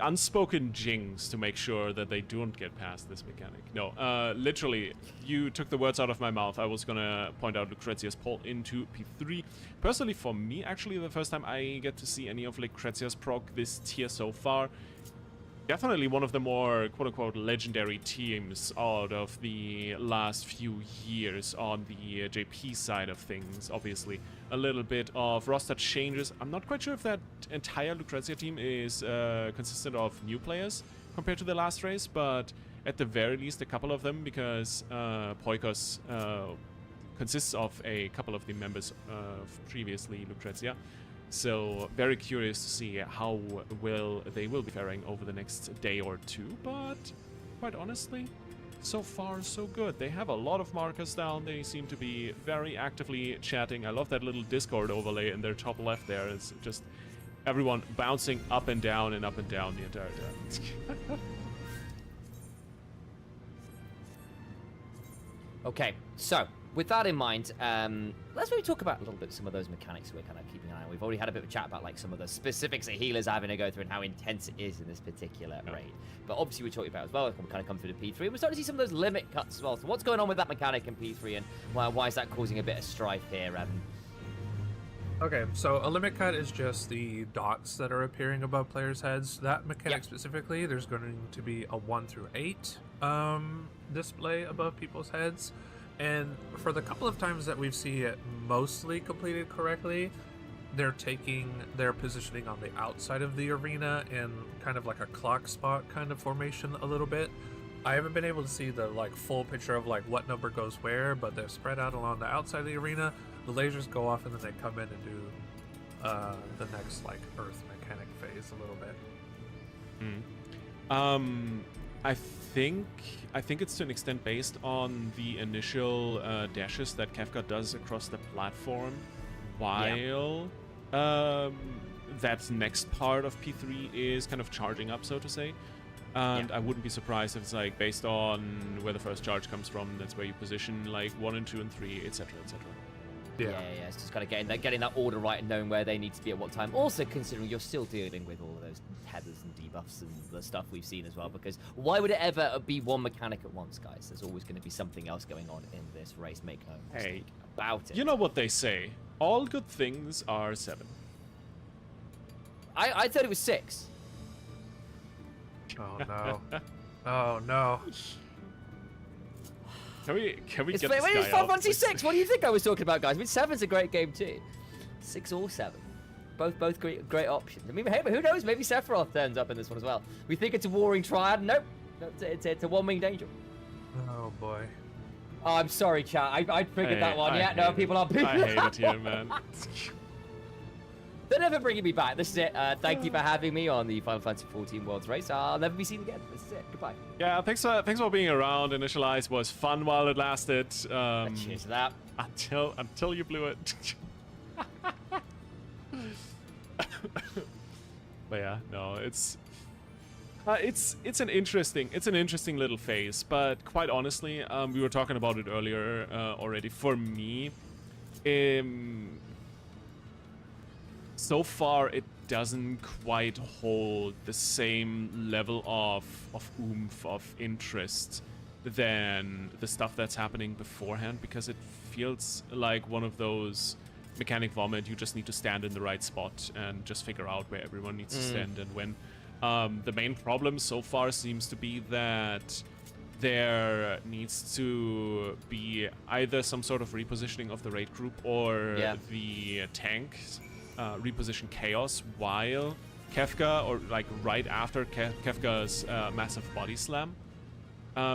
unspoken jinx to make sure that they don't get past this mechanic. No, literally, you took the words out of my mouth. I was gonna point out Lucrezia's pull into P3. Personally, for me, actually, the first time I get to see any of Lucrezia's prog this tier so far, definitely one of the more quote-unquote legendary teams out of the last few years on the JP side of things. Obviously, a little bit of roster changes. I'm not quite sure if that entire Lucrezia team is consistent of new players compared to the last race, but at the very least a couple of them, because Poikos consists of a couple of the members of previously Lucrezia. So very curious to see how well they will be faring over the next day or two, but quite honestly, so far so good. They have a lot of markers down. They seem to be very actively chatting. I love that little Discord overlay in their top left there. It's just everyone bouncing up and down the entire time. Okay, so with that in mind, let's maybe talk about a little bit some of those mechanics we're kind of keeping an eye on. We've already had a bit of a chat about like some of the specifics that healers are having to go through and how intense it is in this particular raid. But obviously we're talking about as well, we kind of come through the P3, and we're starting to see some of those limit cuts as well. So what's going on with that mechanic in P3, and why is that causing a bit of strife here, Evan? Okay, so a limit cut is just the dots that are appearing above players' heads. That mechanic specifically, there's going to be a 1 through 8 display above people's heads. And for the couple of times that we've seen it mostly completed correctly, they're taking their positioning on the outside of the arena in kind of like a clock spot kind of formation a little bit. I haven't been able to see the like full picture of like what number goes where, but they're spread out along the outside of the arena. The lasers go off and then they come in and do the next like Earth mechanic phase a little bit. I think it's to an extent based on the initial dashes that Kefka does across the platform, while that next part of P3 is kind of charging up, so to say. And I wouldn't be surprised if it's like based on where the first charge comes from. That's where you position like 1 and 2 and 3, etc., etc. Yeah, it's just kind of getting that order right and knowing where they need to be at what time. Also considering you're still dealing with all of those tethers and debuffs and the stuff we've seen as well, because why would it ever be one mechanic at once, guys? There's always going to be something else going on in this race. Make no mistake about it. You know what they say, all good things are 7. I thought it was 6. Oh no. Oh no. Can we It's get this guy Final Fantasy 6. What do you think I was talking about, guys? I mean, 7's a great game too. 6 or 7. Both great options. I mean, hey, but who knows? Maybe Sephiroth turns up in this one as well. We think it's a warring triad. Nope. It's a one-winged angel. Oh boy. Oh, I'm sorry, chat. I triggered that one. Yeah, no, people are... I hate it here, man. They're never bringing me back. This is it. Thank you for having me on the Final Fantasy 14 Worlds Race. I'll never be seen again. This is it. Goodbye. Yeah, thanks for being around. Initialize was fun while it lasted. Cheers to that. Until you blew it. But yeah, no, it's an interesting little phase. But quite honestly, we were talking about it earlier already. For me, so far, it doesn't quite hold the same level of oomph, of interest than the stuff that's happening beforehand, because it feels like one of those mechanic vomit. You just need to stand in the right spot and just figure out where everyone needs to stand and when. The main problem so far seems to be that there needs to be either some sort of repositioning of the raid group or the tank reposition chaos while Kefka, or like right after Kefka's massive body slam,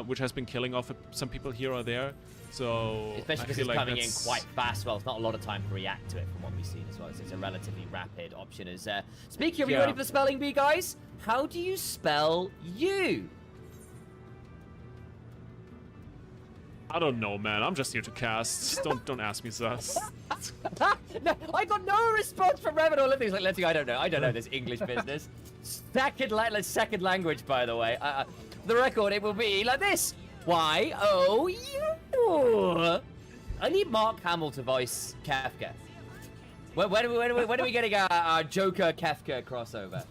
which has been killing off some people here or there. So especially because it's coming in quite fast. Well, it's not a lot of time to react to it from what we've seen as well. So it's a relatively rapid option. As speaking of, you ready for the spelling bee, guys? How do you spell you? I don't know, man. I'm just here to cast. Don't ask me, sus. No, I got no response from Revan or Lindsay. Like, Lindsay, I don't know this English business. Second language, by the way. The record, it will be like this. Y-O-U. I need Mark Hamill to voice Kefka. When are we getting our Joker Kefka crossover?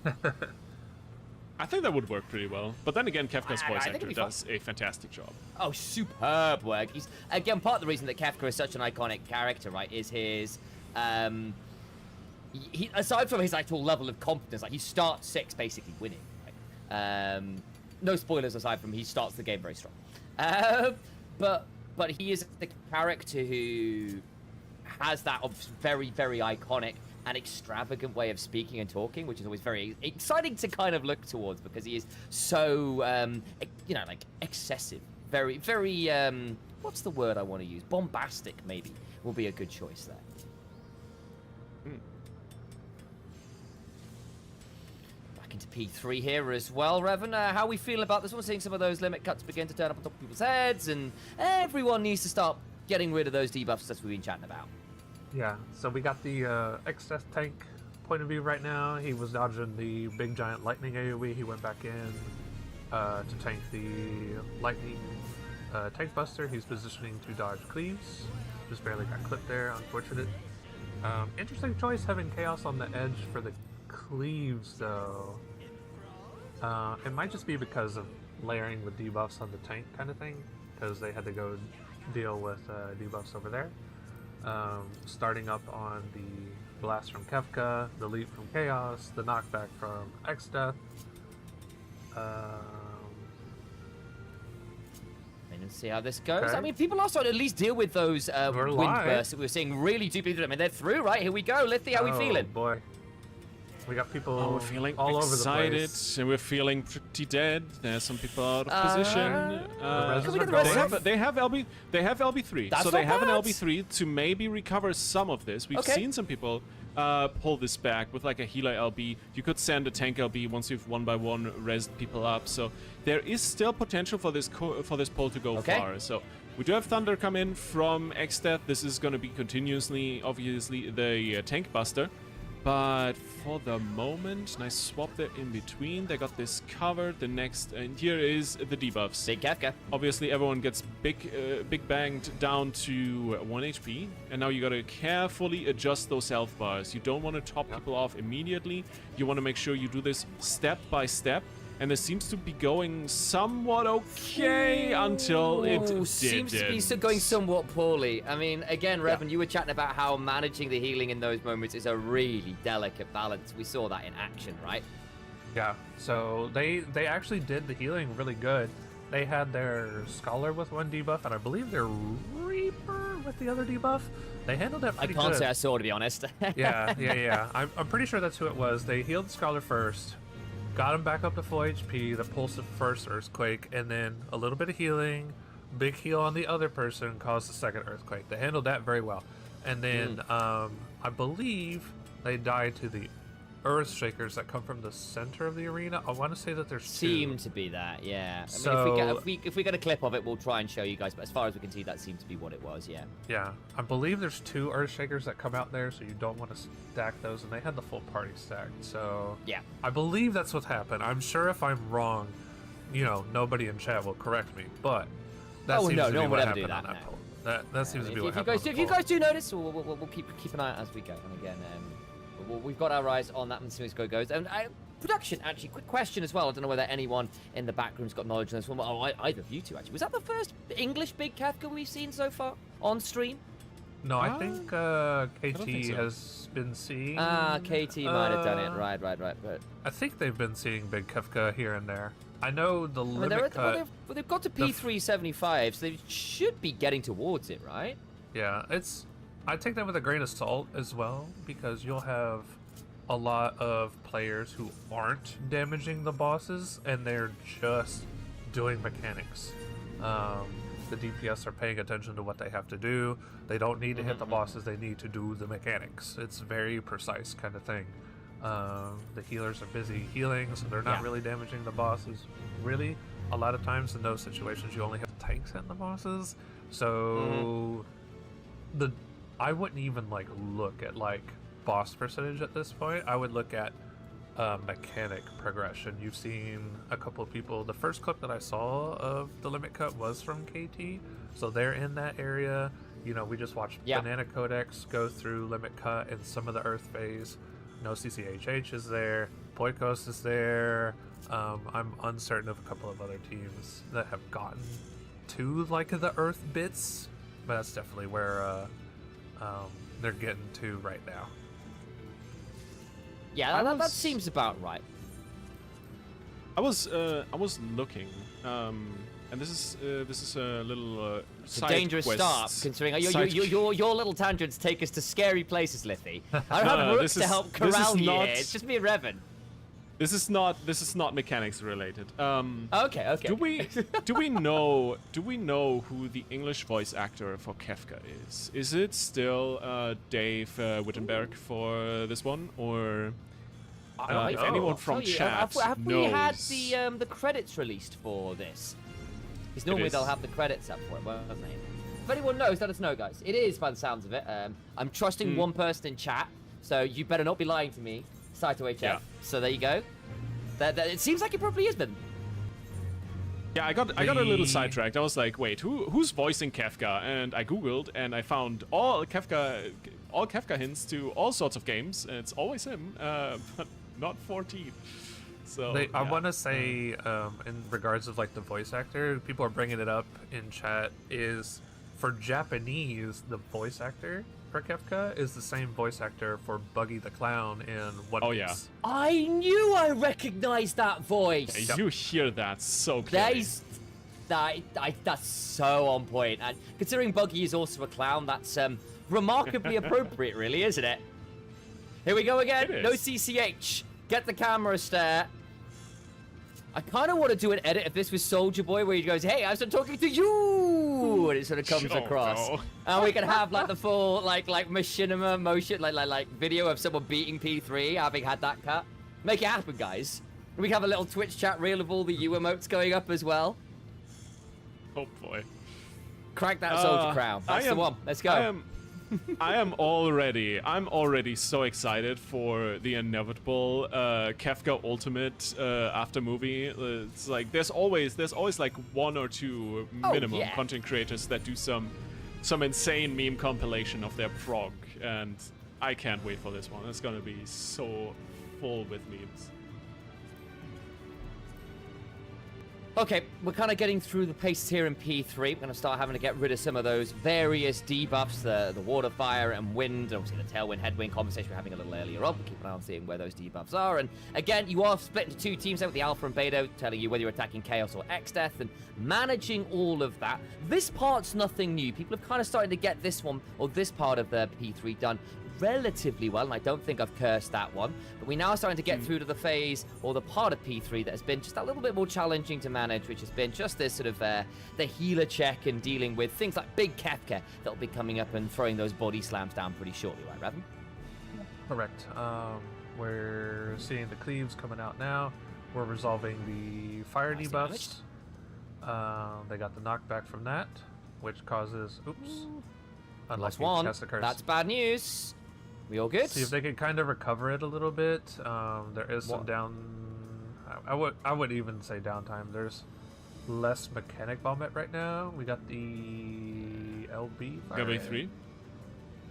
I think that would work pretty well. But then again, Kefka's voice actor does a fantastic job. Oh, superb work. He's, again, part of the reason that Kefka is such an iconic character, right, is his... he, aside from his actual level of competence, like, he starts 6 basically winning, right? No spoilers aside from he starts the game very strong. But he is the character who has that very, very iconic and extravagant way of speaking and talking, which is always very exciting to kind of look towards because he is so, like excessive. Very, very, what's the word I want to use? Bombastic, maybe, will be a good choice there. Into P3 here as well, Revan. How are we feeling about this one? Seeing some of those limit cuts begin to turn up on top of people's heads, and everyone needs to start getting rid of those debuffs that we've been chatting about. Yeah, so we got the XIV tank point of view right now. He was dodging the big giant lightning AoE. He went back in to tank the lightning tank buster. He's positioning to dodge cleaves. Just barely got clipped there, unfortunate. Interesting choice having Chaos on the edge for the cleaves, though. It might just be because of layering the debuffs on the tank kind of thing, because they had to go deal with debuffs over there. Starting up on the blast from Kefka, the leap from Chaos, the knockback from XIV. Let's see how this goes. Okay. I mean, people are starting to at least deal with those wind live. bursts that we were seeing really deeply through. I mean, they're through, right? Here we go. Let's see how we feeling. Boy. We got people we're feeling all excited, over the place. and we're feeling pretty dead. There's some people out of position. Can we get the They have LB3, That's so they not have an bad. LB3 to maybe recover some of this. We've seen some people pull this back with like a healer LB. You could send a tank LB once you've one by one rezzed people up. So there is still potential for this pull to go far. So we do have Thunder come in from XIV. This is going to be continuously, obviously, the tank buster. But for the moment, nice swap there in between. They got this covered. The next, and here is the debuffs. Big Kefka. Obviously, everyone gets big banged down to 1 HP. And now you gotta carefully adjust those health bars. You don't want to top people off immediately. You want to make sure you do this step by step. And this seems to be going somewhat okay until it didn't. Seems to be going somewhat poorly. I mean, again, Revan, you were chatting about how managing the healing in those moments is a really delicate balance. We saw that in action, right? Yeah, so they actually did the healing really good. They had their Scholar with one debuff, and I believe their Reaper with the other debuff. They handled that pretty good. I can't say I saw, to be honest. Yeah. I'm pretty sure that's who it was. They healed the Scholar first. Got him back up to full HP, the pulse of first Earthquake, and then a little bit of healing, big heal on the other person caused the second Earthquake. They handled that very well. And then I believe they died to the Earth Shakers that come from the center of the arena. I want to say that there's Seem two. to be that, yeah. So, I mean, if we get a clip of it, we'll try and show you guys. But as far as we can see, that seems to be what it was, yeah. Yeah, I believe there's 2 Earth Shakers that come out there, so you don't want to stack those, and they had the full party stacked, so... Yeah. I believe that's what happened. I'm sure if I'm wrong, nobody in chat will correct me, but that seems to be one would what ever happened do on that, that no. poll. That seems to be what If happened. you guys do notice, we'll keep an eye out as we go. And again, we've got our eyes on that and see how it goes. And production, actually, quick question as well. I don't know whether anyone in the back room's got knowledge on this one. Either of you two, actually. Was that the first English Big Kefka we've seen so far on stream? No, I think KT think so. has been seeing... KT might have done it. Right. But I think they've been seeing Big Kefka here and there. I know the limit cut... they've got to P375, so they should be getting towards it, right? Yeah, I take that with a grain of salt as well, because you'll have a lot of players who aren't damaging the bosses, and they're just doing mechanics. The DPS are paying attention to what they have to do. They don't need to hit the bosses, they need to do the mechanics. It's very precise kind of thing. The healers are busy healing, so they're not really damaging the bosses. Really, a lot of times in those situations, you only have tanks hitting the bosses, so I wouldn't even look at boss percentage at this point. I would look at mechanic progression. You've seen a couple of people. The first clip that I saw of the limit cut was from KT, so they're in that area. We just watched Banana Codex go through limit cut and some of the Earth phase. No CCHH is there. Poikos is there. I'm uncertain of a couple of other teams that have gotten to the Earth bits, but that's definitely where they're getting to right now. Yeah, that seems about right. I was looking and this is a little It's a dangerous start, considering your little tangents take us to scary places, Liffy. I don't have Rook to help corral you here. It's just me and Revan. This is not mechanics related. Okay. Do we know who the English voice actor for Kefka is? Is it still Dave Wittenberg for this one, or if anyone from chat have knows? we had the credits released for this? Because normally they'll have the credits up for it, won't they? If anyone knows, let us know, guys. It is, by the sounds of it. I'm trusting one person in chat, so you better not be lying to me. Saito HF. Yeah. So there you go. It seems like it probably is then. Yeah, I got a little sidetracked. I was like, wait, who's voicing Kefka? And I googled and I found all Kefka hints to all sorts of games. And it's always him, but not 14. So I want to say, in regards of like the voice actor, people are bringing it up in chat. Is for Japanese, the voice actor for Kefka is the same voice actor for Buggy the Clown in One Piece. Oh yeah, I knew I recognized that voice. you hear that so clearly. That's so on point. And considering Buggy is also a clown, that's remarkably appropriate, really, isn't it? Here we go again. It No is. CCH. Get the camera stare. I kind of want to do an edit if this was Soldier Boy, where he goes, "Hey, I'm talking to you," and it sort of comes Oh, across, no. and we can have like the full like machinima motion, like video of someone beating P3, having had that cut. Make it happen, guys. We can have a little Twitch chat reel of all the U emotes going up as well. Oh boy. Crank that Soldier crown. That's the one. Let's go. I'm already so excited for the inevitable Kefka Ultimate after movie. It's like there's always like one or two minimum content creators that do some insane meme compilation of their prog, and I can't wait for this one. It's gonna be so full with memes. Okay, we're kind of getting through the paces here in P3. We're going to start having to get rid of some of those various debuffs, the water, fire, and wind. Obviously, the tailwind, headwind conversation we're having a little earlier on. We'll keep an eye on seeing where those debuffs are. And again, you are split into two teams there with the Alpha and Beta, telling you whether you're attacking Chaos or X-Death, and managing all of that. This part's nothing new. People have kind of started to get this one, or this part of the P3 done relatively well, and I don't think I've cursed that one, but we now are starting to get through to the phase or the part of P3 that has been just a little bit more challenging to manage, which has been just this sort of the healer check and dealing with things like Big Kefka that'll be coming up and throwing those body slams down pretty shortly, right, Raven? Correct. We're seeing the cleaves coming out now. We're resolving the fire debuffs. They got the knockback from that, which causes Lost one. That's bad news. We all good? See if they can kind of recover it a little bit. There is some I would even say downtime. There's less mechanic vomit right now. We got the LB fire. LB3?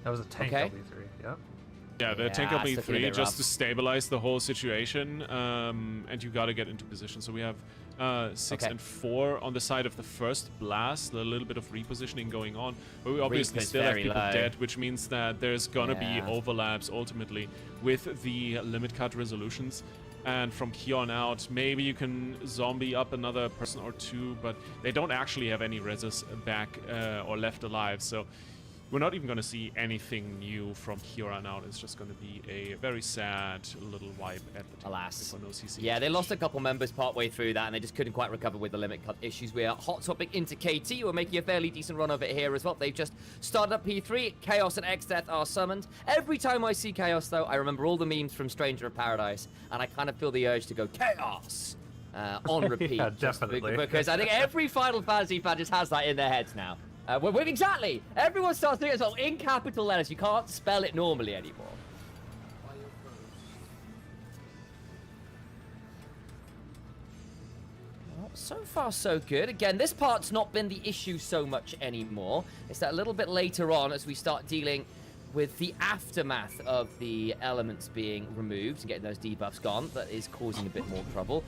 That was a tank LB3, yep. Yeah, the tank LB3 just to stabilize the whole situation, and you gotta get into position. So we have 6 and 4 on the side of the first blast, a little bit of repositioning going on, but we obviously still have people dead, which means that there's gonna be overlaps ultimately with the limit cut resolutions. And from here on out, maybe you can zombie up another person or two, but they don't actually have any reses back or left alive, so we're not even going to see anything new from here on out. It's just going to be a very sad little wipe at the top. Alas. No CC. Yeah, they lost a couple members partway through that, and they just couldn't quite recover with the limit cut issues. We are hot topic into KT, who are making a fairly decent run of it here as well. They've just started up P3. Chaos and X-Death are summoned. Every time I see Chaos, though, I remember all the memes from Stranger of Paradise, and I kind of feel the urge to go Chaos on repeat. Yeah, definitely. Because I think every Final Fantasy fan just has that in their heads now. Exactly. Everyone starts doing it as well in capital letters. You can't spell it normally anymore. Well, so far, so good. Again, this part's not been the issue so much anymore. It's that a little bit later on as we start dealing with the aftermath of the elements being removed and getting those debuffs gone, that is causing a bit more trouble.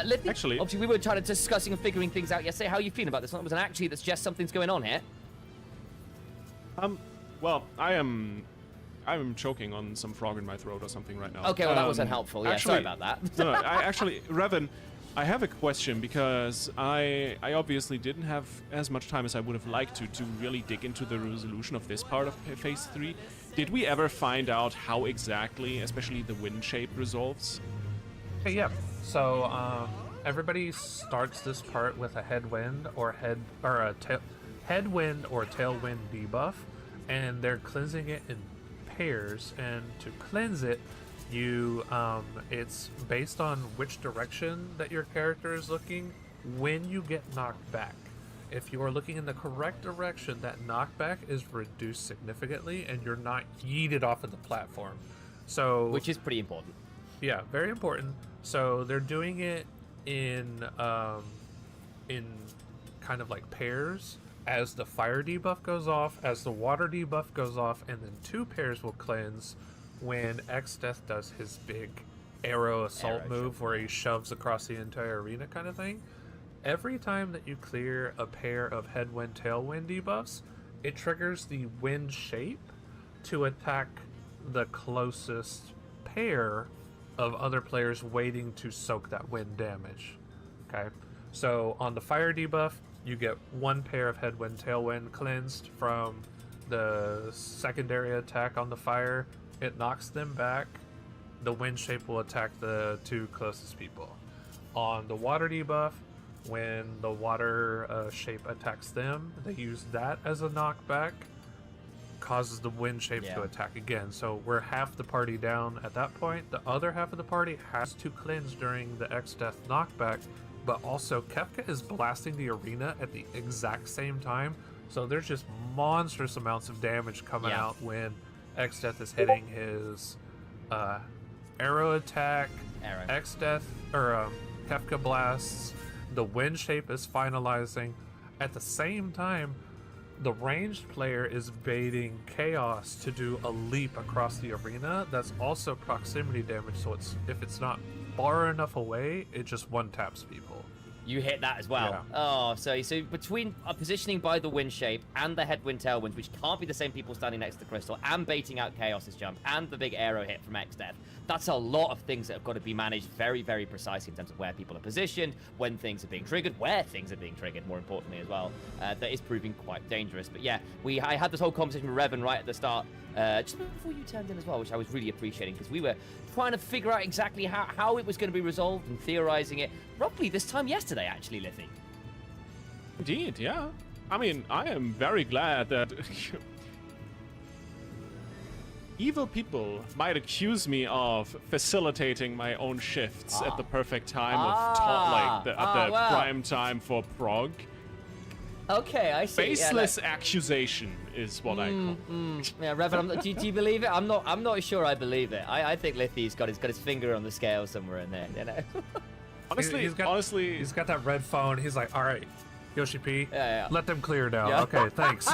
Liffy, actually, obviously we were trying to discussing and figuring things out yesterday. How are you feeling about this one? Was it actually that just something's going on here? Well, I'm choking on some frog in my throat or something right now. Okay, well that was unhelpful. Yeah, actually, sorry about that. no, Revan, I have a question because I obviously didn't have as much time as I would have liked to really dig into the resolution of this part of Phase 3. Did we ever find out how exactly, especially the wind shape, resolves? Okay, yeah. So everybody starts this part with a headwind or headwind or tailwind debuff, and they're cleansing it in pairs. And to cleanse it, you it's based on which direction that your character is looking when you get knocked back. If you are looking in the correct direction, that knockback is reduced significantly, and you're not yeeted off of the platform. So, which is pretty important. Yeah, very important. So they're doing it in kind of like pairs. As the fire debuff goes off, as the water debuff goes off, and then 2 pairs will cleanse when XIV does his big arrow assault move where he shoves across the entire arena kind of thing. Every time that you clear a pair of headwind tailwind debuffs, it triggers the wind shape to attack the closest pair of other players waiting to soak that wind damage. Okay, so on the fire debuff, you get 1 pair of headwind tailwind cleansed from the secondary attack on the fire. It knocks them back. The wind shape will attack the 2 closest people. On the water debuff, when the water shape attacks them, they use that as a knockback, causes the wind shape to attack again. So we're half the party down at that point. The other half of the party has to cleanse during the XIV knockback, but also Kefka is blasting the arena at the exact same time. So there's just monstrous amounts of damage coming out when XIV is hitting his arrow attack, XIV or Kefka blasts. The wind shape is finalizing. At the same time, the ranged player is baiting Chaos to do a leap across the arena. That's also proximity damage, so if it's not far enough away, it just one-taps people. You hit that as well. Yeah. Oh, so between positioning by the wind shape and the headwind tailwind, which can't be the same people standing next to the crystal, and baiting out Chaos's jump, and the big arrow hit from XIV, that's a lot of things that have got to be managed very, very precisely in terms of where people are positioned, when things are being triggered, where things are being triggered, more importantly as well. That is proving quite dangerous. But yeah, I had this whole conversation with Revan right at the start, just before you turned in as well, which I was really appreciating, because we were trying to figure out exactly how it was going to be resolved and theorizing it roughly this time yesterday, actually, Lithy. Indeed, yeah. I mean, I am very glad that evil people might accuse me of facilitating my own shifts at the perfect time at the prime time for prog. Okay, I see. Baseless accusation is what I call. Yeah, Revan, do you believe it? I'm not sure I believe it. I think Lithy's got his finger on the scale somewhere in there. You know. Honestly, he's got that red phone. He's like, all right, Yoshi P, let them clear now. Yeah. Okay, thanks.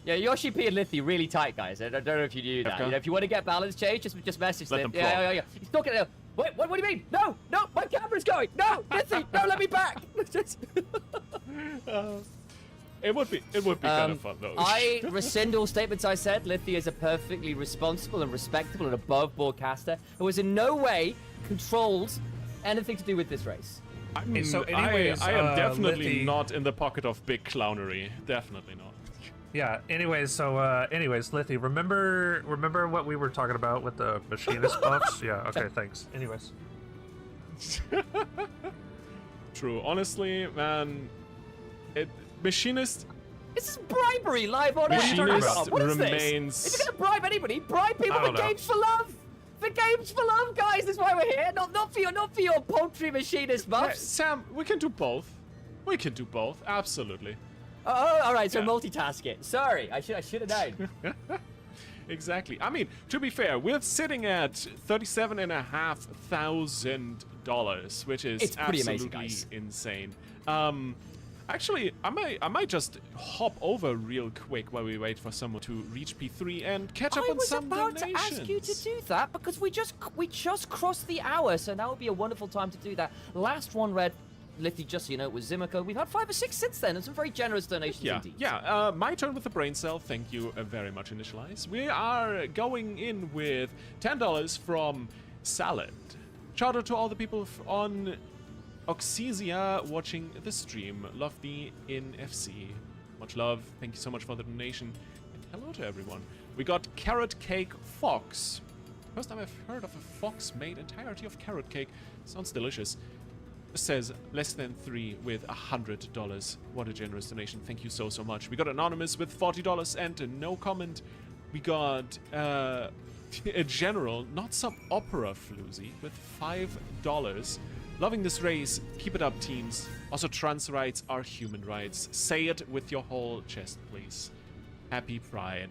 Yeah, Yoshi P and Lithy really tight, guys. I don't know if you knew that. Okay. You know, if you want to get balance change, just message Let them. them Yeah. He's not gonna. Wait, what do you mean? No, my camera's going. No, Lithy, no, let me back. It would be kind of fun though. I rescind all statements I said. Lithy is a perfectly responsible and respectable and above-board caster who has in no way controlled anything to do with this race. So anyways, I am definitely Lithy, not in the pocket of big clownery. Definitely not. Yeah. Anyways, Lithy, remember what we were talking about with the machinist buffs? Yeah. Okay. Thanks. Anyways. True. Honestly, man, machinist. This is bribery live on air. Machinist What is remains. this? If you're gonna bribe anybody, bribe people for games for love. For games for love, guys. That's why we're here. Not for your paltry machinist buffs. Sam, we can do both. We can do both. Absolutely. Oh, all right. So Yeah. multitask it. Sorry, I should have known. Exactly. I mean, to be fair, we're sitting at $37,500, which is It's pretty amazing, absolutely guys. insane. Actually, I might just hop over real quick while we wait for someone to reach P3 and catch up I on was some about donations. to ask you to do that because we just crossed the hour, so now would be a wonderful time to do that. Last one, Red. Lithy, just so you know, it was Zimiko. We've had 5 or 6 since then, and some very generous donations indeed. Yeah, my turn with the brain cell. Thank you very much, Initialize. We are going in with $10 from Salad. Shout out to all the people on Oxesia watching the stream. Love the NFC. Much love. Thank you so much for the donation. And hello to everyone. We got Carrot Cake Fox. First time I've heard of a fox made entirety of carrot cake. Sounds delicious. Says less than 3 with $100. What a generous donation. Thank you so much. We got Anonymous with $40 and no comment. We got a general, not some opera floozy, with $5. Loving this race. Keep it up, teams. Also, trans rights are human rights. Say it with your whole chest, please. Happy Pride.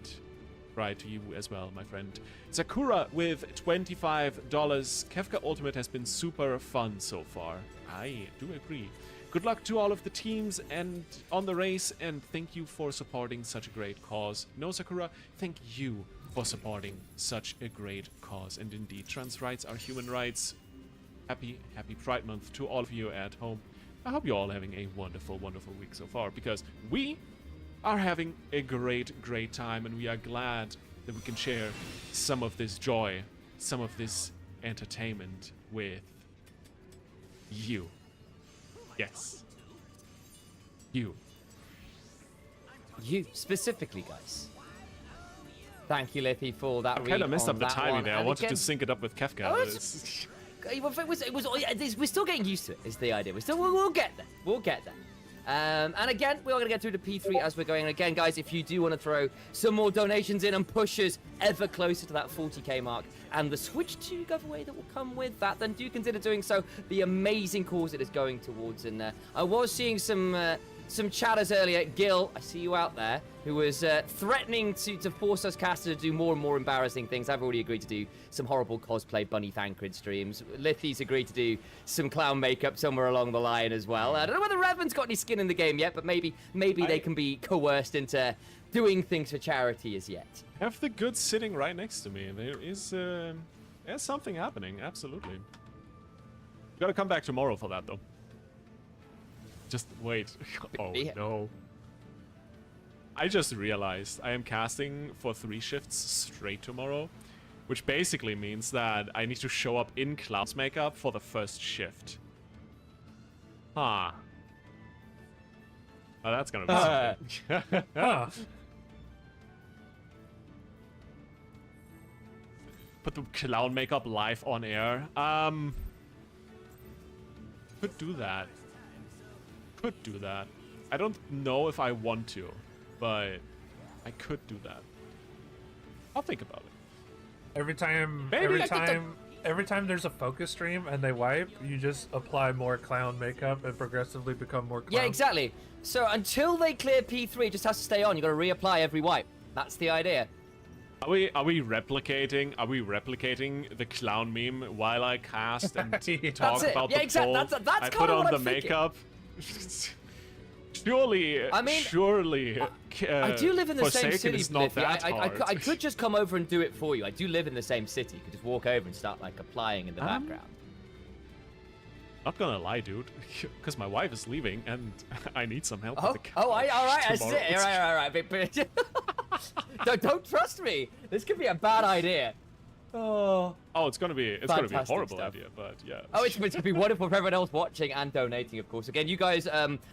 Pride to you as well, my friend. Sakura with $25. Kefka Ultimate has been super fun so far. I do agree. Good luck to all of the teams and on the race, and thank you for supporting such a great cause. No, Sakura, thank you for supporting such a great cause. And indeed, trans rights are human rights. Happy Pride Month to all of you at home. I hope you're all having a wonderful, wonderful week so far, because we are having a great time, and we are glad that we can share some of this joy, some of this entertainment with you. Yes. You. You, specifically, guys. Thank you, Lithy, for that I kind of messed up the timing one. there. I And wanted again, to sync it up with Kefka. Oh, but we're still getting used to it, is the idea. We'll get there. We'll get there. And again, we're going to get through the P3 as we're going. And again, guys, if you do want to throw some more donations in and push us ever closer to that 40k mark and the Switch 2 giveaway that will come with that, then do consider doing so. The amazing cause it is going towards. And I was seeing some chatters earlier. Gil, I see you out there, who was threatening to force us casters to do more and more embarrassing things. I've already agreed to do some horrible cosplay Bunny Thancred streams. Lithy's agreed to do some clown makeup somewhere along the line as well. I don't know whether Revan's got any skin in the game yet, but maybe they can be coerced into doing things for charity as yet. have the goods sitting right next to me. There is there's something happening, absolutely. You gotta come back tomorrow for that, though. Just wait. Oh, no. I just realized I am casting for 3 shifts straight tomorrow, which basically means that I need to show up in Cloud's makeup for the first shift. Huh. Oh, that's gonna be something. Put the clown makeup live on air. Could do that. Could do that. I don't know if I want to, but I could do that. I'll think about it. Every time there's a focus stream and they wipe, you just apply more clown makeup and progressively become more clown. Yeah, exactly. So until they clear P3, it just has to stay on. You got to reapply every wipe. That's the idea. Are we replicating the clown meme while I cast and talk about the exactly. poll? That's I kind put of on what the I'm thinking. makeup. Surely. I do live in the same Forsaken city, is not Liffy. that I hard. could just come over and do it for you. I do live in the same city. You could just walk over and start like applying in the background. Not gonna lie, dude, because my wife is leaving and I need some help Oh, with the all right, I see. tomorrow. All right. Don't trust me. This could be a bad idea. Oh, it's gonna be a Fantastic horrible stuff. idea, but yeah. Oh, it's going to be wonderful for everyone else watching and donating, of course. Again, you guys,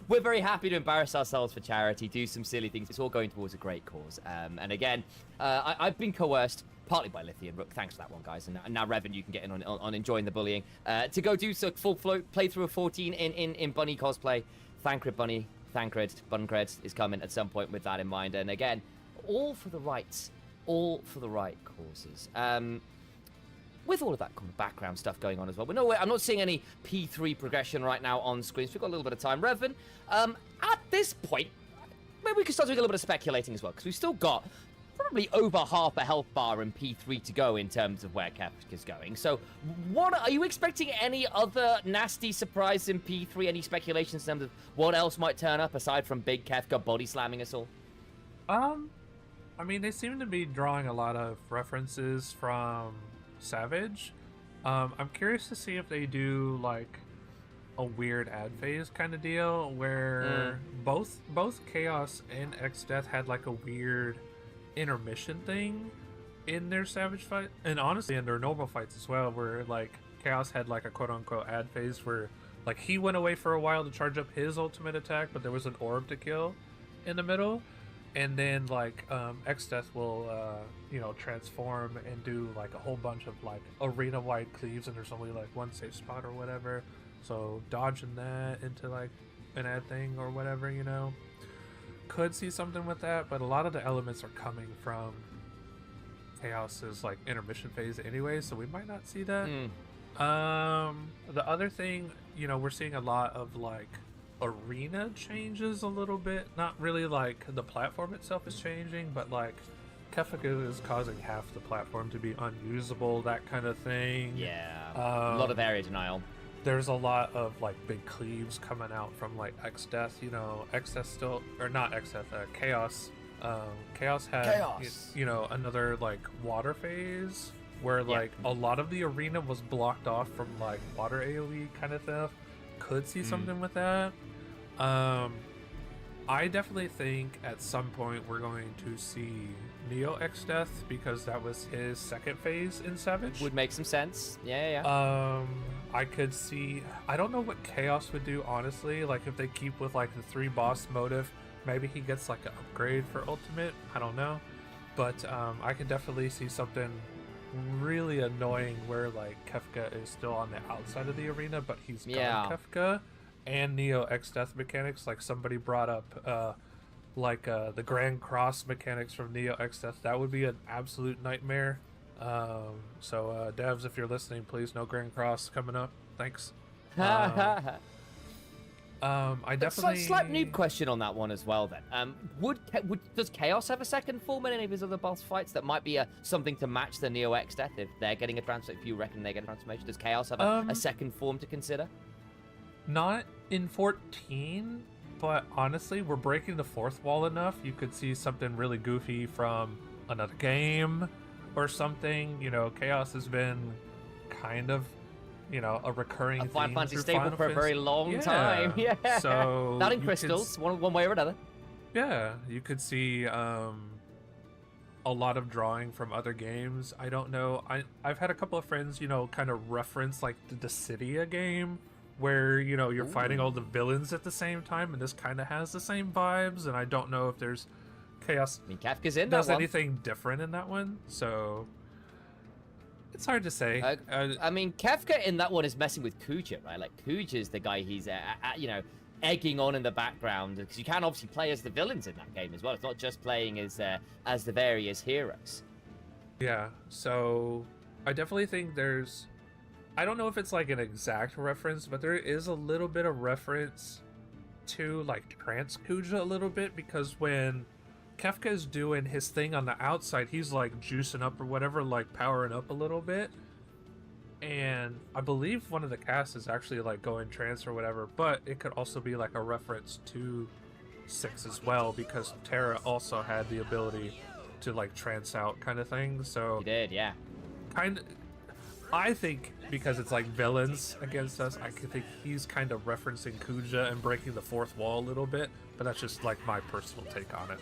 we're very happy to embarrass ourselves for charity, do some silly things. It's all going towards a great cause. And again, I've been coerced, partly by Lithy and Rook. Thanks for that one, guys. And now, Revan, you can get in on enjoying the bullying. To go do some full playthrough of 14 in Bunny cosplay. Thancred Buncred is coming at some point with that in mind. And again, all for the right causes. With all of that kind of background stuff going on as well. I'm not seeing any P3 progression right now on screen, so we've got a little bit of time. Revan, at this point, maybe we can start doing a little bit of speculating as well, because we've still got probably over half a health bar in P3 to go in terms of where Kefka's going. So, are you expecting any other nasty surprise in P3? Any speculations in terms of what else might turn up aside from Big Kefka body slamming us all? I mean, they seem to be drawing a lot of references from Savage. I'm curious to see if they do like a weird ad phase kind of deal where both Chaos and X-Death had like a weird intermission thing in their Savage fight, and honestly in their normal fights as well, where like Chaos had like a quote-unquote ad phase where like he went away for a while to charge up his ultimate attack, but there was an orb to kill in the middle, and then like X-Death will transform and do like a whole bunch of like arena-wide cleaves, and there's only like one safe spot or whatever, so dodging that into like an ad thing or whatever, could see something with that. But a lot of the elements are coming from Chaos's like intermission phase anyway, so we might not see that. The other thing, we're seeing a lot of like arena changes a little bit. Not really like the platform itself is changing, but like Kefka is causing half the platform to be unusable, that kind of thing. Yeah, a lot of area denial. There's a lot of like big cleaves coming out from like X-Death. X-Death still, or not X-Death, Chaos. Chaos had another like water phase where like a lot of the arena was blocked off from like water AoE kind of stuff. Could see something with that. I definitely think at some point we're going to see Neo X-Death, because that was his second phase in Savage. Would make some sense. Yeah. I could see, I don't know what Chaos would do, honestly. Like if they keep with like the 3 boss motive, maybe he gets like an upgrade for ultimate. I don't know. But I could definitely see something really annoying where like Kefka is still on the outside of the arena, but he's got Kefka and Neo X-Death mechanics. Like somebody brought up the Grand Cross mechanics from Neo X-Death. That would be an absolute nightmare. So devs, if you're listening, please, no Grand Cross coming up. Thanks. I definitely slight noob question on that one as well. Then, does Chaos have a second form in any of his other boss fights that might be something to match the Neo X-Death if they're getting a transformation? If you reckon they get a transformation, does Chaos have a second form to consider? Not in 14, but honestly, we're breaking the 4th wall enough. You could see something really goofy from another game or something. Chaos has been kind of a recurring theme Final Fantasy through staple Final for a very long time. Yeah. So not in crystals, one way or another. Yeah, you could see a lot of drawing from other games. I don't know. I've had a couple of friends, kind of reference like the Dissidia game, where you're fighting all the villains at the same time, and this kind of has the same vibes. And I don't know if there's Chaos. I mean, Kafka's in does that one. anything different in that one, so it's hard to say. I mean, Kefka in that one is messing with Kuja, right? Like Kuja's the guy he's egging on in the background, because you can obviously play as the villains in that game as well. It's not just playing as the various heroes. Yeah, so I definitely think there's, I don't know if it's like an exact reference, but there is a little bit of reference to like Trance Kuja a little bit, because when Kefka is doing his thing on the outside, he's like juicing up or whatever, like powering up a little bit. And I believe one of the casts is actually like going trance or whatever, but it could also be like a reference to 6 as well, because Terra also had the ability to like trance out kind of thing. So He did, yeah. kind of, I think because it's like villains against us, I could think he's kind of referencing Kuja and breaking the 4th wall a little bit, but that's just like my personal take on it.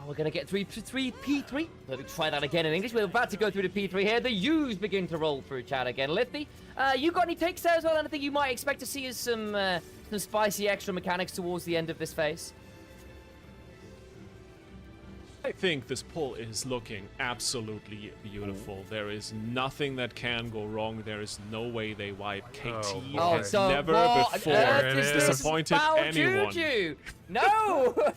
Oh, we're going to get P3. Let me try that again in English. We're about to go through the P3 here. The U's begin to roll through chat again. Lifty, you got any takes there as well? Anything you might expect to see as some spicy extra mechanics towards the end of this phase? I think this pull is looking absolutely beautiful. There is nothing that can go wrong. There is no way they wipe. KT has so never what before on earth is this disappointed foul anyone. juju? No!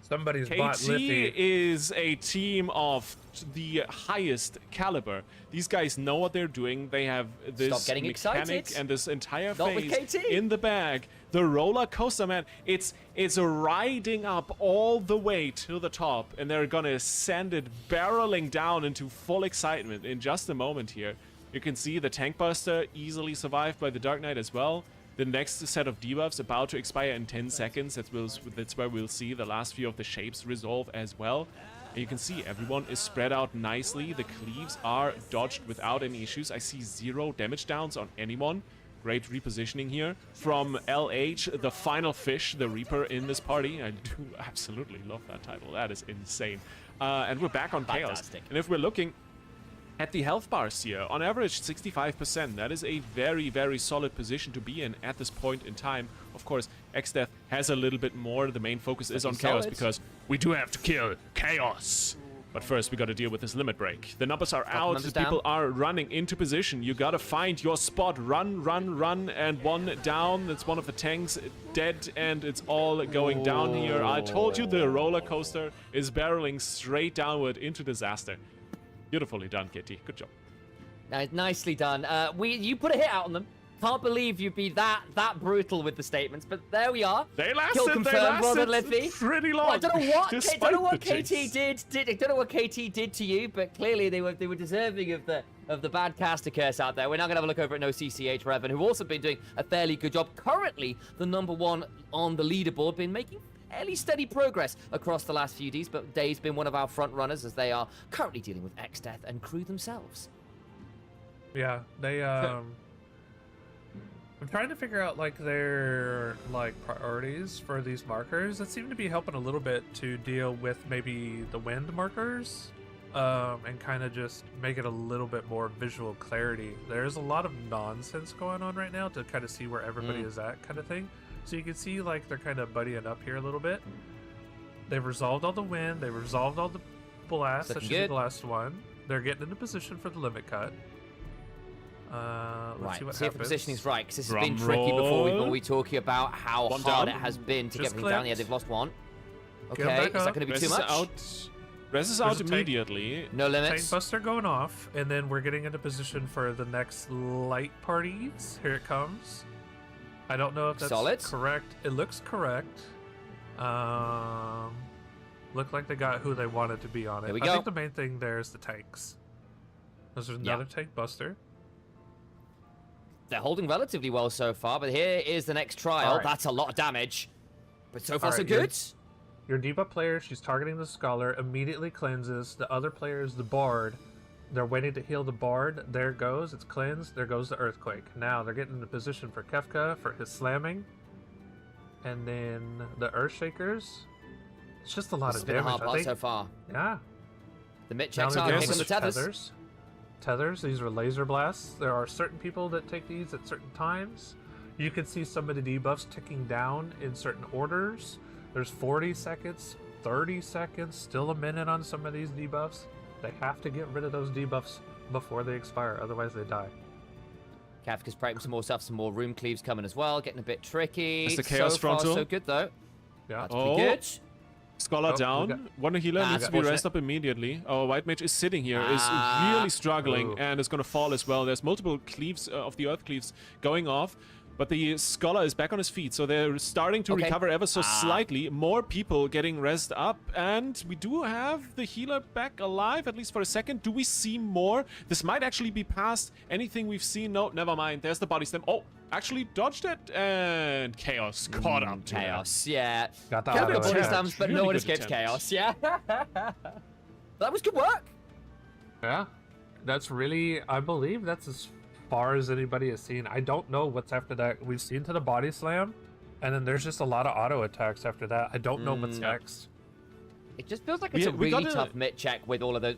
Somebody's bought KT Liffy. is a team of the highest caliber. These guys know what they're doing. They have this getting mechanic excited. and this entire Not with phase KT. in the bag. The roller coaster, man, it's riding up all the way to the top, and they're gonna send it barreling down into full excitement in just a moment here. You can see the Tank Buster easily survived by the Dark Knight as well. The next set of debuffs about to expire in 10 seconds. That's where we'll see the last few of the shapes resolve as well. And you can see everyone is spread out nicely. The cleaves are dodged without any issues. I see 0 damage downs on anyone. Great repositioning here from LH, the final fish, the Reaper in this party. I do absolutely love that title. That is insane. And we're back on Chaos. Fantastic. And if we're looking at the health bars here, on average 65%. That is a very, very solid position to be in at this point in time. Of course, XDeath has a little bit more. The main focus is on Chaos because we do have to kill Chaos. But first, we got to deal with this limit break. The numbers are out. The people are running into position. You got to find your spot. Run, run, run. And one down. That's one of the tanks dead. And it's all going down here. I told you the roller coaster is barreling straight downward into disaster. Beautifully done, Kitty. Good job. Nicely done. You put a hit out on them. Can't believe you'd be that brutal with the statements, but there we are. They lasted. Kill confirmed, well done, Liffy. Pretty long. Well, I don't know what KT did. I don't know what KT did to you, but clearly they were deserving of the bad caster curse out there. We're now gonna have a look over at No CCH Revan, who've also been doing a fairly good job. Currently, the #1 on the leaderboard, been making fairly steady progress across the last few days, but Day's been one of our front runners as they are currently dealing with XDeath and crew themselves. Yeah, they I'm trying to figure out like their priorities for these markers that seem to be helping a little bit to deal with maybe the wind markers, and kind of just make it a little bit more visual clarity. There's a lot of nonsense going on right now to kind of see where everybody is at, kind of thing. So you can see like they're kind of buddying up here a little bit. They've resolved all the wind. They've resolved all the blasts. That should be the last one. They're getting into position for the limit cut. Let's see what see if happens. the positioning's right, because this has been tricky before. We've always talking about how hard it has been to get everything down. Yeah, they've lost one. Okay, is that going to be too much? Res is out immediately. No limits. Tank buster going off, and then we're getting into position for the next light parties. Here it comes. I don't know if that's correct. It looks correct. Look like they got who they wanted to be on it. There we I go. think the main thing there is the tanks. There's another tank buster. They're holding relatively well so far, but here is the next trial. Right. That's a lot of damage. But so far, All so right, good. Your debuff player, she's targeting the Scholar, immediately cleanses. The other player is the Bard. They're waiting to heal the Bard. There it goes. It's cleansed. There goes the Earthquake. Now they're getting into position for Kefka for his slamming. And then the Earthshakers. It's just a lot of damage. It's been a hard part so far. Yeah. The mid Now checks they're are doing hitting the tethers. Tethers, these are laser blasts. There are certain people that take these at certain times. You can see some of the debuffs ticking down in certain orders. There's 40 seconds, 30 seconds, still a minute on some of these debuffs. They have to get rid of those debuffs before they expire, otherwise they die. Kafka's prepping some more stuff, some more room cleaves coming as well, getting a bit tricky. That's the Chaos so far, frontal. so good though. Yeah. That's pretty good. Scholar down. One healer needs to be raised up immediately. Our White Mage is sitting here, is really struggling, and is going to fall as well. There's multiple cleaves of the Earth Cleaves going off, but the Scholar is back on his feet, so they're starting to recover ever so slightly. More people getting rezzed up, and we do have the healer back alive, at least for a second. Do we see more? This might actually be past anything we've seen. No, never mind. There's the body slam. Oh, actually dodged it, and Chaos caught up to Chaos, that. yeah. Got that Couple one. body slams, but Really no one good escapes attempt. Chaos, yeah. That was good work. Yeah. That's really, I believe that's as far as anybody has seen. I don't know what's after that. We've seen to the body slam, and then there's just a lot of auto attacks after that. I don't know what's next. It just feels like it's a really tough mid check with all of those.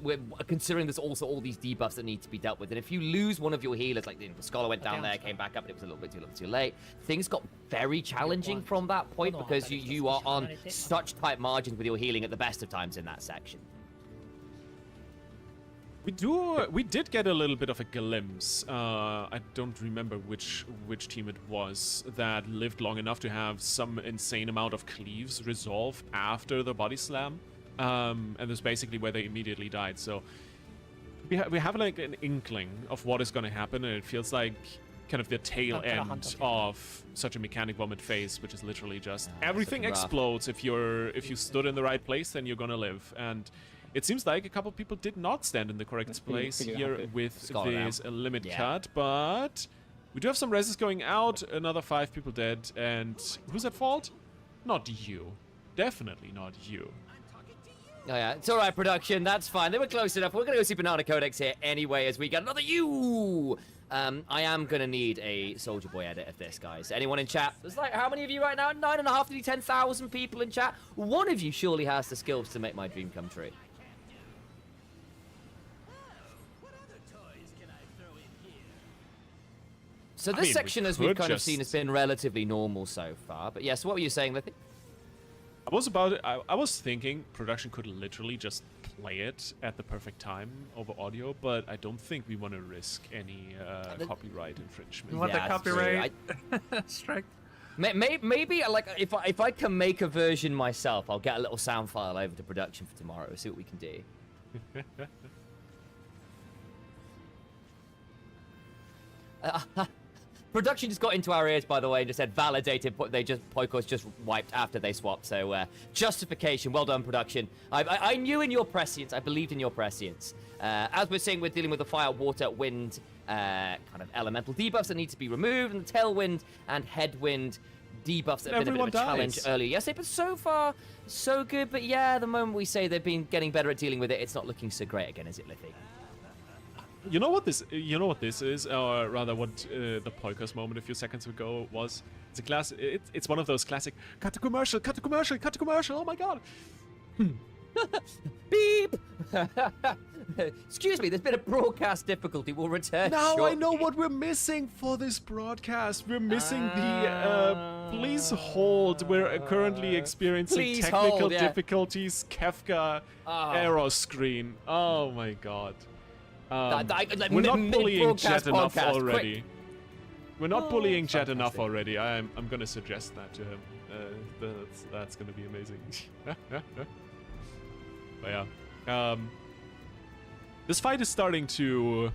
Considering there's also all these debuffs that need to be dealt with, and if you lose one of your healers, like the Scholar went down there, came back up, but it was a little bit too late. Things got very challenging from that point because you are on such tight margins with your healing at the best of times in that section. We did get a little bit of a glimpse. I don't remember which team it was that lived long enough to have some insane amount of cleaves resolve after the body slam, and that's basically where they immediately died. So we have like an inkling of what is going to happen, and it feels like kind of the tail end of such a mechanic vomit phase, which is literally just everything explodes. If you stood in the right place, then you're gonna live. And it seems like a couple of people did not stand in the correct place here with this limit cut, but we do have some reses going out, another 5 people dead, and who's at fault? Not you. Definitely not you. Oh yeah, it's alright, production, that's fine. They were close enough. We're gonna go see Banana Codex here anyway as we get another you! I am gonna need a Soldier Boy edit of this, guys. Anyone in chat? There's like, how many of you right now? 9.5 to 10,000 people in chat. One of you surely has the skills to make my dream come true. So this section, as we've kind of seen, has been relatively normal so far. But yes, what were you saying, Lithy? I was thinking production could literally just play it at the perfect time over audio, but I don't think we want to risk any copyright infringement. You want the copyright strike? Maybe like if I can make a version myself, I'll get a little sound file over to production for tomorrow. See what we can do. Production just got into our ears, by the way, and just said validated. Poikos just wiped after they swapped. So justification. Well done, production. I knew in your prescience. I believed in your prescience. As we're saying, we're dealing with the fire, water, wind, kind of elemental debuffs that need to be removed, and the tailwind and headwind debuffs that have been a bit of a challenge earlier yesterday. But so far, so good. But yeah, the moment we say they've been getting better at dealing with it, it's not looking so great again, is it, Lithy? You know what this is, or rather, what the Poikos moment a few seconds ago was. It's one of those classic cut to commercial, cut to commercial, cut to commercial. Oh my god! Beep. Excuse me. There's been a broadcast difficulty. We'll return. Now shortly. I know what we're missing for this broadcast. We're missing the please hold. We're currently experiencing technical difficulties. Kefka error screen. Oh my god. We're not bullying Jet enough already. Quick. We're not bullying Jet enough already. I'm gonna suggest that to him. That's gonna be amazing. But yeah, this fight is starting to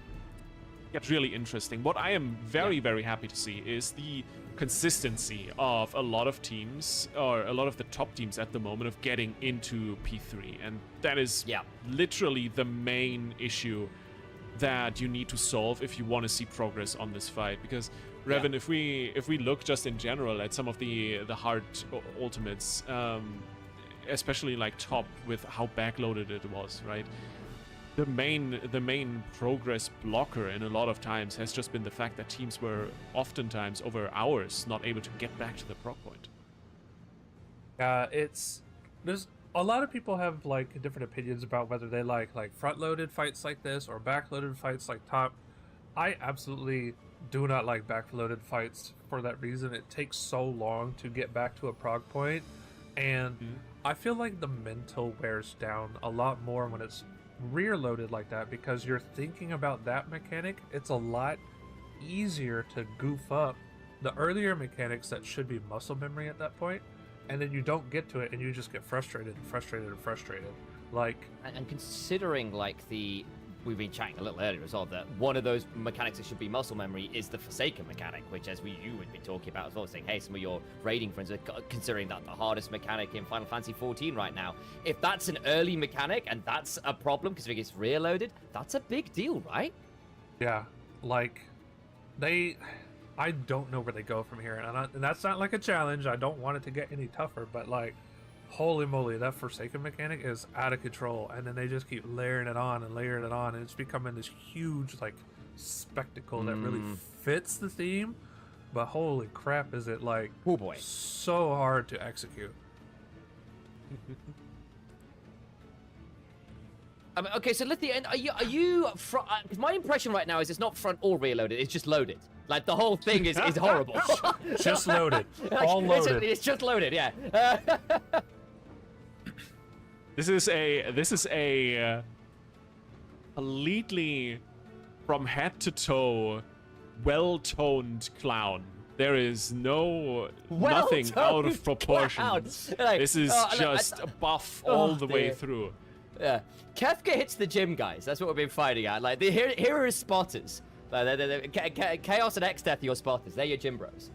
get really interesting. What I am very happy to see is the consistency of a lot of teams, or a lot of the top teams at the moment, of getting into P3, and that is literally the main issue that you need to solve if you want to see progress on this fight. Because Revan, if we look just in general at some of the hard ultimates, especially like top, with how backloaded it was, right? The main progress blocker in a lot of times has just been the fact that teams were oftentimes over hours not able to get back to the proc point. There's a lot of people have like different opinions about whether they like front-loaded fights like this or back-loaded fights like top. I absolutely do not like back-loaded fights for that reason. It takes so long to get back to a prog point, and I feel like the mental wears down a lot more when it's rear-loaded like that, because you're thinking about that mechanic. It's a lot easier to goof up the earlier mechanics that should be muscle memory at that point, and then you don't get to it, and you just get frustrated and frustrated and frustrated. Like, and considering like we've been chatting a little earlier as well, that one of those mechanics that should be muscle memory is the Forsaken mechanic, which, as you would be talking about as well, saying, hey, some of your raiding friends are considering that the hardest mechanic in Final Fantasy XIV right now. If that's an early mechanic and that's a problem because it gets rear loaded, that's a big deal, right? Yeah, like I don't know where they go from here, and that's not like a challenge. I don't want it to get any tougher, but like, holy moly, that Forsaken mechanic is out of control, and then they just keep layering it on, and it's becoming this huge like spectacle that really fits the theme. But holy crap, is it like, oh boy, so hard to execute. Okay, so Lithian, are you? Because my impression right now is it's not front or rear loaded; it's just loaded. Like the whole thing is horrible. Just loaded, all loaded. It's just loaded, yeah. This is a elitely, from head to toe, well-toned clown. There is nothing out of proportion. Like, this is just buff all the way through. Yeah, Kefka hits the gym, guys. That's what we've been fighting at. Like, here are his spotters. Chaos and XIV are your spotters. They're your gym bros.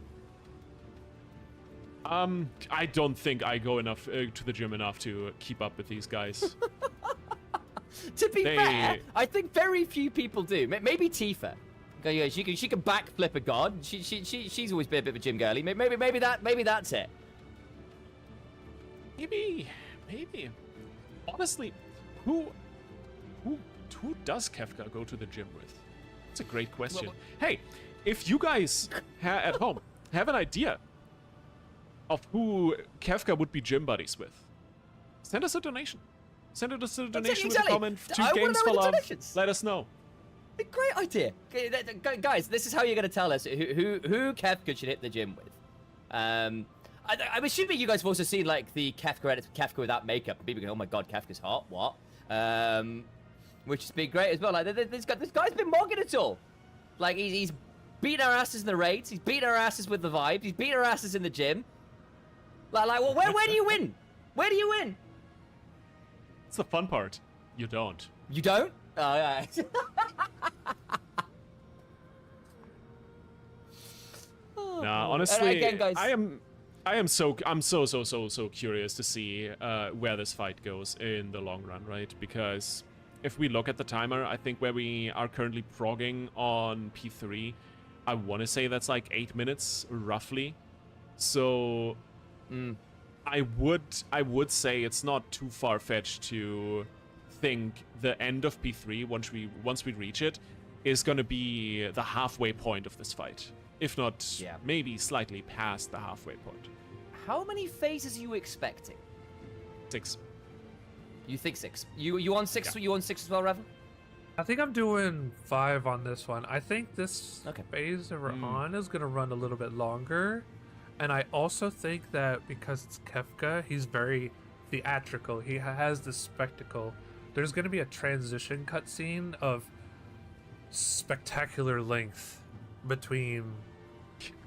I don't think I go enough to the gym enough to keep up with these guys. To be fair, I think very few people do. Maybe Tifa. She can backflip a god. She's always been a bit of a gym girly. Maybe that's it. Maybe. Honestly, who does Kefka go to the gym with? That's a great question. Hey, if you guys at home have an idea of who Kefka would be gym buddies with, send us a donation. Send us a donation with a comment to I wanna Games know for the Love. donations. Let us know. A great idea. Okay, guys, this is how you're going to tell us who Kefka should hit the gym with. I'm assuming you guys have also seen like the Kefka without makeup. People go, oh my god, Kefka's hot. What? Which has been great as well. Like this guy's been mogging it all. Like he's beating our asses in the raids. He's beating our asses with the vibe. He's beating our asses in the gym. Well, where do you win? Where do you win? It's the fun part. You don't. You don't? Oh, yeah. Nah, honestly, again, guys, I'm so curious to see where this fight goes in the long run, right? Because if we look at the timer, I think where we are currently progging on P3, I want to say that's like 8 minutes roughly. So I would say it's not too far-fetched to think the end of P3 once we reach it is going to be the halfway point of this fight. If not, maybe slightly past the halfway point. how many phases are you expecting? 6. You think 6? You on 6? Yeah. You on 6 as well, Revan? I think I'm doing 5 on this one. I think this Okay. phase that we're on is going to run a little bit longer. And I also think that because it's Kefka, he's very theatrical. He has this spectacle. There's going to be a transition cutscene of spectacular length between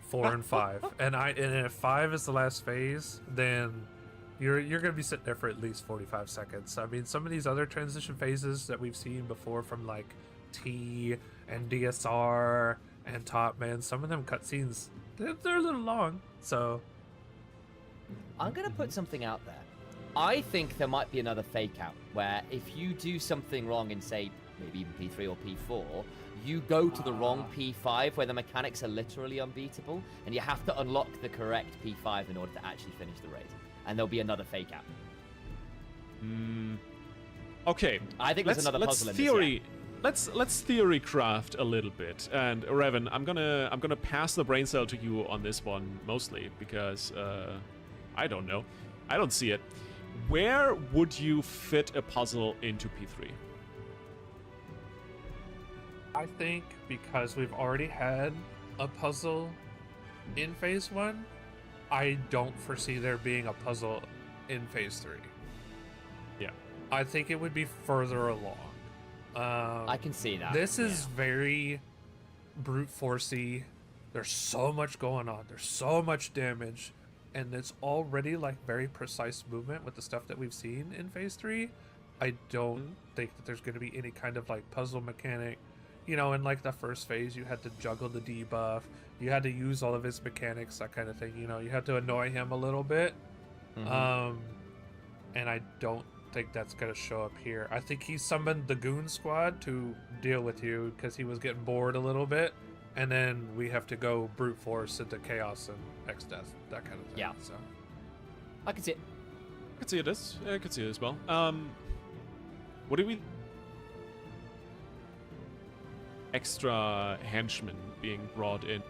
4 and 5. And if 5 is the last phase, then you're going to be sitting there for at least 45 seconds. I mean, some of these other transition phases that we've seen before from like T and DSR and Top Man, some of them cutscenes, they're a little long. So I'm going to put something out there. I think there might be another fake out where if you do something wrong in, say, maybe even P3 or P4, you go to the wrong P5 where the mechanics are literally unbeatable, and you have to unlock the correct P5 in order to actually finish the raid. And there'll be another fake out. Okay. I think there's another puzzle in this. Theory. Let's theory craft a little bit. And Revan, I'm gonna pass the brain cell to you on this one mostly because I don't know. I don't see it. Where would you fit a puzzle into P3? I think because we've already had a puzzle in phase 1, I don't foresee there being a puzzle in phase 3. Yeah. I think it would be further along. I can see that. This is very brute forcey. There's so much going on. There's so much damage. And it's already like very precise movement with the stuff that we've seen in phase 3. I don't think that there's going to be any kind of like puzzle mechanic. You know, in like the first phase, you had to juggle the debuff. You had to use all of his mechanics, that kind of thing. You know, you had to annoy him a little bit. And I don't think that's going to show up here. I think he summoned the Goon Squad to deal with you because he was getting bored a little bit. And then we have to go brute force into Chaos and X-Death, that kind of thing. Yeah. So. I can see it. I could see this. I could see it as well. What do we... Extra henchmen being brought in.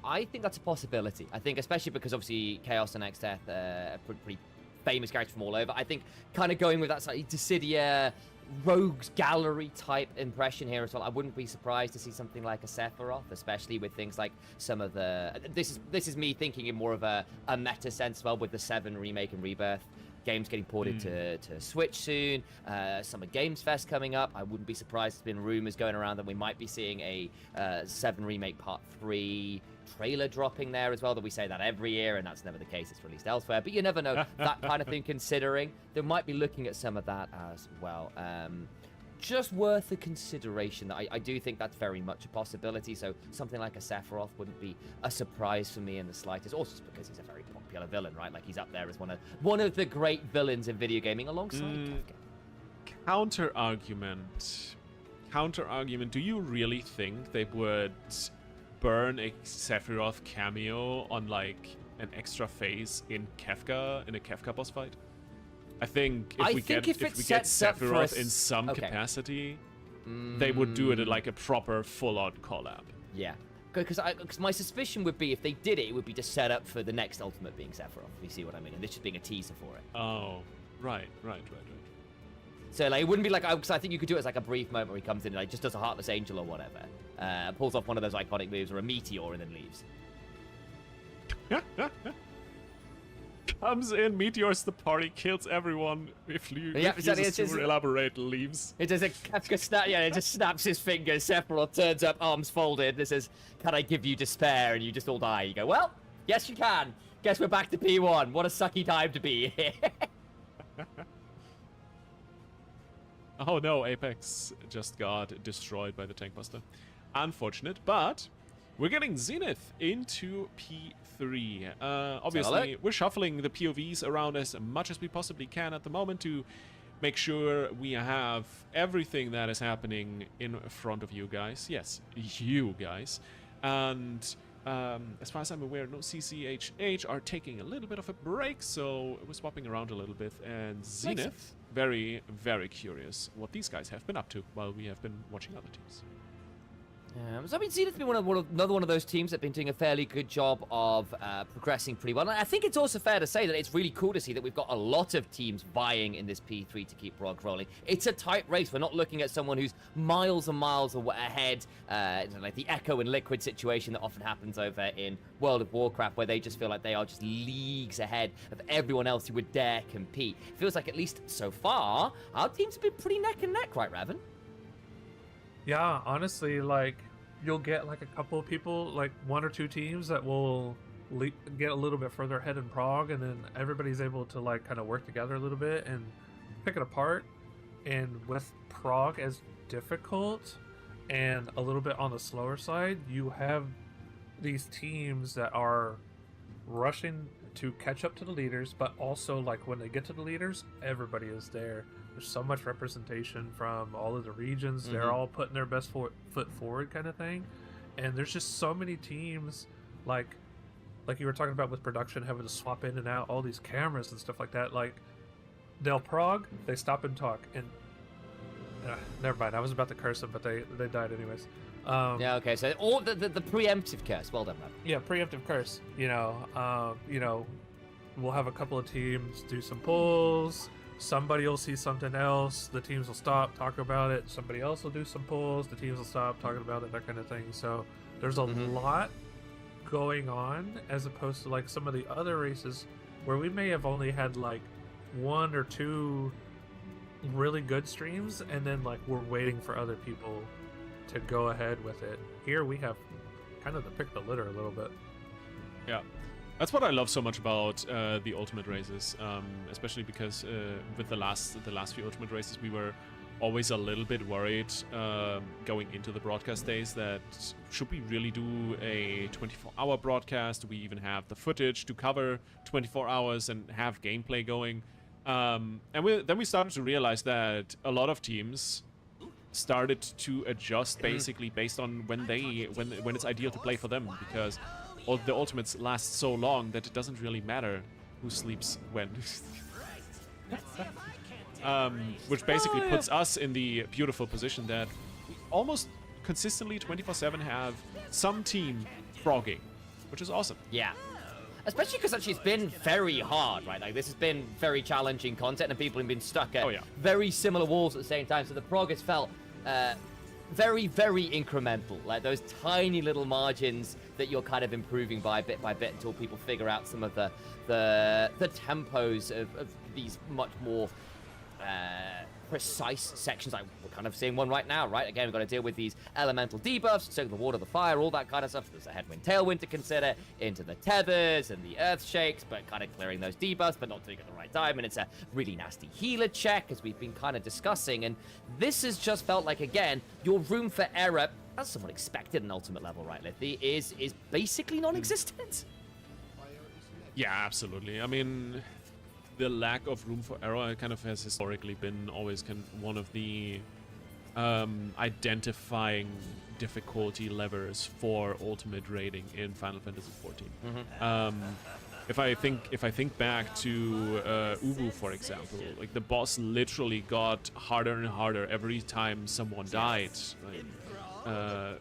I think that's a possibility. I think especially because obviously Chaos and X-Death are pretty famous characters from all over. I think kind of going with that slightly Dissidia rogues gallery type impression here as well. I wouldn't be surprised to see something like a Sephiroth, especially with things like some of the... This is me thinking in more of a meta sense as well, with the 7 remake and rebirth games getting ported to Switch soon. Summer Games Fest coming up. I wouldn't be surprised. There's been rumors going around that we might be seeing a 7 remake part 3 trailer dropping there as well, that we say that every year, and that's never the case. It's released elsewhere, but you never know. That kind of thing, considering they might be looking at some of that as well. Just worth a consideration. I do think that's very much a possibility, so something like a Sephiroth wouldn't be a surprise for me in the slightest, also just because he's a very popular villain, right? Like, he's up there as one of the great villains in video gaming alongside Kefka. Counter argument. Do you really think they would burn a Sephiroth cameo on like an extra phase in a Kefka boss fight? I think if I we think get if it we get sets up for Sephiroth in some okay. capacity, they would do it at like a proper full-on collab. Yeah. Because my suspicion would be if they did it, it would be to set up for the next Ultimate being Sephiroth, if you see what I mean. And this just being a teaser for it. Oh, right. So like, it wouldn't be like, because I think you could do it as like a brief moment where he comes in and like just does a Heartless Angel or whatever. Pulls off one of those iconic moves or a meteor and then leaves. Comes in, meteors the party, kills everyone. If you Yeah, exactly, uses it's to just- elaborate, leaves. It does a Kafka snap, yeah, it just snaps his fingers. Sephiroth turns up, arms folded. This says, "Can I give you despair?" And you just all die. You go, "Well, yes, you can. Guess we're back to P1. What a sucky time to be here." Oh no, Apex just got destroyed by the Tank Buster. Unfortunate, but we're getting Zenith into P3. Obviously, we're shuffling the POVs around as much as we possibly can at the moment to make sure we have everything that is happening in front of you guys. Yes, you guys. And as far as I'm aware, no CCHH are taking a little bit of a break, so we're swapping around a little bit. And Zenith, very, very curious what these guys have been up to while we have been watching other teams. So I mean, Zenith's been another one of those teams that have been doing a fairly good job of progressing pretty well. And I think it's also fair to say that it's really cool to see that we've got a lot of teams vying in this P3 to keep Brog rolling. It's a tight race. We're not looking at someone who's miles and miles ahead, like the Echo and Liquid situation that often happens over in World of Warcraft, where they just feel like they are just leagues ahead of everyone else who would dare compete. It feels like, at least so far, our teams have been pretty neck and neck, right, Raven? Yeah, honestly, like, you'll get like a couple of people, like one or two teams that will get a little bit further ahead in Prague, and then everybody's able to like kind of work together a little bit and pick it apart. And with Prague as difficult and a little bit on the slower side, you have these teams that are rushing to catch up to the leaders, but also like when they get to the leaders, everybody is there. There's so much representation from all of the regions. They're all putting their best foot forward, kind of thing. And there's just so many teams, like you were talking about with production, having to swap in and out all these cameras and stuff like that. Like Del Prague, they stop and talk, and never mind. I was about to curse them, but they died anyways. Yeah. Okay. So all the preemptive curse. Well done, man. Yeah, preemptive curse. We'll have a couple of teams do some pulls. Somebody will see something else. The teams will stop, talk about it. Somebody else will do some pulls. The teams will stop talking about it, that kind of thing. So there's a lot going on, as opposed to like some of the other races where we may have only had like one or two really good streams, and then like we're waiting for other people to go ahead with it. Here we have kind of to pick the litter a little bit. Yeah. That's what I love so much about the Ultimate races, especially because with the last few Ultimate races, we were always a little bit worried going into the broadcast days that should we really do a 24-hour broadcast? Do we even have the footage to cover 24 hours and have gameplay going? And then we started to realize that a lot of teams started to adjust basically based on when it's ideal to play for them, because the ultimates last so long that it doesn't really matter who sleeps when. Which basically puts us in the beautiful position that we almost consistently 24/7 have some team frogging, which is awesome. Yeah. Especially because actually it's been very hard, right? Like, this has been very challenging content, and people have been stuck at very similar walls at the same time. So the progress felt very, very incremental. Like those tiny little margins that you're kind of improving by bit until people figure out some of the tempos of these much more precise sections. Like we're kind of seeing one right now, right? Again, we've got to deal with these elemental debuffs, so the water, the fire, all that kind of stuff. There's a headwind, tailwind to consider, into the tethers and the earth shakes, but kind of clearing those debuffs, but not doing it at the right time. And it's a really nasty healer check, as we've been kind of discussing. And this has just felt like, again, your room for error, as someone expected an ultimate level, right, Lithy, is basically non-existent. Yeah, absolutely. I mean, the lack of room for error kind of has historically been always kind of one of the identifying difficulty levers for ultimate rating in Final Fantasy XIV. If I think back to Ubu, for example, like the boss literally got harder and harder every time someone died. Like,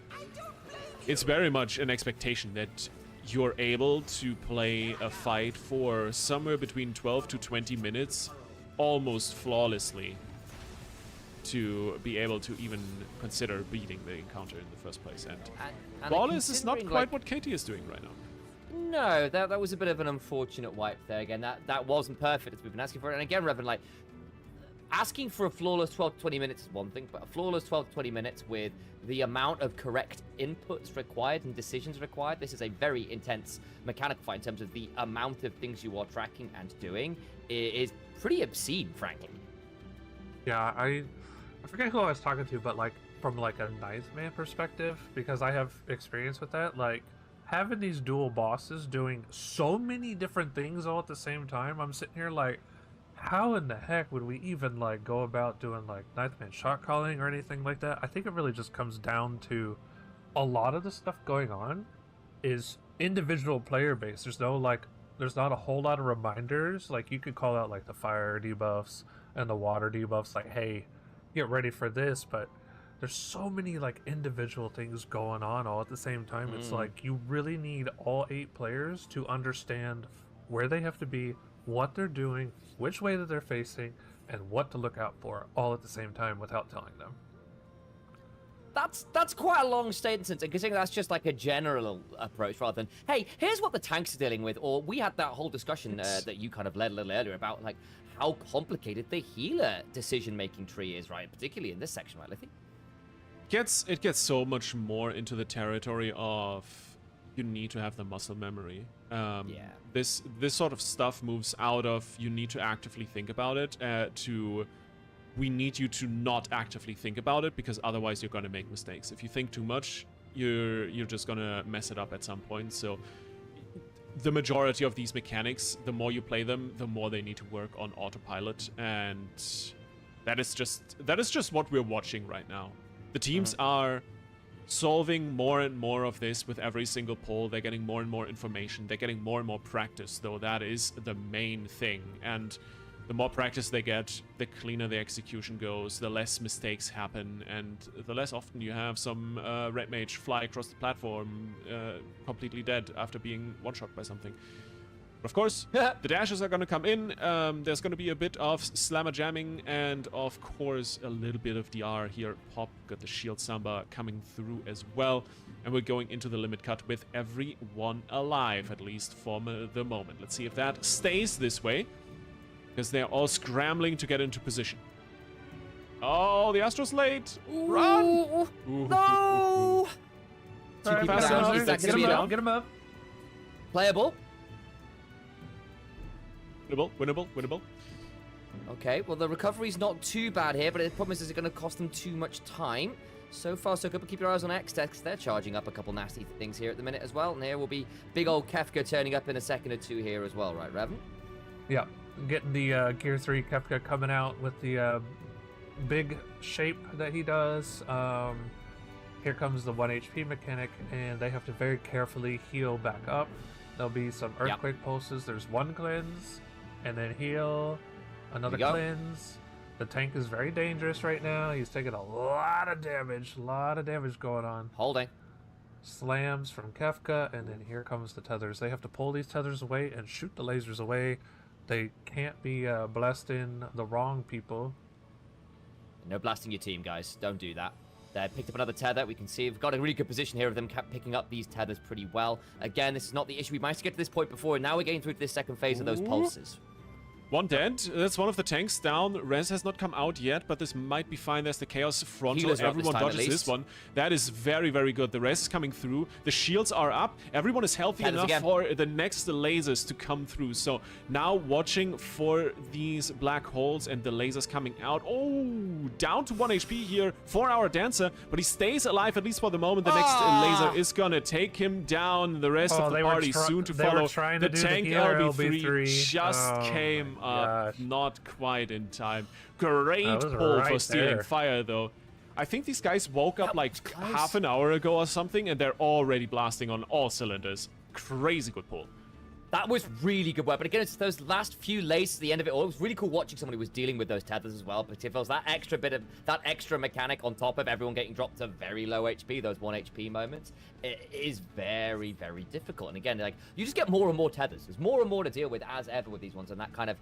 it's very much an expectation that you're able to play a fight for somewhere between 12 to 20 minutes almost flawlessly to be able to even consider beating the encounter in the first place. And flawless is not quite what Katie is doing right now. No, that was a bit of an unfortunate wipe there. Again, that wasn't perfect as we've been asking for it. And again, Revan, like, asking for a flawless 12 to 20 minutes is one thing, but a flawless 12 to 20 minutes with the amount of correct inputs required and decisions required, this is a very intense mechanical fight in terms of the amount of things you are tracking and doing is pretty obscene, frankly. Yeah, I forget who I was talking to, but like from like a Nightman perspective, because I have experience with that, like having these dual bosses doing so many different things all at the same time, I'm sitting here like, how in the heck would we even like go about doing like Nightman shot calling or anything like that? I think it really just comes down to a lot of the stuff going on is individual player based. There's not a whole lot of reminders. Like you could call out like the fire debuffs and the water debuffs, like, hey, get ready for this, but there's so many like individual things going on all at the same time. It's like you really need all 8 players to understand where they have to be, what they're doing, which way that they're facing, and what to look out for all at the same time without telling them. That's quite a long sentence, and considering that's just like a general approach rather than, hey, here's what the tanks are dealing with, or we had that whole discussion that you kind of led a little earlier about like how complicated the healer decision-making tree is, right? Particularly in this section, right, Lithy? It gets so much more into the territory of you need to have the muscle memory. This sort of stuff moves out of you need to actively think about it to we need you to not actively think about it, because otherwise you're going to make mistakes. If you think too much, you're just going to mess it up at some point. So the majority of these mechanics, the more you play them, the more they need to work on autopilot, and that is just what we're watching right now. The teams are solving more and more of this with every single poll. They're getting more and more information. They're getting more and more practice, though that is the main thing. And the more practice they get, the cleaner the execution goes, the less mistakes happen, and the less often you have some red mage fly across the platform completely dead after being one-shot by something. But of course, the dashes are going to come in. There's going to be a bit of slammer jamming, and of course a little bit of DR here. Pop got the shield samba coming through as well, and we're going into the limit cut with everyone alive, at least for the moment. Let's see if that stays this way, because they're all scrambling to get into position. Oh, the Astro's late. Run! Ooh, no! All right, Fast enough. Is that get gonna him be up, down? get him up. Playable. Winnable. Okay, well, the recovery's not too bad here, but the problem is it going to cost them too much time. So far, so good, but keep your eyes on XIV. They're charging up a couple nasty things here at the minute as well. And here will be big old Kefka turning up in a second or two here as well, right, Revan? Yeah, getting the Gear 3 Kefka coming out with the big shape that he does. Here comes the 1 HP mechanic, and they have to very carefully heal back up. There'll be some Earthquake pulses. There's one cleanse, and then heal, another cleanse. The tank is very dangerous right now. He's taking a lot of damage going on. Holding. Slams from Kefka, and then here comes the tethers. They have to pull these tethers away and shoot the lasers away. They can't be blasting the wrong people. No blasting your team, guys. Don't do that. They picked up another tether. We can see we've got a really good position here of them picking up these tethers pretty well. Again, this is not the issue. We managed to get to this point before, and now we're getting through to this second phase of those pulses. One dead. That's one of the tanks down. Res has not come out yet, but this might be fine. There's the Chaos Frontal. Healers are up Everyone this time, at dodges this least. one. That is very, very good. The res is coming through. The shields are up. Everyone is healthy Tethers enough again. for the next lasers to come through. So now watching for these black holes and the lasers coming out. Oh, down to 1 HP here. 4-hour dancer, but he stays alive at least for the moment. The next laser is gonna take him down. The rest of the party soon to follow. The tank LB3 just came up. Not quite in time. Great pull for stealing fire, though. I think these guys woke up like half an hour ago or something, and they're already blasting on all cylinders. Crazy good pull. That was really good work. But again, it's those last few laces at the end of it all. It was really cool watching somebody who was dealing with those tethers as well. But if it was that extra mechanic on top of everyone getting dropped to very low HP, those 1 HP moments, it is very, very difficult. And again, like, you just get more and more tethers. There's more and more to deal with as ever with these ones. And that kind of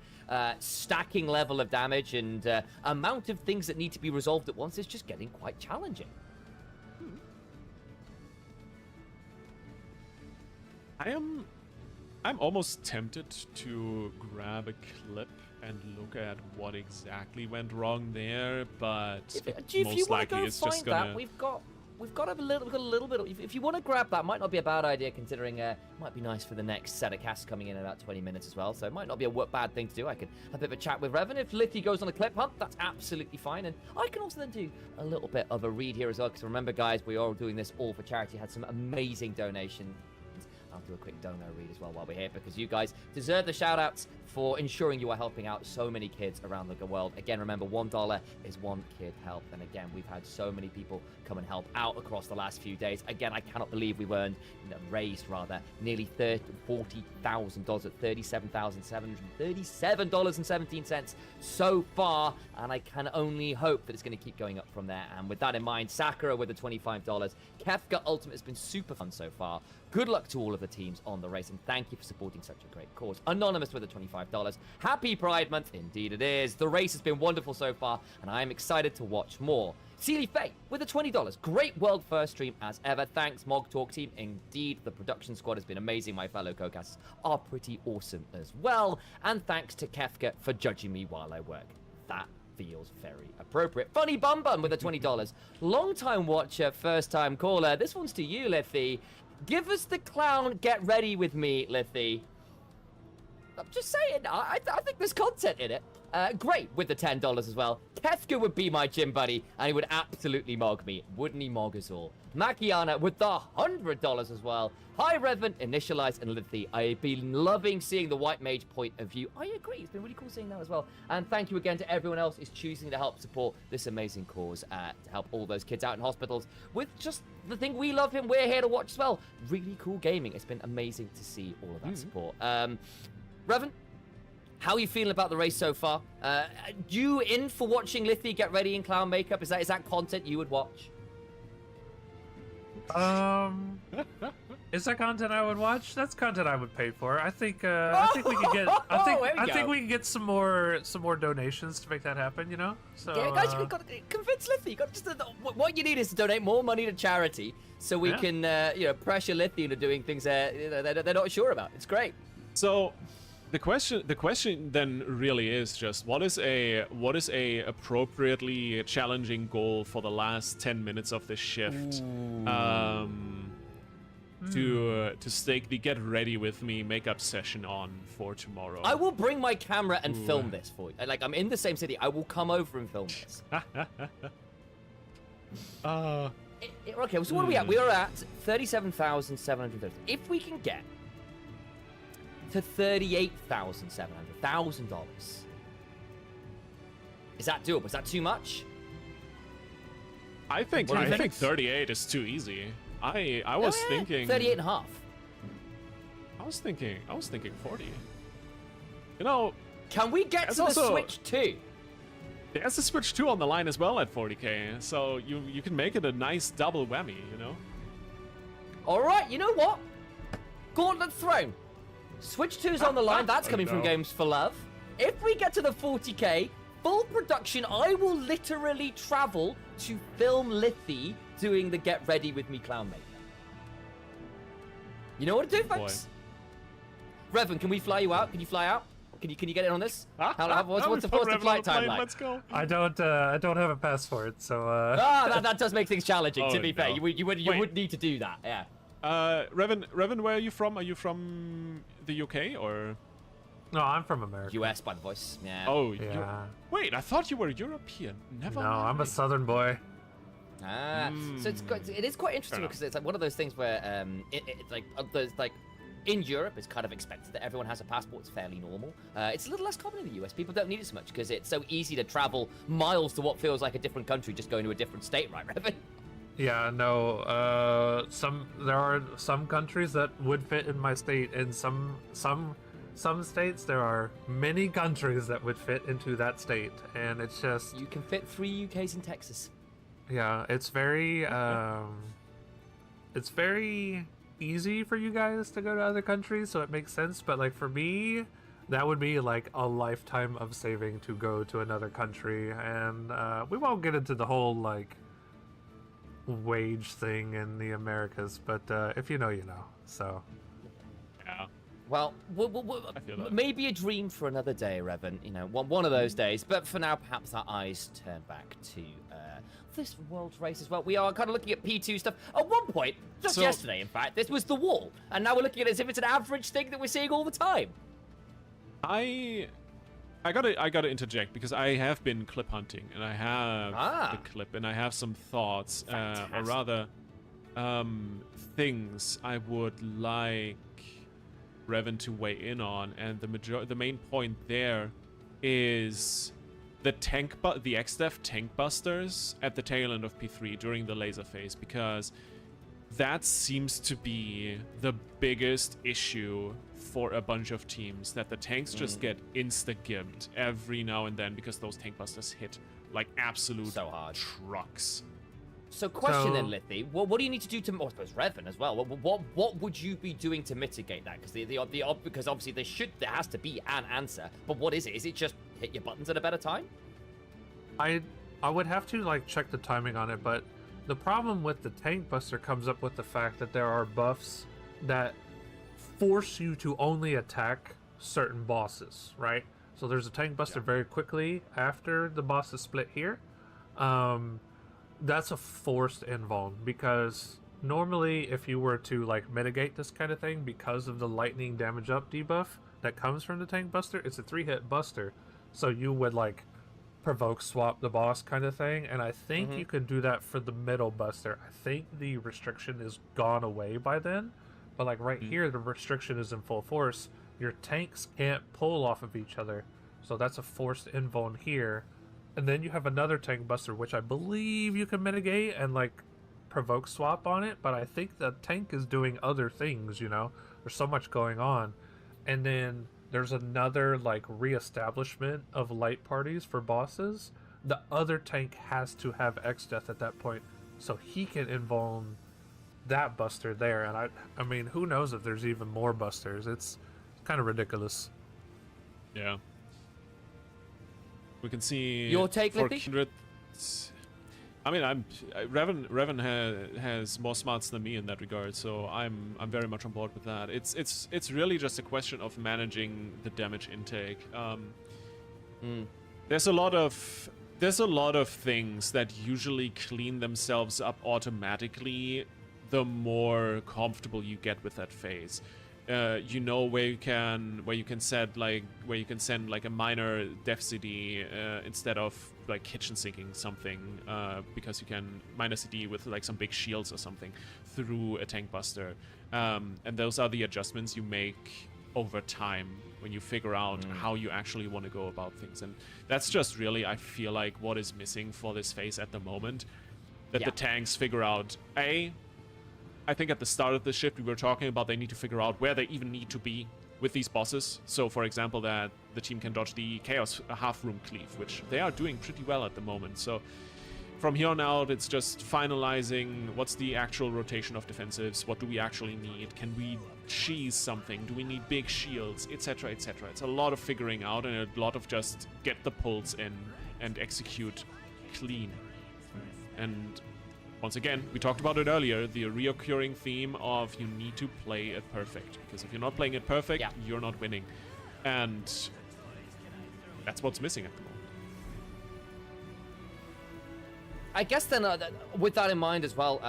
stacking level of damage and amount of things that need to be resolved at once is just getting quite challenging. I'm almost tempted to grab a clip and look at what exactly went wrong there, but most likely it's just gonna. We've got a little bit. If you want to grab that, might not be a bad idea considering it might be nice for the next set of casts coming in about 20 minutes as well. So it might not be a bad thing to do. I could have a bit of a chat with Revan. If Lithy goes on a clip hunt, that's absolutely fine. And I can also then do a little bit of a read here as well. Because remember, guys, we are doing this all for charity. Had some amazing donations. I'll do a quick donor read as well while we're here because you guys deserve the shout outs for ensuring you are helping out so many kids around the world. Again, remember, $1 is one kid help. And again, we've had so many people come and help out across the last few days. Again, I cannot believe we've raised nearly $40,000 at $37,737.17 so far. And I can only hope that it's going to keep going up from there. And with that in mind, Sakura with the $25. Kefka Ultimate has been super fun so far. Good luck to all of the teams on the race, and thank you for supporting such a great cause. Anonymous with the $25. Happy Pride Month. Indeed it is. The race has been wonderful so far, and I am excited to watch more. Seely Faye with the $20. Great world first stream as ever. Thanks, Mog Talk team. Indeed, the production squad has been amazing. My fellow co-casters are pretty awesome as well. And thanks to Kefka for judging me while I work. That feels very appropriate. Funny Bum Bum with the $20. Long-time watcher, first-time caller. This one's to you, Lithy. Give us the clown, get ready with me, Lithy. I'm just saying, I think there's content in it. Great, with the $10 as well. Kefka would be my gym buddy, and he would absolutely mog me. Wouldn't he mog us all? Makiana with the $100 as well. Hi, Revan, Initialize, and Lithy. I've been loving seeing the White Mage point of view. I agree, it's been really cool seeing that as well. And thank you again to everyone else who's choosing to help support this amazing cause, to help all those kids out in hospitals with just the thing we love him. We're here to watch as well. Really cool gaming. It's been amazing to see all of that support. Revan, how are you feeling about the race so far? You in for watching Lithy get ready in clown makeup? Is that content you would watch? Is that content I would watch? That's content I would pay for. I think we could get. I think we can get some more donations to make that happen. You know. So yeah, guys, you've got to convince Lithy. You got just what you need is to donate more money to charity, so we can pressure Lithy into doing things they're not sure about. It's great. So. The question then really is just what is a appropriately challenging goal for the last 10 minutes of the shift to stake the get ready with me makeup session on for tomorrow. I will bring my camera and film this for you. Like, I'm in the same city. I will come over and film this. Okay, so what are we at? We are at 37,730. If we can get to $38,700, $1,000. Is that doable? Is that too much? I think 38 is too easy. I was thinking 38 and a half. I was thinking 40. You know, can we get to the Switch 2? There's a Switch 2 on the line as well at 40k, so you can make it a nice double whammy, you know. All right, you know what? Gauntlet Throne. Switch 2's on the line. That's coming from Games for Love. If we get to the 40k, full production, I will literally travel to film Lithy doing the get ready with me clown makeup. You know what to do, folks? Revan, can we fly you out? Can you fly out? Can you get in on this? What's the flight time like? Let's go. I don't have a passport, so. That does make things challenging. To be fair, you would need to do that. Yeah. Revan, where are you from? Are you from the UK or? No, I'm from America. US by the voice. Yeah. Oh, yeah. Wait, I thought you were European. Never. No, I'm a Southern boy. So it is quite interesting because it's like one of those things where in Europe it's kind of expected that everyone has a passport. It's fairly normal. It's a little less common in the US. People don't need it so much because it's so easy to travel miles to what feels like a different country just going to a different state, right, Revan? Yeah, no. There are some countries that would fit in my state, and some states there are many countries that would fit into that state, and it's just You can fit 3 UKs in Texas. yeah, it's very easy for you guys to go to other countries, so it makes sense. But like for me, that would be like a lifetime of saving to go to another country, and we won't get into the whole like wage thing in the Americas, but if you know, you know. So Yeah. Well, I feel that. maybe a dream for another day, Revan. You know, one of those days. But for now, perhaps our eyes turn back to this world race as well. We are kind of looking at P2 stuff. At one point, just So- yesterday, in fact, this was the wall, and now we're looking at it as if it's an average thing that we're seeing all the time. I gotta interject because I have been clip hunting and I have the clip and I have some thoughts, or Fantastic. rather, things I would like Revan to weigh in on, and the main point there is the the XIV tank busters at the tail end of P3 during the laser phase, because that seems to be the biggest issue for a bunch of teams, that the tanks just get insta-gimped every now and then because those tank busters hit like absolute So hard. trucks. So, question So- then, Lithy. What do you need to do to? I suppose Revan as well. What would you be doing to mitigate that? Because because obviously there has to be an answer. But what is it? Is it just hit your buttons at a better time? I would have to like check the timing on it, but the problem with the tank buster comes up with the fact that there are buffs that force you to only attack certain bosses, right? So there's a tank buster very quickly after the boss is split here. That's a forced invuln, because normally if you were to like mitigate this kind of thing because of the lightning damage up debuff that comes from the tank buster, it's a 3-hit buster. So you would like provoke swap the boss kind of thing, and I think you can do that for the middle buster. I think the restriction is gone away by then, but like right here the restriction is in full force. Your tanks can't pull off of each other, so that's a forced invuln here. And then you have another tank buster which I believe you can mitigate and like provoke swap on it, but I think the tank is doing other things, you know. There's so much going on. And then there's another like reestablishment of light parties for bosses. The other tank has to have X-Death at that point, so he can invuln that buster there. And I mean, who knows if there's even more busters. It's kind of ridiculous. Yeah. We can see Your take, for Lippy? Kindred. I mean, Revan has more smarts than me in that regard, so I'm very much on board with that. It's really just a question of managing the damage intake. There's a lot of things that usually clean themselves up automatically the more comfortable you get with that phase. You know where you can send like a minor def CD instead of like kitchen sinking something, because you can minor CD with like some big shields or something through a tank buster, and those are the adjustments you make over time when you figure out how you actually want to go about things. And that's just really, I feel like, what is missing for this phase at the moment, that the tanks figure out. I think at the start of the shift we were talking about they need to figure out where they even need to be with these bosses. So for example, that the team can dodge the Chaos half-room cleave, which they are doing pretty well at the moment. So from here on out, it's just finalizing what's the actual rotation of defensives, what do we actually need, can we cheese something, do we need big shields, etc, etc. It's a lot of figuring out and a lot of just get the pulse in and execute clean. And once again, we talked about it earlier, the reoccurring theme of you need to play it perfect. Because if you're not playing it perfect, you're not winning. And that's what's missing at the moment. I guess then, with that in mind as well,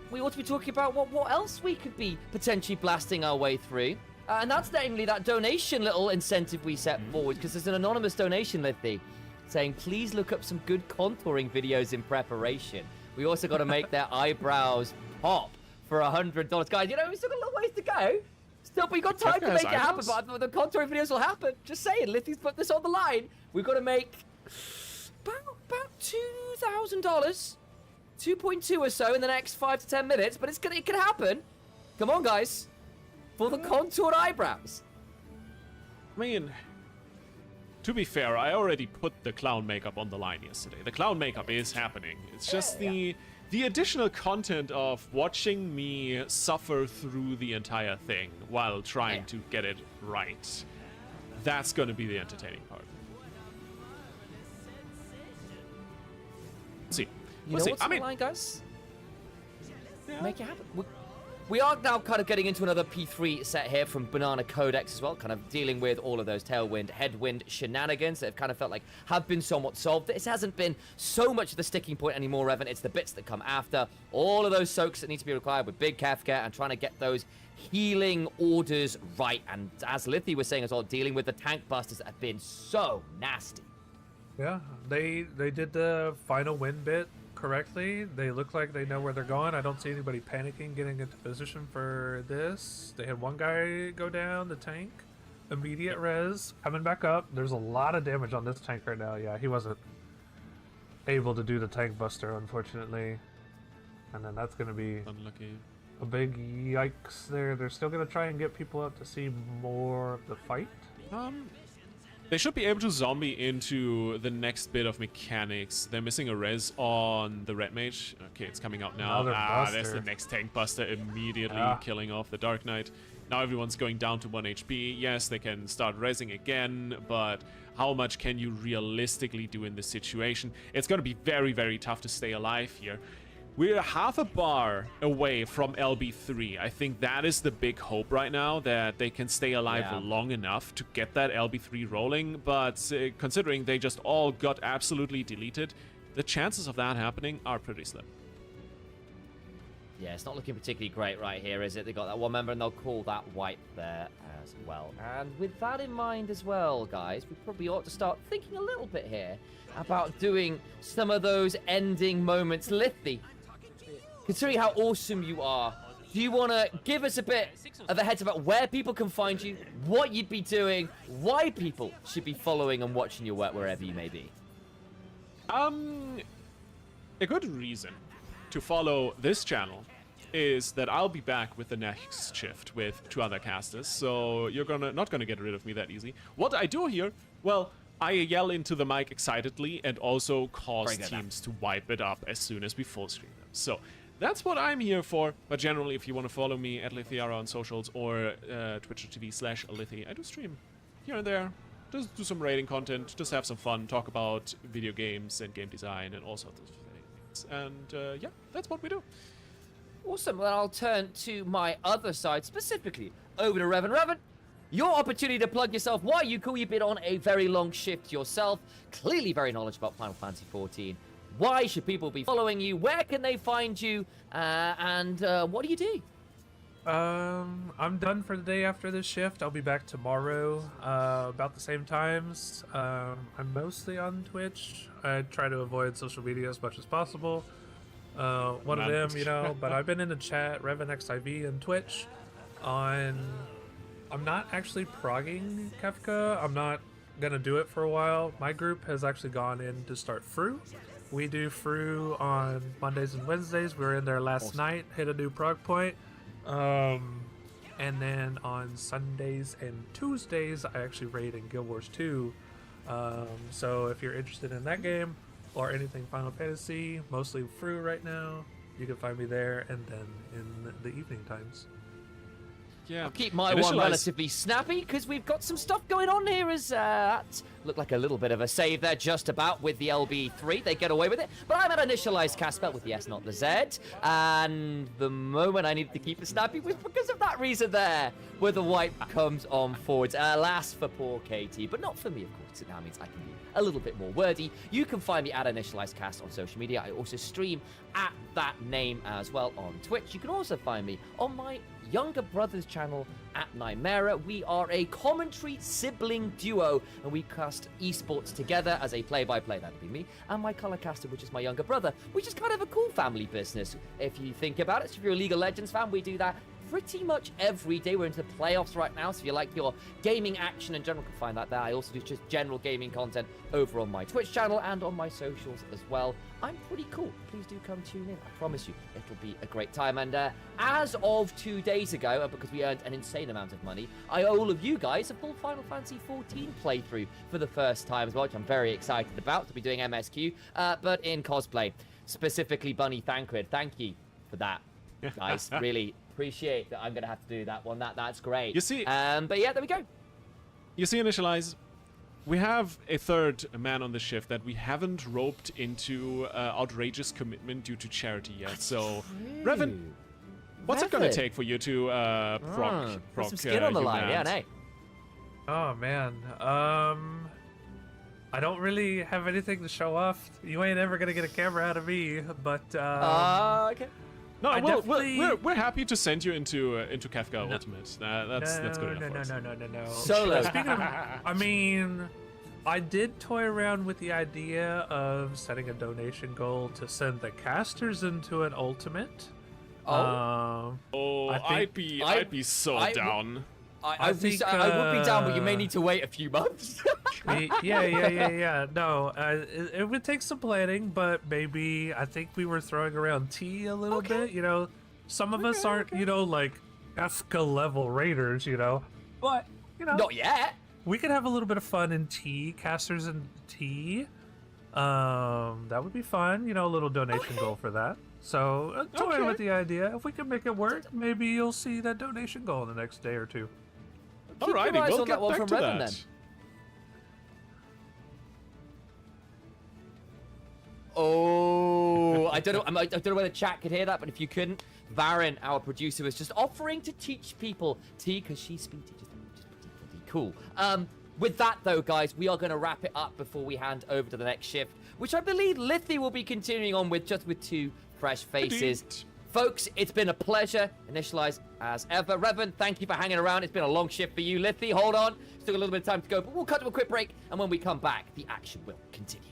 we ought to be talking about what else we could be potentially blasting our way through. And that's namely that donation little incentive we set forward, because there's an anonymous donation, Lithy, saying, please look up some good contouring videos in preparation. We also got to make their eyebrows pop for $100. Guys, you know, we've still got a little ways to go. Still, but you got time to make it happen. But the contouring videos will happen. Just saying, Lithy's put this on the line. We've got to make about $2,000 2.2 or so in the next 5 to 10 minutes, but it can happen. Come on, guys. For the contoured eyebrows. I mean, to be fair, I already put the clown makeup on the line yesterday. The clown makeup is happening. It's just the additional content of watching me suffer through the entire thing while trying to get it right. That's going to be the entertaining part. Let's see. You know what's on the line, guys? Make it happen. We are now kind of getting into another P3 set here from Banana Codex as well, kind of dealing with all of those tailwind, headwind shenanigans that have kind of felt like have been somewhat solved. This hasn't been so much of the sticking point anymore, Revan. It's the bits that come after. All of those soaks that need to be required with Big Kefka and trying to get those healing orders right. And as Lithy was saying as well, dealing with the tank busters that have been so nasty. Yeah, they did the final win bit correctly. They look like they know where they're going. I don't see anybody panicking getting into position for this. They had one guy go down, the tank. Immediate res, coming back up. There's a lot of damage on this tank right now. Yeah, he wasn't able to do the tank buster, unfortunately. And then that's going to be unlucky. A big yikes there. They're still going to try and get people up to see more of the fight. They should be able to zombie into the next bit of mechanics. They're missing a res on the Red Mage. Okay, it's coming out now. There's the next tank buster immediately killing off the Dark Knight. Now everyone's going down to 1 HP. Yes, they can start resing again, but how much can you realistically do in this situation? It's going to be very, very tough to stay alive here. We're half a bar away from LB3. I think that is the big hope right now, that they can stay alive long enough to get that LB3 rolling. But considering they just all got absolutely deleted, the chances of that happening are pretty slim. Yeah, it's not looking particularly great right here, is it? They got that one member and they'll call that wipe there as well. And with that in mind as well, guys, we probably ought to start thinking a little bit here about doing some of those ending moments. Lithy, considering how awesome you are, do you want to give us a bit of a heads about where people can find you, what you'd be doing, why people should be following and watching your work wherever you may be? A good reason to follow this channel is that I'll be back with the next shift with 2 other casters, so you're not gonna get rid of me that easy. What I do here, well, I yell into the mic excitedly and also cause teams to wipe it up as soon as we full screen them. So that's what I'm here for. But generally, if you want to follow me at Lithiara on socials or twitch.tv/Lithy, I do stream here and there. Just do some raiding content, just have some fun, talk about video games and game design and all sorts of things. And yeah, that's what we do. Awesome. Well, I'll turn to my other side, specifically over to Revan. Revan, your opportunity to plug yourself. Why you cool? You've been on a very long shift yourself. Clearly very knowledgeable about Final Fantasy XIV. Why should people be following you? Where can they find you? And what do you do? I'm done for the day after this shift. I'll be back tomorrow, about the same times. I'm mostly on Twitch. I try to avoid social media as much as possible. One of them, you know, but I've been in the chat, Revan XIV and Twitch. I'm not actually progging Kefka. I'm not gonna do it for a while. My group has actually gone in to start Fru. We do Fru on Mondays and Wednesdays. We were in there last night, hit a new prog point. And then on Sundays and Tuesdays, I actually raid in Guild Wars 2. So if you're interested in that game or anything Final Fantasy, mostly Fru right now, you can find me there and then in the evening times. Yeah. I'll keep my one relatively snappy because we've got some stuff going on here. As that looked like a little bit of a save there, just about with the LB3. They get away with it, but I'm at initialized cast spell with the S, not the Z. And the moment I needed to keep it snappy was because of that reason there, where the wipe comes on forwards. Alas for poor KT, but not for me, of course. It now means I can be a little bit more wordy. You can find me at initialized cast on social media. I also stream at that name as well on Twitch. You can also find me on my younger brother's channel at Nymera. We are a commentary sibling duo, and we cast esports together as a play-by-play. That'd be me and my color caster, which is my younger brother, which is kind of a cool family business if you think about it. So if you're a League of Legends fan, we do that pretty much every day. We're into the playoffs right now, so if you like your gaming action in general, you can find that there. I also do just general gaming content over on my Twitch channel and on my socials as well. I'm pretty cool. Please do come tune in. I promise you, it'll be a great time. And as of 2 days ago, because we earned an insane amount of money, I owe all of you guys a full Final Fantasy XIV playthrough for the first time as well, which I'm very excited about to be doing MSQ, but in cosplay. Specifically Bunny Thancred. Thank you for that, guys. Really appreciate that I'm going to have to do that one. That's great. You see... but yeah, there we go. You see, Initialize, we have a third man on the shift that we haven't roped into outrageous commitment due to charity yet. So, Revan, what's it going to take for you to proc put some skin on the line, yeah, hey. Oh, man. I don't really have anything to show off. You ain't ever gonna get a camera out of me, but okay. No, we're happy to send you into Kafka Ultimate. That's good enough. No. Solo. Speaking of, I mean, I did toy around with the idea of setting a donation goal to send the casters into an ultimate. I'd be so down. I would be down, but you may need to wait a few months. Yeah. No, it would take some planning, but maybe I think we were throwing around tea a little bit. You know, some of us aren't, like Kafka level raiders, but not yet. We could have a little bit of fun in tea, casters and tea. That would be fun. A little donation goal for that. So toy with the idea. If we can make it work, maybe you'll see that donation goal in the next day or two. Alrighty, we'll get back to that. Then. Oh, I don't know whether chat could hear that, but if you couldn't, Varen, our producer, was just offering to teach people tea because she's speed teachers. Just particularly cool. With that though, guys, we are going to wrap it up before we hand over to the next shift, which I believe Lithy will be continuing on with, just with 2 fresh faces. Indeed. Folks, it's been a pleasure. Initialize as ever. Revan, thank you for hanging around. It's been a long shift for you. Lithy, hold on. Still a little bit of time to go, but we'll cut to a quick break, and when we come back, the action will continue.